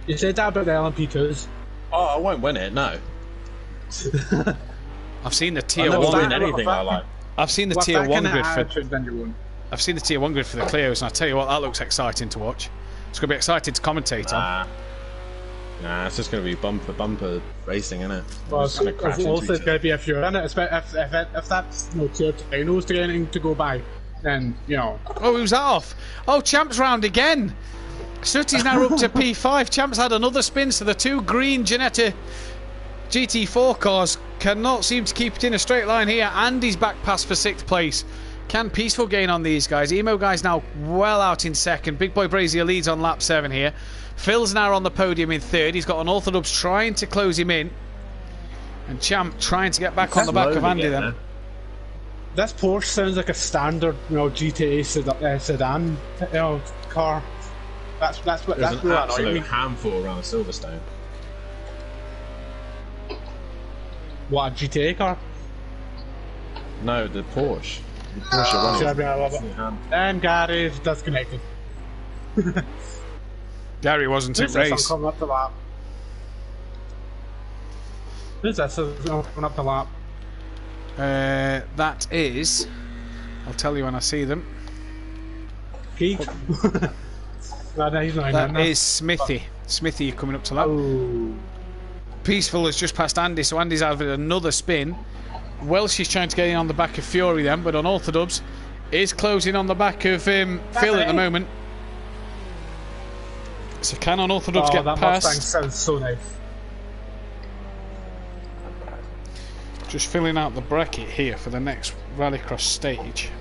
You said that about the LMP2s. Oh, I won't win it. No. I've seen the tier 1. Win anything I like. I've seen the tier 1 grid for. I've seen the tier 1 grid for the Clios, and I tell you what, that looks exciting to watch. It's going to be exciting to commentate on. Nah, it's just going to be bumper racing, isn't it? Well, it's also going to be if you're in it, if that's tier 10 to get anything to go by, then you know. Oh, who's that off? Oh, Champ's round again. Sooty's now up to P5. Champ's had another spin, so the 2 green Ginetta GT4 cars cannot seem to keep it in a straight line here. Andy's back pass for 6th place. Can Peaceful gain on these guys? Emo Guy's now well out in 2nd. Big Boy Brazier leads on lap 7 here. Phil's now on the podium in 3rd. He's got Unorthodox trying to close him in. And Champ trying to get back on the back of Andy then. This Porsche sounds like a standard, GTA sedan, car. That's what There's that's an what absolute handful around Silverstone. What, a GTA car? No, the Porsche. The Porsche running. And Gary's disconnected. Gary wasn't in race. Coming up the lap. Who's this coming up the lap? That is. I'll tell you when I see them. Keith? No, he's not that is Smithy. Smithy coming up to lap. Oh. Peaceful has just passed Andy, so Andy's having another spin. Welsh is trying to get in on the back of Fury then, but Unorthodox is closing on the back of Phil at the moment. So can Unorthodox get that past? Mustang sounds so nice. Just filling out the bracket here for the next Rallycross stage.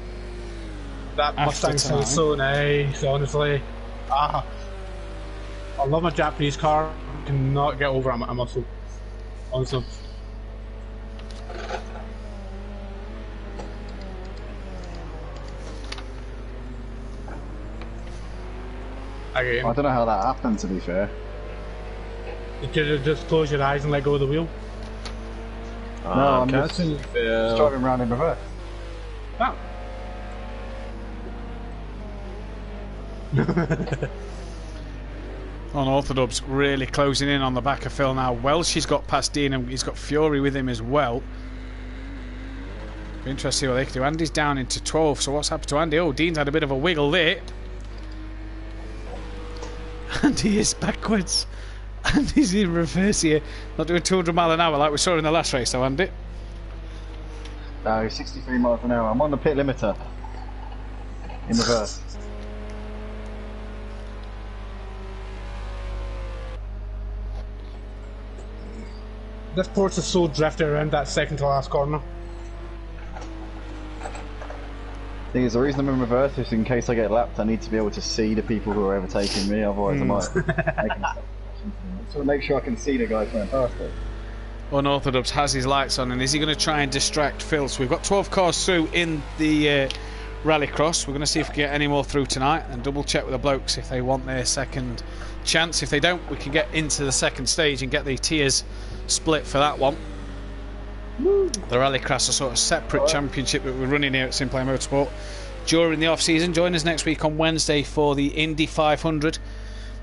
That Mustang sounds so nice, honestly. I love my Japanese car. I cannot get over a muscle. Honestly. I don't know how that happened, to be fair. You could have just closed your eyes and let go of the wheel. No, I'm just driving around in reverse. Oh. Unorthodox really closing in on the back of Phil now. Welsh, he's got past Dean and he's got Fury with him as well. Be interesting to see what they can do. Andy's down into 12th, so what's happened to Andy? Oh, Dean's had a bit of a wiggle there. Andy is backwards. Andy's in reverse here. Not doing 200 mile an hour like we saw in the last race though, Andy. No, 63 miles an hour. I'm on the pit limiter. In reverse. This Porsche is so drifty around that second to last corner. Thing is, the reason I'm in reverse is in case I get lapped, I need to be able to see the people who are overtaking me, otherwise I might make a mistake. So make sure I can see the guy going past it. Unorthodox has his lights on, and is he going to try and distract Phil? So we've got 12 cars through in the Rallycross. We're going to see if we can get any more through tonight and double check with the blokes if they want their second chance. If they don't, we can get into the second stage and get the tiers split for that one. The Rallycross, a sort of separate championship that we're running here at Simply Motorsport during the off-season. Join us next week on Wednesday for the Indy 500.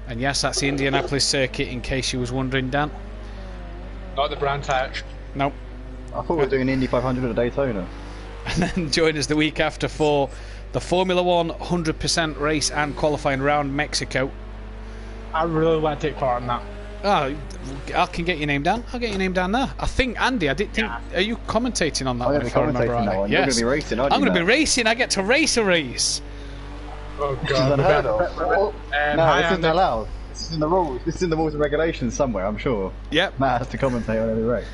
And yes, that's the Indianapolis circuit, in case you was wondering, Dan. Not the Brands Hatch. Nope. I thought we were doing Indy 500 at Daytona. And then join us the week after for the Formula 1 100% race and qualifying round Mexico. I really want to take part in that. Oh, I can get your name down. I'll get your name down there. I think, Andy, I didn't think... Are you commentating on that one, if I remember right? Yes. You're going to be racing, aren't you? I'm going to be racing. I get to race a race. Oh, God. No, this isn't allowed. This is in the rules. This is in the rules and regulations somewhere, I'm sure. Yep. Matt has to commentate on every race.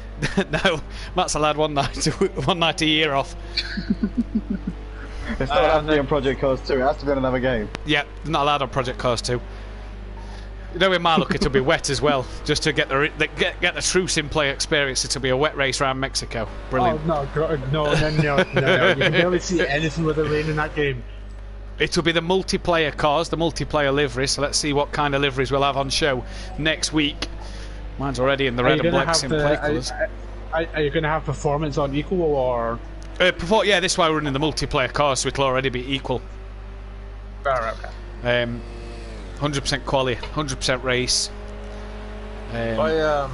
No, Matt's allowed one night a year off. It's not allowed to be on Project Cars 2. It has to be on another game. Yep, not allowed on Project Cars 2. You know, in my luck, it'll be wet as well, just to get the true sim play experience. It'll be a wet race around Mexico. Brilliant. Oh, no. You can barely see anything with the rain in that game. It'll be the multiplayer cars, the multiplayer liveries. So let's see what kind of liveries we'll have on show next week. Mine's already in the red and black sim play colours. Are you going to have performance on equal or? Yeah, this is why we're running the multiplayer cars, so it'll already be equal. Right, okay. 100% quali, 100% race. If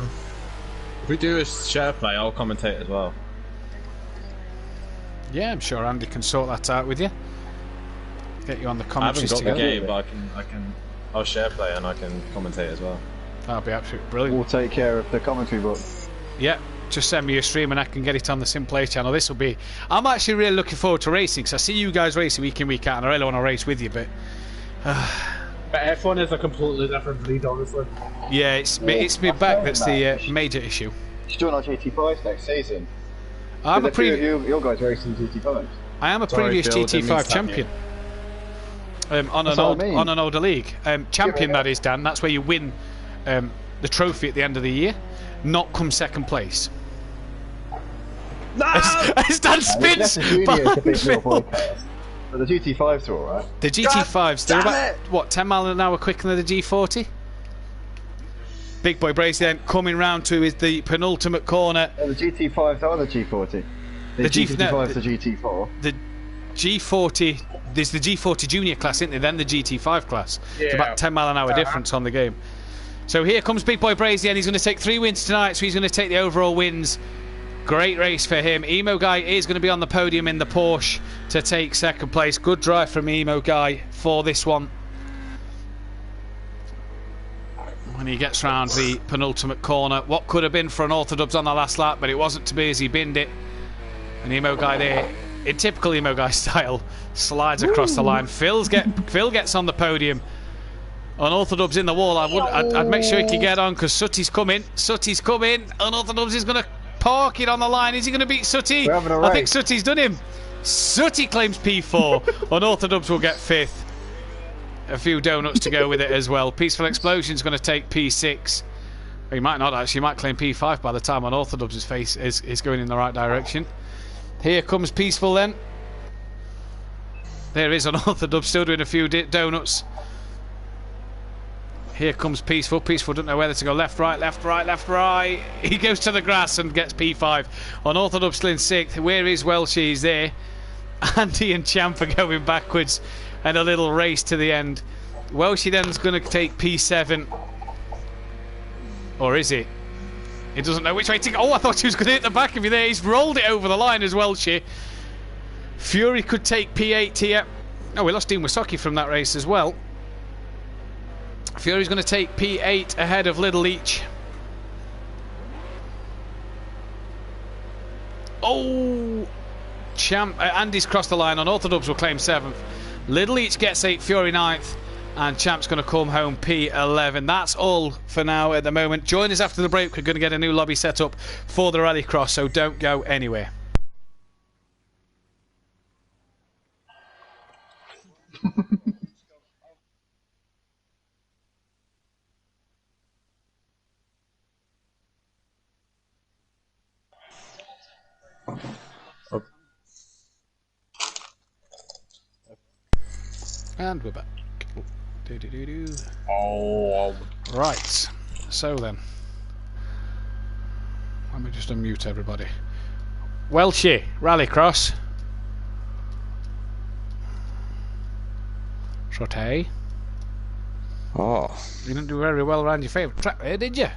we do a share play, I'll commentate as well. Yeah, I'm sure Andy can sort that out with you. Get you on the I commentaries haven't got together. the game, but I'll share play and I can commentate as well. That'll be absolutely brilliant. We'll take care of the commentary book. Yeah, just send me a stream and I can get it on the Simplay channel. This will be... I'm actually really looking forward to racing, because I see you guys racing week in, week out, and I really want to race with you, but... But F1 is a completely different breed, honestly. Yeah, it's me back that's the major issue. You should join our GT5s next season. I'm a your guys racing GT5s. I am a previous GT5 champion. On an older league. Champion, that is, Dan. That's where you win the trophy at the end of the year, not come second place. No! As Dan spins behind Phil. But the GT5s are alright. The GT5s, they're about, what, 10 mile an hour quicker than the G40? Big Boy Brace then coming round to the penultimate corner. The GT5s are the G40. The GT5's the GT4. The G40, there's the G40 Junior class, isn't there? Then the GT5 class. Yeah. It's about 10 mile an hour difference on the game. So here comes Big Boy Brazy, and he's going to take 3 wins tonight, so he's going to take the overall wins. Great race for him. Emo Guy is going to be on the podium in the Porsche to take second place. Good drive from Emo Guy for this one. When he gets round the penultimate corner, what could have been for an Orthodubs on the last lap, but it wasn't to be as he binned it. And Emo Guy there, in typical Emo Guy style, slides across the line. Phil gets on the podium. Unorthodox in the wall. I'd make sure he could get on, because Sutty's coming. Sutty's coming. Unorthodox is going to park it on the line. Is he going to beat Sutty? I think Sutty's done him. Sutty claims P4. Unorthodox will get 5th. A few donuts to go with it as well. Peaceful Explosion's going to take P6. He might not actually. He might claim P5 by the time Unorthodox's face is going in the right direction. Here comes Peaceful then. There is Unorthodox still doing a few donuts. Here comes Peaceful. Peaceful doesn't know whether to go left, right, left, right, left, right. He goes to the grass and gets P5. Unorthodox still in 6th. Where is Welsh? He's there. Andy and Champ are going backwards, and a little race to the end. Welshie then's going to take P7. Or is he? He doesn't know which way to go. Oh, I thought he was going to hit the back of you there. He's rolled it over the line as Welshie. Fury could take P8 here. Oh, we lost Dean Wasocki from that race as well. Fury's going to take P8 ahead of Little Leach. Oh! Andy's crossed the line. Unorthodox will claim 7th. Little Leach gets 8th, Fury 9th. And Champ's going to come home P11. That's all for now at the moment. Join us after the break. We're going to get a new lobby set up for the Rallycross, so don't go anywhere. And we're back. Oh. Right. So then. Let me just unmute everybody. Welshie, Rallycross. Trotte. Oh. You didn't do very well around your favourite track there, did you?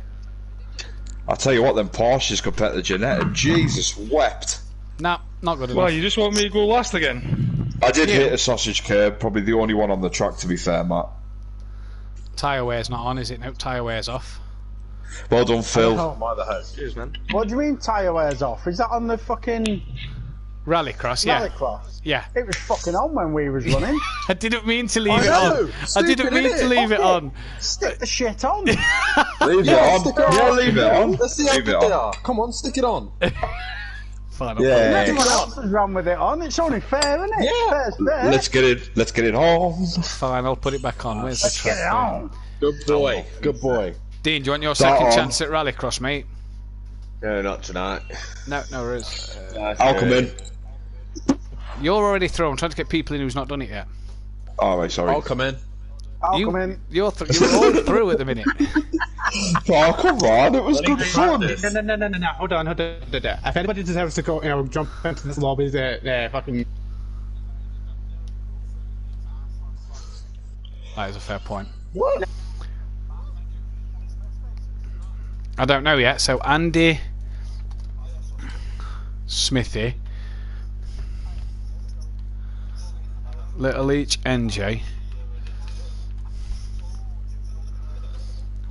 I'll tell you what, them Porsches compared to Jeanette, Jesus wept. Nah, not good enough. Well, you just want me to go last again? I did hit a sausage curb, probably the only one on the track, to be fair, Matt. Tyre wear's not on, is it? No, tyre wear's off. Well done, Phil. Why the heck? Cheers, man. What do you mean tyre wears off? Is that on the fucking Rallycross, yeah. Rallycross? Yeah. It was fucking on when we was running. I didn't mean to leave it on. I didn't mean to leave it on. Stick the shit on. Leave it on. Yeah, leave it on. Let's see how good they are. Come on, stick it on. Fine, Yeah. Everyone else has run with it on. It's only fair, isn't it? Yeah. Fair's fair. Let's get it on. Fine, I'll put it back on. Where's Let's the track? get it on. Good boy. Good boy. Dean, do you want your Start second on. chance at Rallycross, mate? No, not tonight. No, there is. I'll come in. You're already through. I'm trying to get people in who's not done it yet. Oh, right, sorry. I'll come in. I'll come in. You're all through at the minute. Oh, come on, it was good fun. No. Hold on. If anybody deserves to go, jump into this lobby, they're fucking. That is a fair point. What? I don't know yet. So Andy, Smithy, Little Each, NJ,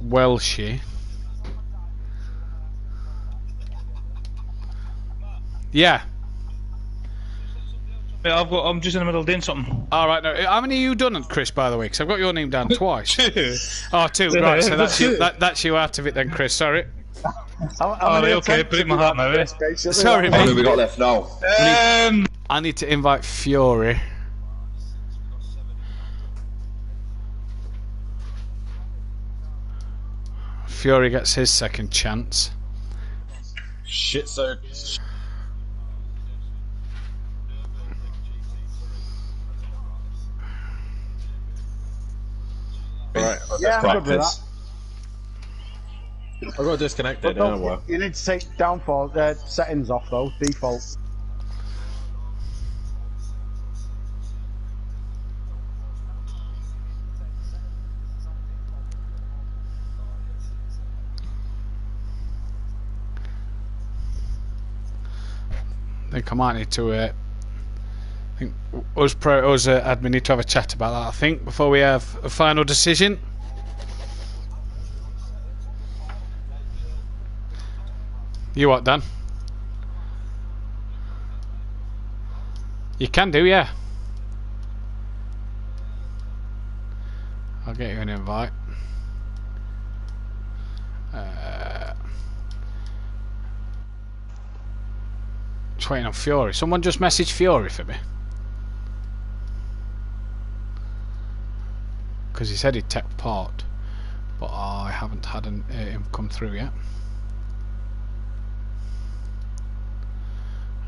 Welshie. Yeah. Yeah, I'm just in the middle of doing something. All right. No, how many have you done, Chris? By the way, because I've got your name down twice. 2. Oh, 2. Right. So that's you out of it then, Chris. Sorry. Okay. Put it in my heart now. Eh? Sorry, How many mate. we got left now? I need to invite Fury. Fury gets his second chance. Shit, so. Alright, Yeah, I'm good with practice. I got disconnected. But I don't know why. you need to take downfall settings off though. Default. I think I might need to. I think us admin need to have a chat about that. I think before we have a final decision. You what, Dan? You can do, yeah. I'll get you an invite. Just waiting on Fury. Someone just message Fury for me. Because he said he'd take part, but I haven't had him come through yet.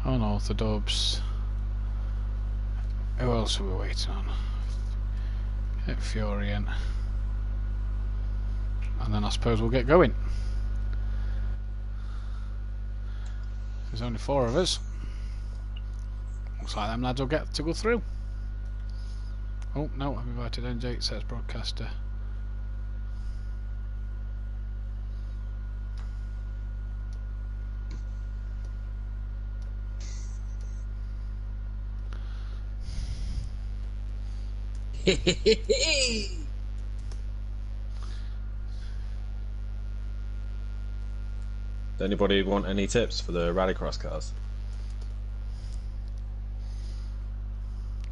Unorthodox. Who else are we waiting on? Get Fury in. And then I suppose we'll get going. There's only 4 of us. Looks like them lads will get to go through. Oh no, I've invited NJ, it says broadcaster. Does anybody want any tips for the Rallycross cars?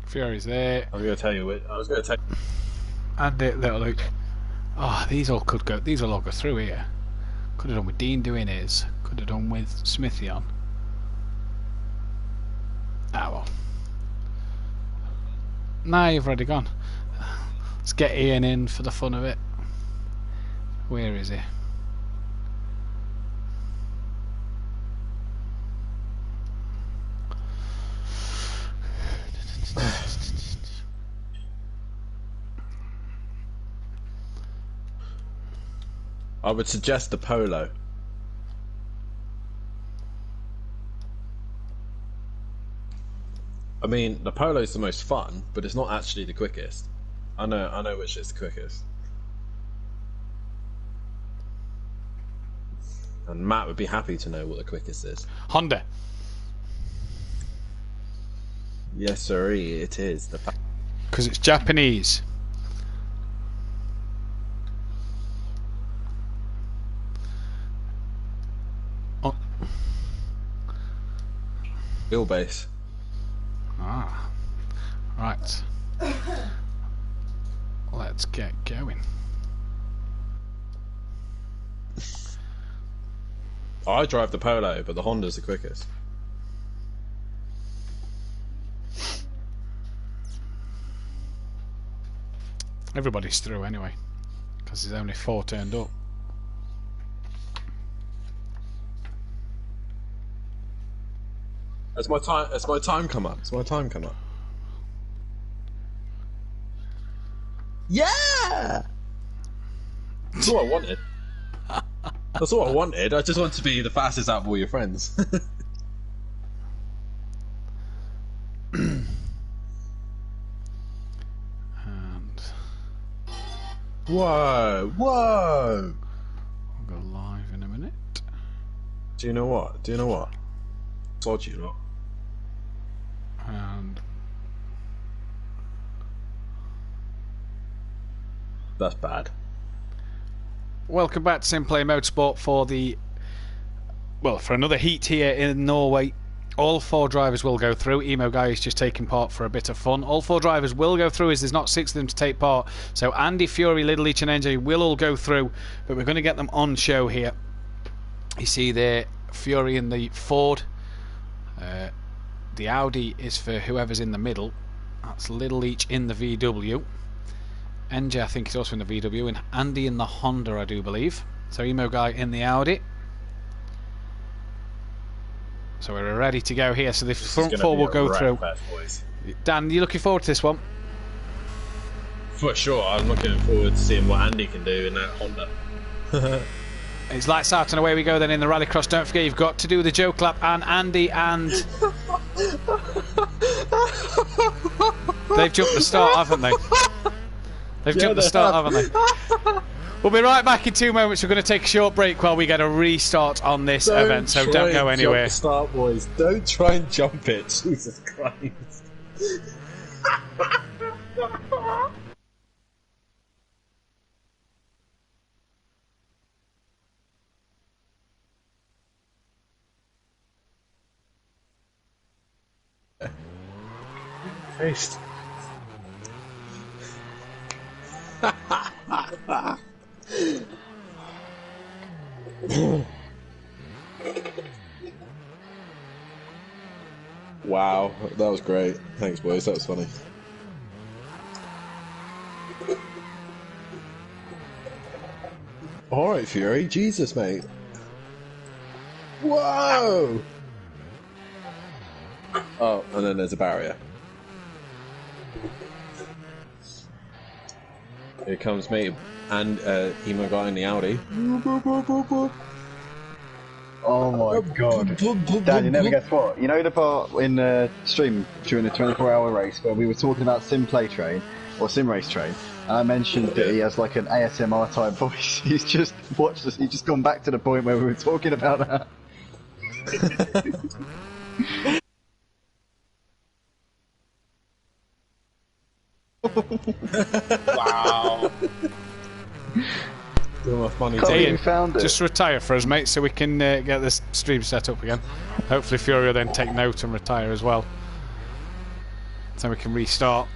Fury's there. I was going to tell you. I was going to tell you. And Little Luke. Oh, these will all go through here. Could have done with Dean doing his. Could have done with Smithy on. Ah well. Nah, you've already gone. Let's get Ian in for the fun of it. Where is he? I would suggest the Polo. I mean, the Polo's the most fun, but it's not actually the quickest. I know which is the quickest. And Matt would be happy to know what the quickest is. Honda. Yes, sir, it is. Because it's Japanese. Oh. Wheelbase. Ah. Right. Let's get going. I drive the Polo, but the Honda's the quickest. Everybody's through anyway, because there's only 4 turned up. It's my time. It's my time come up. It's my time come up. Yeah. That's all I wanted. That's all I wanted. I just want to be the fastest out of all your friends. And whoa, whoa! I'll go live in a minute. Do you know what? Do you know what? Sod you lot. And that's bad. Welcome back to Simplay Motorsport for another heat here in Norway. All 4 drivers will go through. Emo Guy is just taking part for a bit of fun. All 4 drivers will go through, as there's not 6 of them to take part. So Andy, Fury, Little Leach and NJ will all go through, but we're going to get them on show here. You see there, Fury in the Ford. The Audi is for whoever's in the middle. That's Little Leach in the VW. NJ I think is also in the VW, and Andy in the Honda, I do believe. So Emo Guy in the Audi. So we're ready to go here. So the front 4 will go through. Dan, you looking forward to this one? For sure. I'm looking forward to seeing what Andy can do in that Honda. It's lights out and away we go then in the Rallycross. Don't forget you've got to do the Joe Clap, and Andy and they've jumped the start, haven't they? They've jumped the start, haven't they? We'll be right back in 2 moments. We're going to take a short break while we get a restart on this event, so don't go anywhere. Jump the start, boys. Don't try and jump it. Jesus Christ. Faced. Wow, that was great. Thanks, boys. That was funny. Alright, Fury. Jesus, mate. Whoa! Oh, and then there's a barrier. Here comes mate and Emo Guy in the Audi. Oh my god. Dan, you never guess what? You know the part in the stream during the 24-hour race where we were talking about Sim Play Train, or Sim Race Train, and I mentioned that he has like an ASMR type voice. He's just watched us, he's just gone back to the point where we were talking about that. Wow. Funny. Ian, just retire for us, mate, so we can get this stream set up again. Hopefully Fury will then take note and retire as well, so we can restart.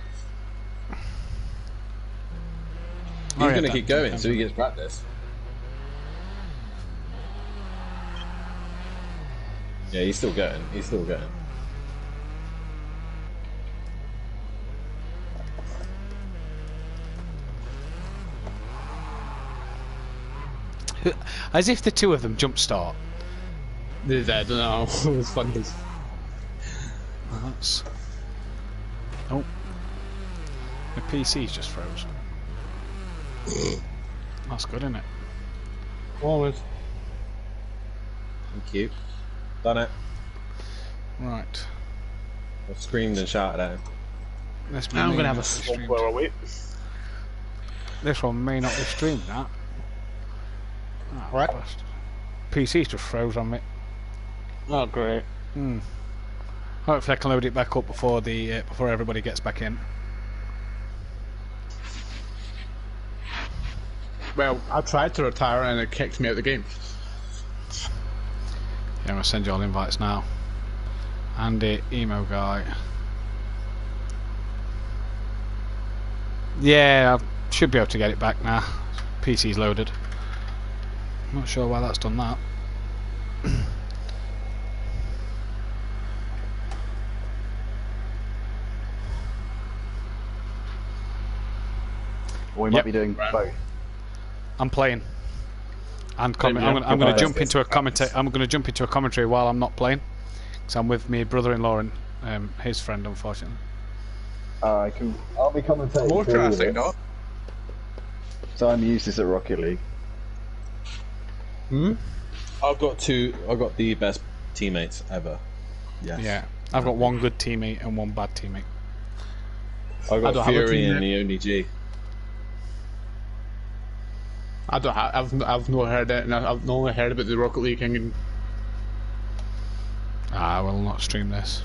He's going to keep going so he gets practice. Yeah, he's still going. He's still going. As if the 2 of them jump start. I don't know. It was funny. Well, that's... Oh. The PC's just froze. That's good, isn't it? Always. Thank you. Done it. Right. I've screamed and shouted at him. I'm going to have a swamp while I wait. This one may not be streamed, that. Oh, what? Bastard. PC just froze on me. Oh, great. Hopefully I can load it back up before before everybody gets back in. Well, I tried to retire and it kicked me out of the game. Yeah, I'm going to send you all invites now. Andy, emo guy. Yeah, I should be able to get it back now. PC's loaded. Not sure why that's done that. Or we might be doing both. I'm playing. And I'm going to jump into a commentary. I'm going to jump into a commentary while I'm not playing, because I'm with my brother-in-law and his friend, unfortunately. Alright, cool. I'll be commentating. More traffic, no? So I'm used to this at Rocket League. I've got the best teammates ever. Yes. Yeah. I've got one good teammate and one bad teammate. I've got Fury and Leone G. I've not heard it, and I've only heard about the Rocket League King. I will not stream this.